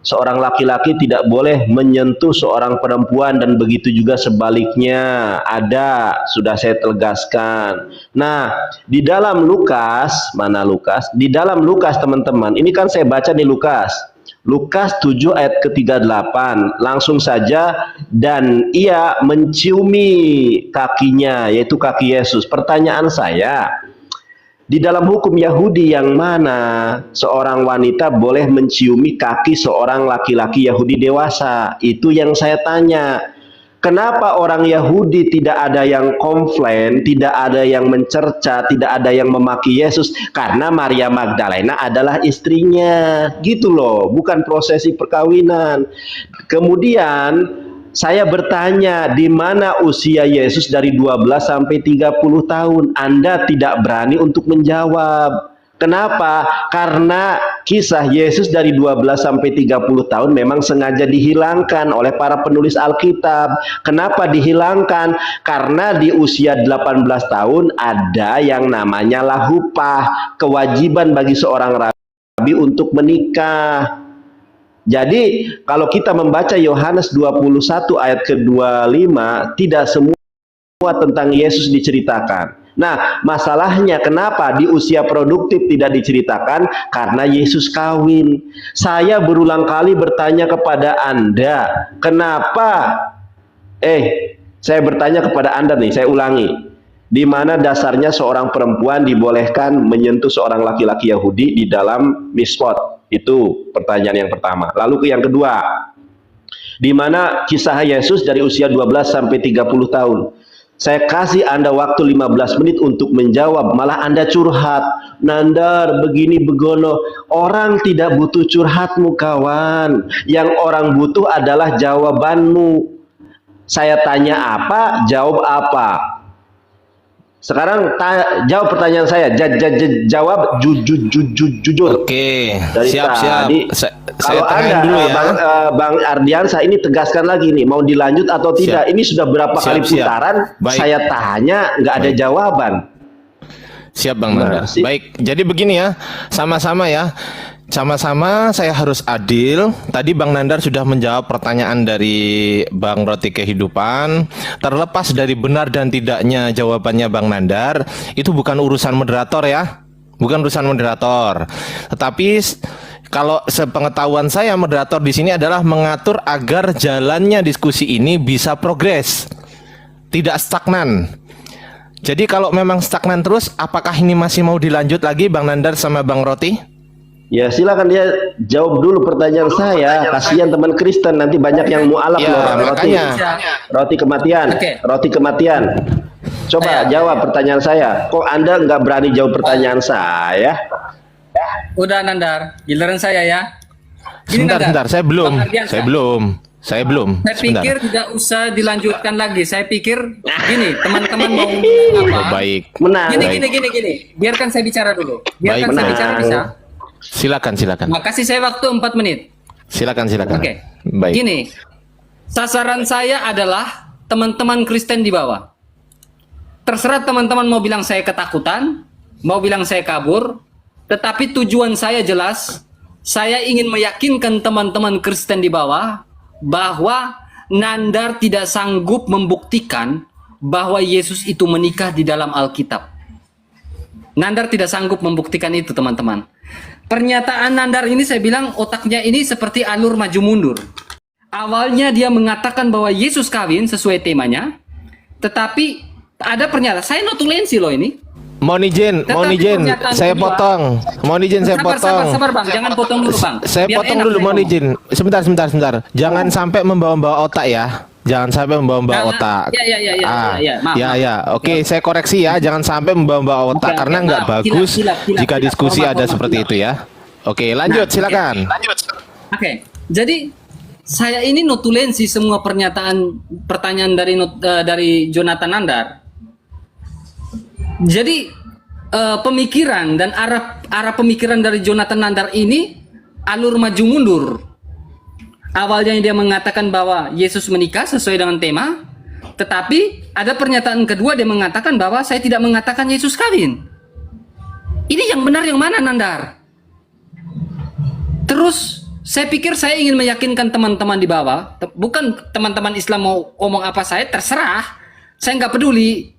Seorang laki-laki tidak boleh menyentuh seorang perempuan dan begitu juga sebaliknya. Ada, sudah saya tegaskan. Nah, di dalam Lukas, mana Lukas? Di dalam Lukas teman-teman, ini kan saya baca di Lukas. Lukas 7 ayat ke-38, langsung saja, dan ia menciumi kakinya, yaitu kaki Yesus. Pertanyaan saya, di dalam hukum Yahudi yang mana seorang wanita boleh menciumi kaki seorang laki-laki Yahudi dewasa? Itu yang saya tanya. Kenapa orang Yahudi tidak ada yang komplain, tidak ada yang mencerca, tidak ada yang memaki Yesus? Karena Maria Magdalena adalah istrinya, gitu loh, bukan prosesi perkawinan. Kemudian saya bertanya, di mana usia Yesus dari 12 sampai 30 tahun? Anda tidak berani untuk menjawab. Kenapa? Karena kisah Yesus dari 12 sampai 30 tahun memang sengaja dihilangkan oleh para penulis Alkitab. Kenapa dihilangkan? Karena di usia 18 tahun ada yang namanya lahupah, kewajiban bagi seorang rabi untuk menikah. Jadi kalau kita membaca Yohanes 21 ayat ke-25, tidak semua tentang Yesus diceritakan. Nah, masalahnya kenapa di usia produktif tidak diceritakan? Karena Yesus kawin. Saya berulang kali bertanya kepada Anda, kenapa? Saya bertanya kepada Anda nih, saya ulangi. Di mana dasarnya seorang perempuan dibolehkan menyentuh seorang laki-laki Yahudi di dalam mispot? Itu pertanyaan yang pertama. Lalu ke yang kedua, di mana kisah Yesus dari usia 12 sampai 30 tahun. Saya kasih Anda waktu 15 menit untuk menjawab, malah Anda curhat. Nandar, begini begono. Orang tidak butuh curhatmu, kawan. Yang orang butuh adalah jawabanmu. Saya tanya apa, jawab apa. Sekarang jawab pertanyaan saya. Jawab jujur. Oke, Dari siap. tadi. Saya Kalau tengahin Anda, dulu ya. Bang Ardiansa, ini tegaskan lagi nih, mau dilanjut atau tidak? Siap. Ini sudah berapa kali Siap. putaran? Baik. Saya tanya, nggak ada jawaban. Siap Bang Nandar. Masih. Baik, jadi begini ya, sama-sama ya. Sama-sama saya harus adil. Tadi Bang Nandar sudah menjawab pertanyaan dari Bang Roti Kehidupan. Terlepas dari benar dan tidaknya jawabannya Bang Nandar, itu bukan urusan moderator ya. Bukan urusan moderator. Tetapi kalau sepengetahuan saya, moderator di sini adalah mengatur agar jalannya diskusi ini bisa progres, tidak stagnan. Jadi kalau memang stagnan terus, apakah ini masih mau dilanjut lagi Bang Nandar sama Bang Roti? Ya silakan dia jawab dulu pertanyaan saya. Kasihan teman Kristen, nanti banyak yang mualaf Ya, loh. makanya. Roti kematian. Oke. Roti kematian. Coba jawab pertanyaan saya. Kok Anda nggak berani jawab pertanyaan saya? Udah Nandar, giliran saya ya. Gini, Sebentar, saya belum. Bang Ardiansa. Saya belum. Saya Sebentar. pikir tidak usah dilanjutkan lagi. Saya pikir gini, teman-teman mau Oh, apa? baik. Menang. Gini. Biarkan saya bicara dulu. Biarkan Baik, saya menang. bicara bisa. Silakan. Nah, kasih saya waktu 4 menit. Silakan. Oke. Baik. Gini, sasaran saya adalah teman-teman Kristen di bawah. Terserah teman-teman mau bilang saya ketakutan, mau bilang saya kabur, tetapi tujuan saya jelas. Saya ingin meyakinkan teman-teman Kristen di bawah bahwa Nandar tidak sanggup membuktikan bahwa Yesus itu menikah di dalam Alkitab. Nandar tidak sanggup membuktikan itu, teman-teman. Pernyataan Nandar ini saya bilang otaknya ini seperti alur maju mundur. Awalnya dia mengatakan bahwa Yesus kawin sesuai temanya, tetapi ada pernyataan, saya notulensi loh ini. Mohon izin, pernyataan saya kedua- potong. Mohon izin, saya potong. Sabar Bang, jangan potong dulu Bang. Saya Biar potong enak dulu, saya mohon ngomong. izin. Sebentar. Jangan sampai membawa-bawa otak ya. Jangan sampai membawa-bawa Jangan. otak. Ya, maaf. Oke, saya koreksi ya. Jangan sampai membawa-bawa otak Oke, karena nggak maaf. bagus Hilaf. jika diskusi Hormat, ada hormat, seperti hilaf. itu ya. Oke, lanjut, Nah, silakan. Oke, jadi saya ini notulensi semua pertanyaan dari Jonathan Nandar. Jadi pemikiran dan arah pemikiran dari Jonathan Nandar ini alur maju mundur. Awalnya dia mengatakan bahwa Yesus menikah sesuai dengan tema, tetapi ada pernyataan kedua dia mengatakan bahwa saya tidak mengatakan Yesus kawin. Ini yang benar yang mana, Nandar? Terus saya pikir saya ingin meyakinkan teman-teman di bawah, bukan teman-teman Islam mau ngomong apa saya terserah, saya nggak peduli.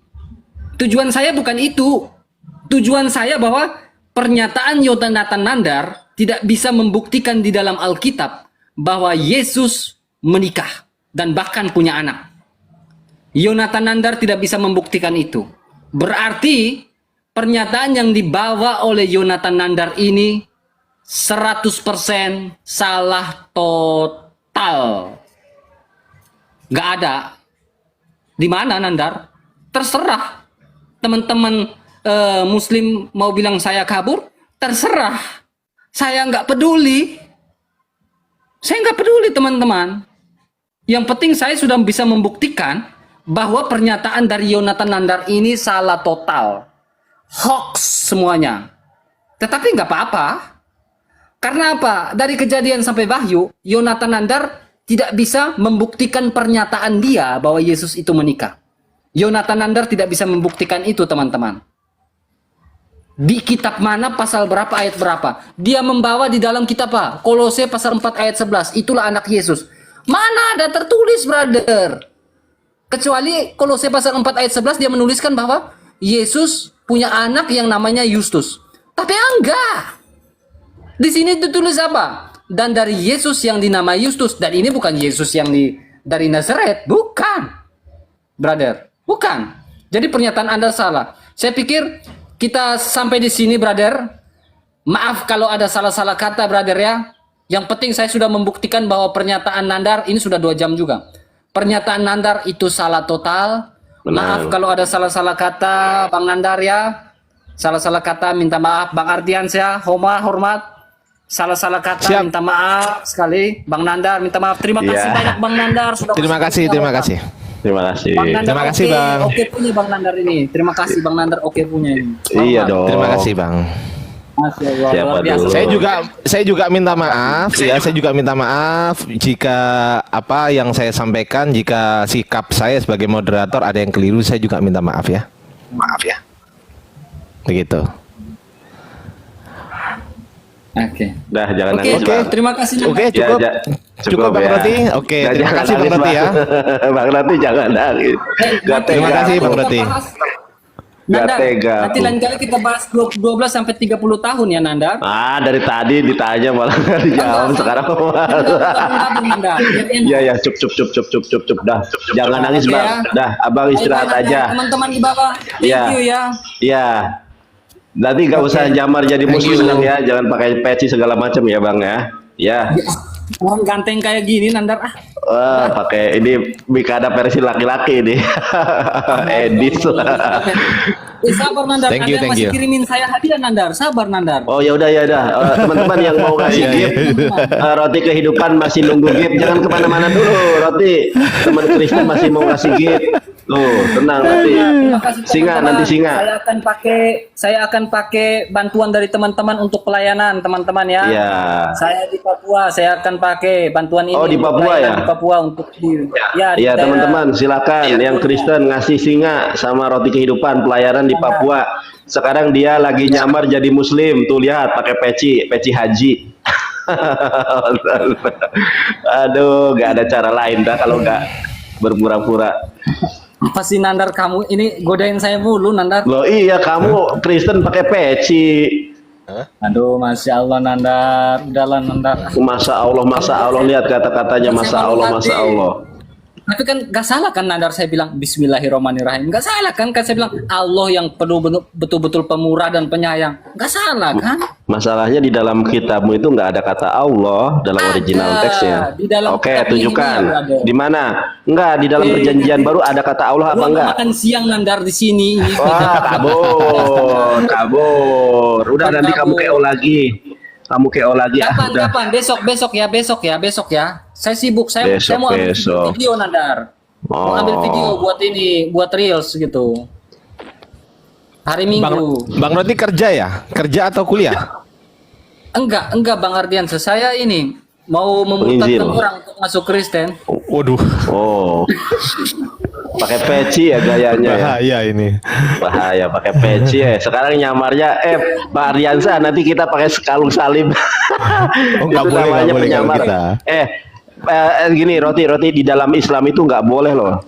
Tujuan saya bukan itu. Tujuan saya bahwa pernyataan Jonathan Nandar tidak bisa membuktikan di dalam Alkitab bahwa Yesus menikah dan bahkan punya anak. Jonathan Nandar tidak bisa membuktikan itu. Berarti pernyataan yang dibawa oleh Jonathan Nandar ini 100% salah total. Gak ada. Di mana Nandar? Terserah. Teman-teman Muslim mau bilang saya kabur, terserah. Saya nggak peduli. Saya nggak peduli teman-teman. Yang penting saya sudah bisa membuktikan bahwa pernyataan dari Jonathan Nandar ini salah total. Hoax semuanya. Tetapi nggak apa-apa. Karena apa? Dari Kejadian sampai Wahyu, Yonatan Nandar tidak bisa membuktikan pernyataan dia bahwa Yesus itu menikah. Yonatan Nandar tidak bisa membuktikan itu, teman-teman. Di kitab mana, pasal berapa, ayat berapa? Dia membawa di dalam kitab apa? Kolose pasal 4 ayat 11. Itulah anak Yesus. Mana ada tertulis, brother? Kecuali Kolose pasal 4 ayat 11 dia menuliskan bahwa Yesus punya anak yang namanya Justus. Tapi enggak. Di sini ditulis apa? Dan dari Yesus yang dinamai Justus. Dan ini bukan Yesus yang dari Nazaret. Bukan. Brother. Bukan. Jadi pernyataan Anda salah. Saya pikir kita sampai di sini, brother. Maaf kalau ada salah-salah kata, brother ya. Yang penting saya sudah membuktikan bahwa pernyataan Nandar, ini sudah 2 jam juga. Pernyataan Nandar itu salah total. Benar. Maaf kalau ada salah-salah kata, Bang Nandar ya. Salah-salah kata, minta maaf. Bang Ardiansyah, hormat. Salah-salah kata, Siap. minta maaf sekali. Bang Nandar, minta maaf. Terima kasih Iya. banyak, Bang Nandar. Sudah Terima kasih kasih, terima kasih. Terima kasih. Bang Nandar, Terima kasih, Bang. Oke punya Bang Nandar ini. Terima kasih Bang Nandar, oke punya ini. Iya Hormat. dong. Terima kasih, Bang. Masya Allah, Siapa luar biasa. dulu? Saya juga minta maaf ya, saya juga minta maaf jika apa yang saya sampaikan, jika sikap saya sebagai moderator ada yang keliru, saya juga minta maaf ya. Maaf ya. Begitu. Oke. Dah jangan Oke, nangis, Bang. terima kasih. Nandar. Oke, Ya, cukup. Cukup Bang ya. Roti. Oke, Ya, terima jangan kasih Bang nangis, Roti ya. Bang Roti jangan nangis. Gak Terima tega. kasih, Bang Roti. Nandar, tega nanti aku. lain kali kita bahas 12 sampai 30 tahun ya Nandar. Ah, dari tadi ditanya malah nggak dijawab, sekarang Nandar. Iya ya, cup dah. Jangan nangis, Oke, Bang. ya. Dah, Abang istirahat aja. Teman-teman di bawah, thank Iya. you ya. Iya. Nanti nggak usah jamar jadi muslim Bang, ya. Jangan pakai peci segala macam ya, Bang ya. Ya. Orang ganteng kayak gini Nandar ah. Wah, pakai ini Mikada versi laki-laki nih. Edit. Sabar Nandar, Thank you, Anda thank masih you. kirimin saya hadiah Nandar. Sabar Nandar. Oh ya udah ya udah. Teman-teman yang mau ngasih gift, Roti Kehidupan masih nunggu gift. Jangan kemana-mana dulu, Roti. Teman Kristen masih mau ngasih gift. Tuh, tenang nanti. Terima kasih, Singa teman-teman. nanti singa. Saya akan pakai bantuan dari teman-teman untuk pelayanan teman-teman ya. Iya. Saya di Papua, saya akan pakai bantuan ini. Oh, di untuk Papua pelayanan ya? Di Papua untuk di Ya, di daerah- teman-teman silakan yang Kristen ngasih singa sama Roti Kehidupan pelayanan di Papua. Sekarang dia lagi nyamar jadi muslim. Tuh lihat pakai peci haji. Aduh, gak ada cara lain dah kalau nggak berpura-pura. Apa sih Nandar, kamu ini godain saya mulu Nandar. Loh iya, kamu Kristen pakai peci. Aduh, Masya Allah Nandar. Udahlah Nandar. Masa Allah, lihat kata-katanya masa Allah. Tapi kan gak salah kan Nandar saya bilang Bismillahirrahmanirrahim. Gak salah kan saya bilang Allah yang betul-betul pemurah dan penyayang. Gak salah kan? Masalahnya di dalam kitabmu itu nggak ada kata Allah dalam Ada. original teksnya. Di dalam Oke, kitab ini tunjukkan. ya, brother. Di mana? Enggak, di dalam perjanjian baru ada kata Allah apa Gua enggak? makan siang Nandar di sini. Wah, kabur. Udah nanti kamu KO lagi. Kapan? Besok ya. Saya sibuk. Saya mau ambil Besok. video Nandar. Mau ambil Oh. video buat reels gitu. Hari Minggu. Bang Roti kerja ya? Kerja atau kuliah? Enggak Bang Ardian. Saya ini mau Penginjil. memurtadkan orang untuk masuk Kristen. Waduh, Oh. Pakai peci ya gayanya ya. bahaya ini. Bahaya pakai peci ya. Sekarang nyamarnya Pak Aryansa nanti kita pakai kalung salib. Oh, nggak Itu boleh, namanya nggak boleh kalau penyamar. kita. Gini roti di dalam Islam itu nggak boleh loh.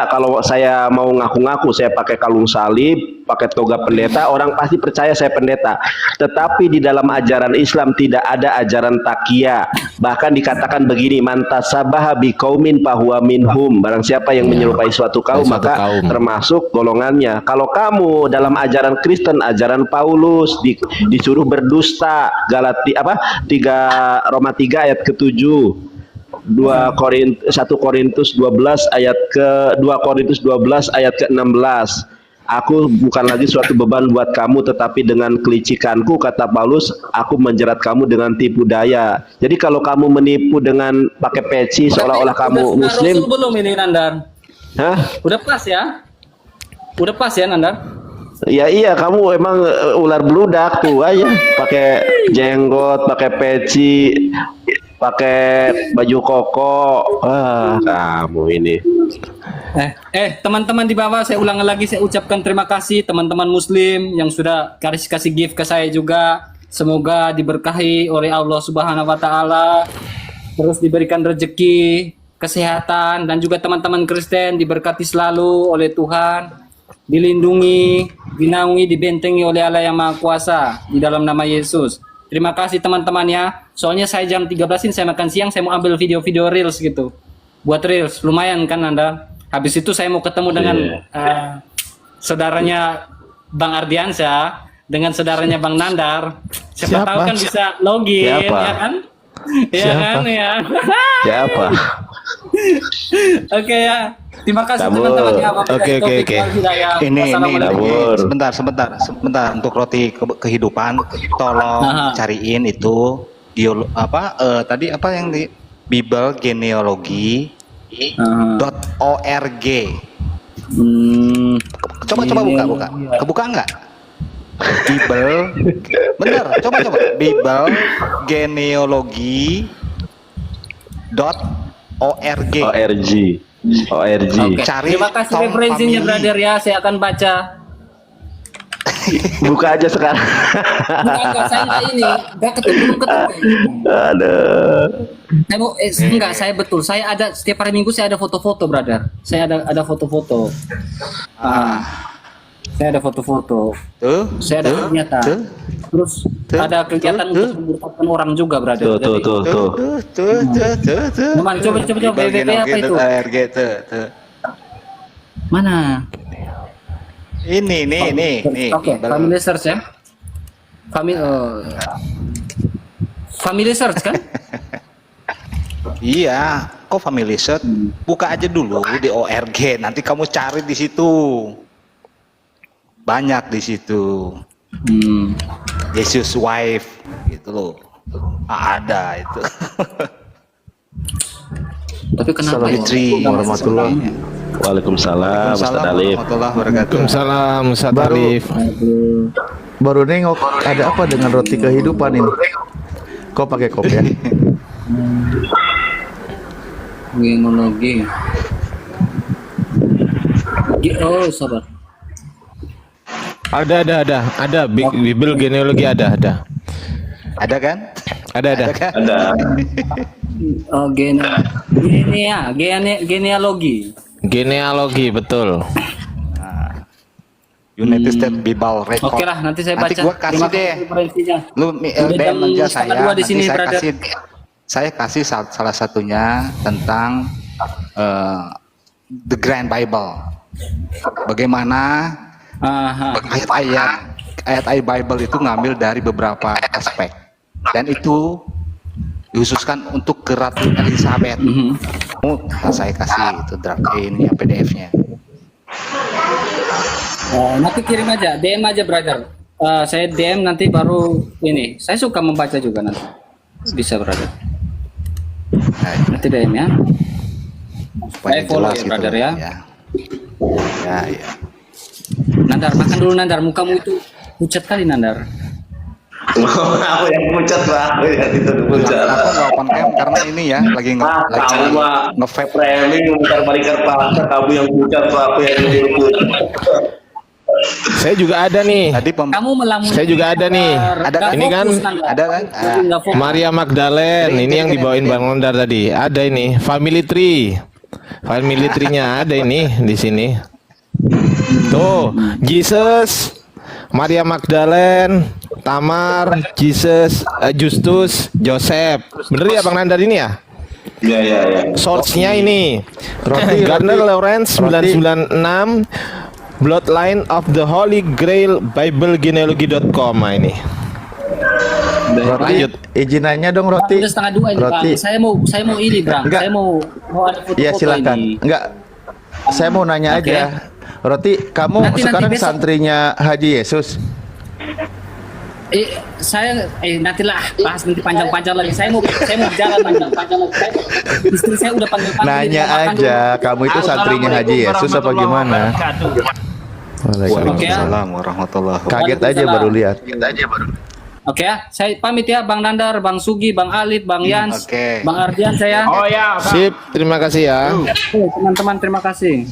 Kalau saya mau ngaku-ngaku saya pakai kalung salib, pakai toga pendeta, orang pasti percaya saya pendeta. Tetapi di dalam ajaran Islam tidak ada ajaran takia. Bahkan dikatakan begini, mantasabaha biqaumin fahuwa minhum. Barang siapa yang menyerupai suatu kaum Suatu maka kaum. termasuk golongannya. Kalau kamu dalam ajaran Kristen, ajaran Paulus disuruh berdusta, Roma 3 ayat ke-7. 1 Korintus 12 ayat ke-16. Aku bukan lagi suatu beban buat kamu, tetapi dengan kelicikanku, kata Paulus, aku menjerat kamu dengan tipu daya. Jadi kalau kamu menipu dengan pakai peci seolah-olah kamu Udah muslim, Rasul belum ini Nandar? hah? Udah pas ya Nandar? Ya iya, kamu emang ular beludak tuh aja, pakai jenggot, pakai peci, pakai baju koko. Wah, kamu ini. Teman-teman di bawah, saya ulang lagi, saya ucapkan terima kasih teman-teman Muslim yang sudah kasih gift ke saya juga. Semoga diberkahi oleh Allah Subhanahu Wa Taala, terus diberikan rezeki, kesehatan, dan juga teman-teman Kristen diberkati selalu oleh Tuhan, dilindungi, dinaungi, dibentengi oleh Allah yang Maha Kuasa di dalam nama Yesus. Terima kasih teman-teman ya. Soalnya saya jam 13 ini saya makan siang, saya mau ambil video-video reels gitu. Buat reels, lumayan kan Anda. Habis itu saya mau ketemu dengan saudaranya Bang Ardiansyah, dengan saudaranya Bang Nandar. Siapa tahu kan bisa login, Siapa? ya kan? Ya Siapa? kan ya. Siapa? Oke ya. Terima kasih Tabur. teman-teman ya. Oke. Ini Tabur. sebentar untuk roti kehidupan, tolong cariin itu tadi apa yang di Bible genealogi .org. Coba buka. Kebuka enggak? Bible. Bener, coba. Bible genealogi .org. ORG. Oke. Cari Terima kasih Tom referensinya Family. brother ya, saya akan baca. Buka aja sekarang. Enggak, saya enggak ini, enggak ketemu. Aduh. Saya mau, enggak, saya betul. Saya ada setiap hari Minggu saya ada foto-foto, brother. Saya ada foto-foto. Saya ada foto-foto. Saya ada kegiatan. Terus ada kegiatan untuk memberitakan orang juga, brother. Tuh. Teman, coba BBB apa itu? .org tuh. Mana? Ini nih. Oke, family search ya. Family search kan? Iya, kok family search? Buka aja dulu di ORG, nanti kamu cari di situ. Banyak di situ. Jesus wife gitu loh. Ada itu. Tapi kenapa ya? Fitri warahmatullahi. Waalaikumsalam, Ustaz Alif. warahmatullahi wabarakatuh. Waalaikumsalam Ustaz Alif. Baru nengok ada apa dengan roti kehidupan ini? Kok pakai kopiah? Genealogi. Oh, sabar. Ada Bible genealogi ada. Ada kan? Ada. kan? Ada. Oh, genealogi. Genealogi betul. United States Bible Record. Oke lah, nanti saya baca. Nanti gua kasih Terima deh. referensinya. Lu Udah DM jam aja setengah saya. dua di sini, Nanti brother. saya kasih salah satunya tentang The Grand Bible. Bagaimana ayat-ayat Bible itu ngambil dari beberapa aspek, dan itu dikhususkan untuk ke Ratu Elizabeth. Saya kasih itu draft ini ya, PDF-nya. Nanti kirim aja, DM aja brother. Saya DM nanti baru ini. Saya suka membaca juga nanti. Bisa brother. Nanti DM ya. Supaya Saya follow jelas ya, gitu, brother, ya. Ya. Nandar, makan dulu Nandar. Mukamu itu pucat kali Nandar. Aku yang pucat, Pak. Aku yang itu pucat. Aku nggak open cam karena ini ya lagi Kamu mah nge-vape. framing mutar-balikan paksa, kamu yang pucat, Pak. Aku yang pucat. Saya juga ada nih. Tadi Kamu melamun. Saya juga ada nih. Ada kan? Ini kan Ada kan? Maria Magdalene, ini yang dibawain Bang Nandar tadi. Ada ini, family tree. Family tree-nya ada ini di sini. Tuh, Jesus, Maria Magdalene, Tamar, Jesus, Justus, Joseph. Bener ya Bang Nandar ini ya? Iya. Source-nya ini. Roti. Gardner Lawrence 996, Bloodline of the Holy Grail Bible Genealogy.com. Nah, ini. Roti, Lanjut. izin nanya dong Roti. Udah setengah dua ini Roti. Bang. Saya mau ini Bang. Enggak. Saya mau ada foto-foto Iya silakan. ini. Enggak. Saya mau nanya Oke. aja. Roti, kamu Nanti sekarang besok. santrinya Haji Yesus. Nantilah bahas nanti panjang-panjang lagi. Saya mau jalan panjang-panjang lagi. Istri saya udah panggil. Nanya aja, kamu itu santrinya Haji Yesus apa gimana? Waalaikumsalam warahmatullahi wabarakatuh. Kaget aja baru lihat. Oke ya, saya pamit ya Bang Nandar, Bang Sugi, Bang Alif, Bang Yans, Oke. Bang Ardian saya. Oh ya, Bang. Sip, terima kasih ya. Oke, teman-teman terima kasih.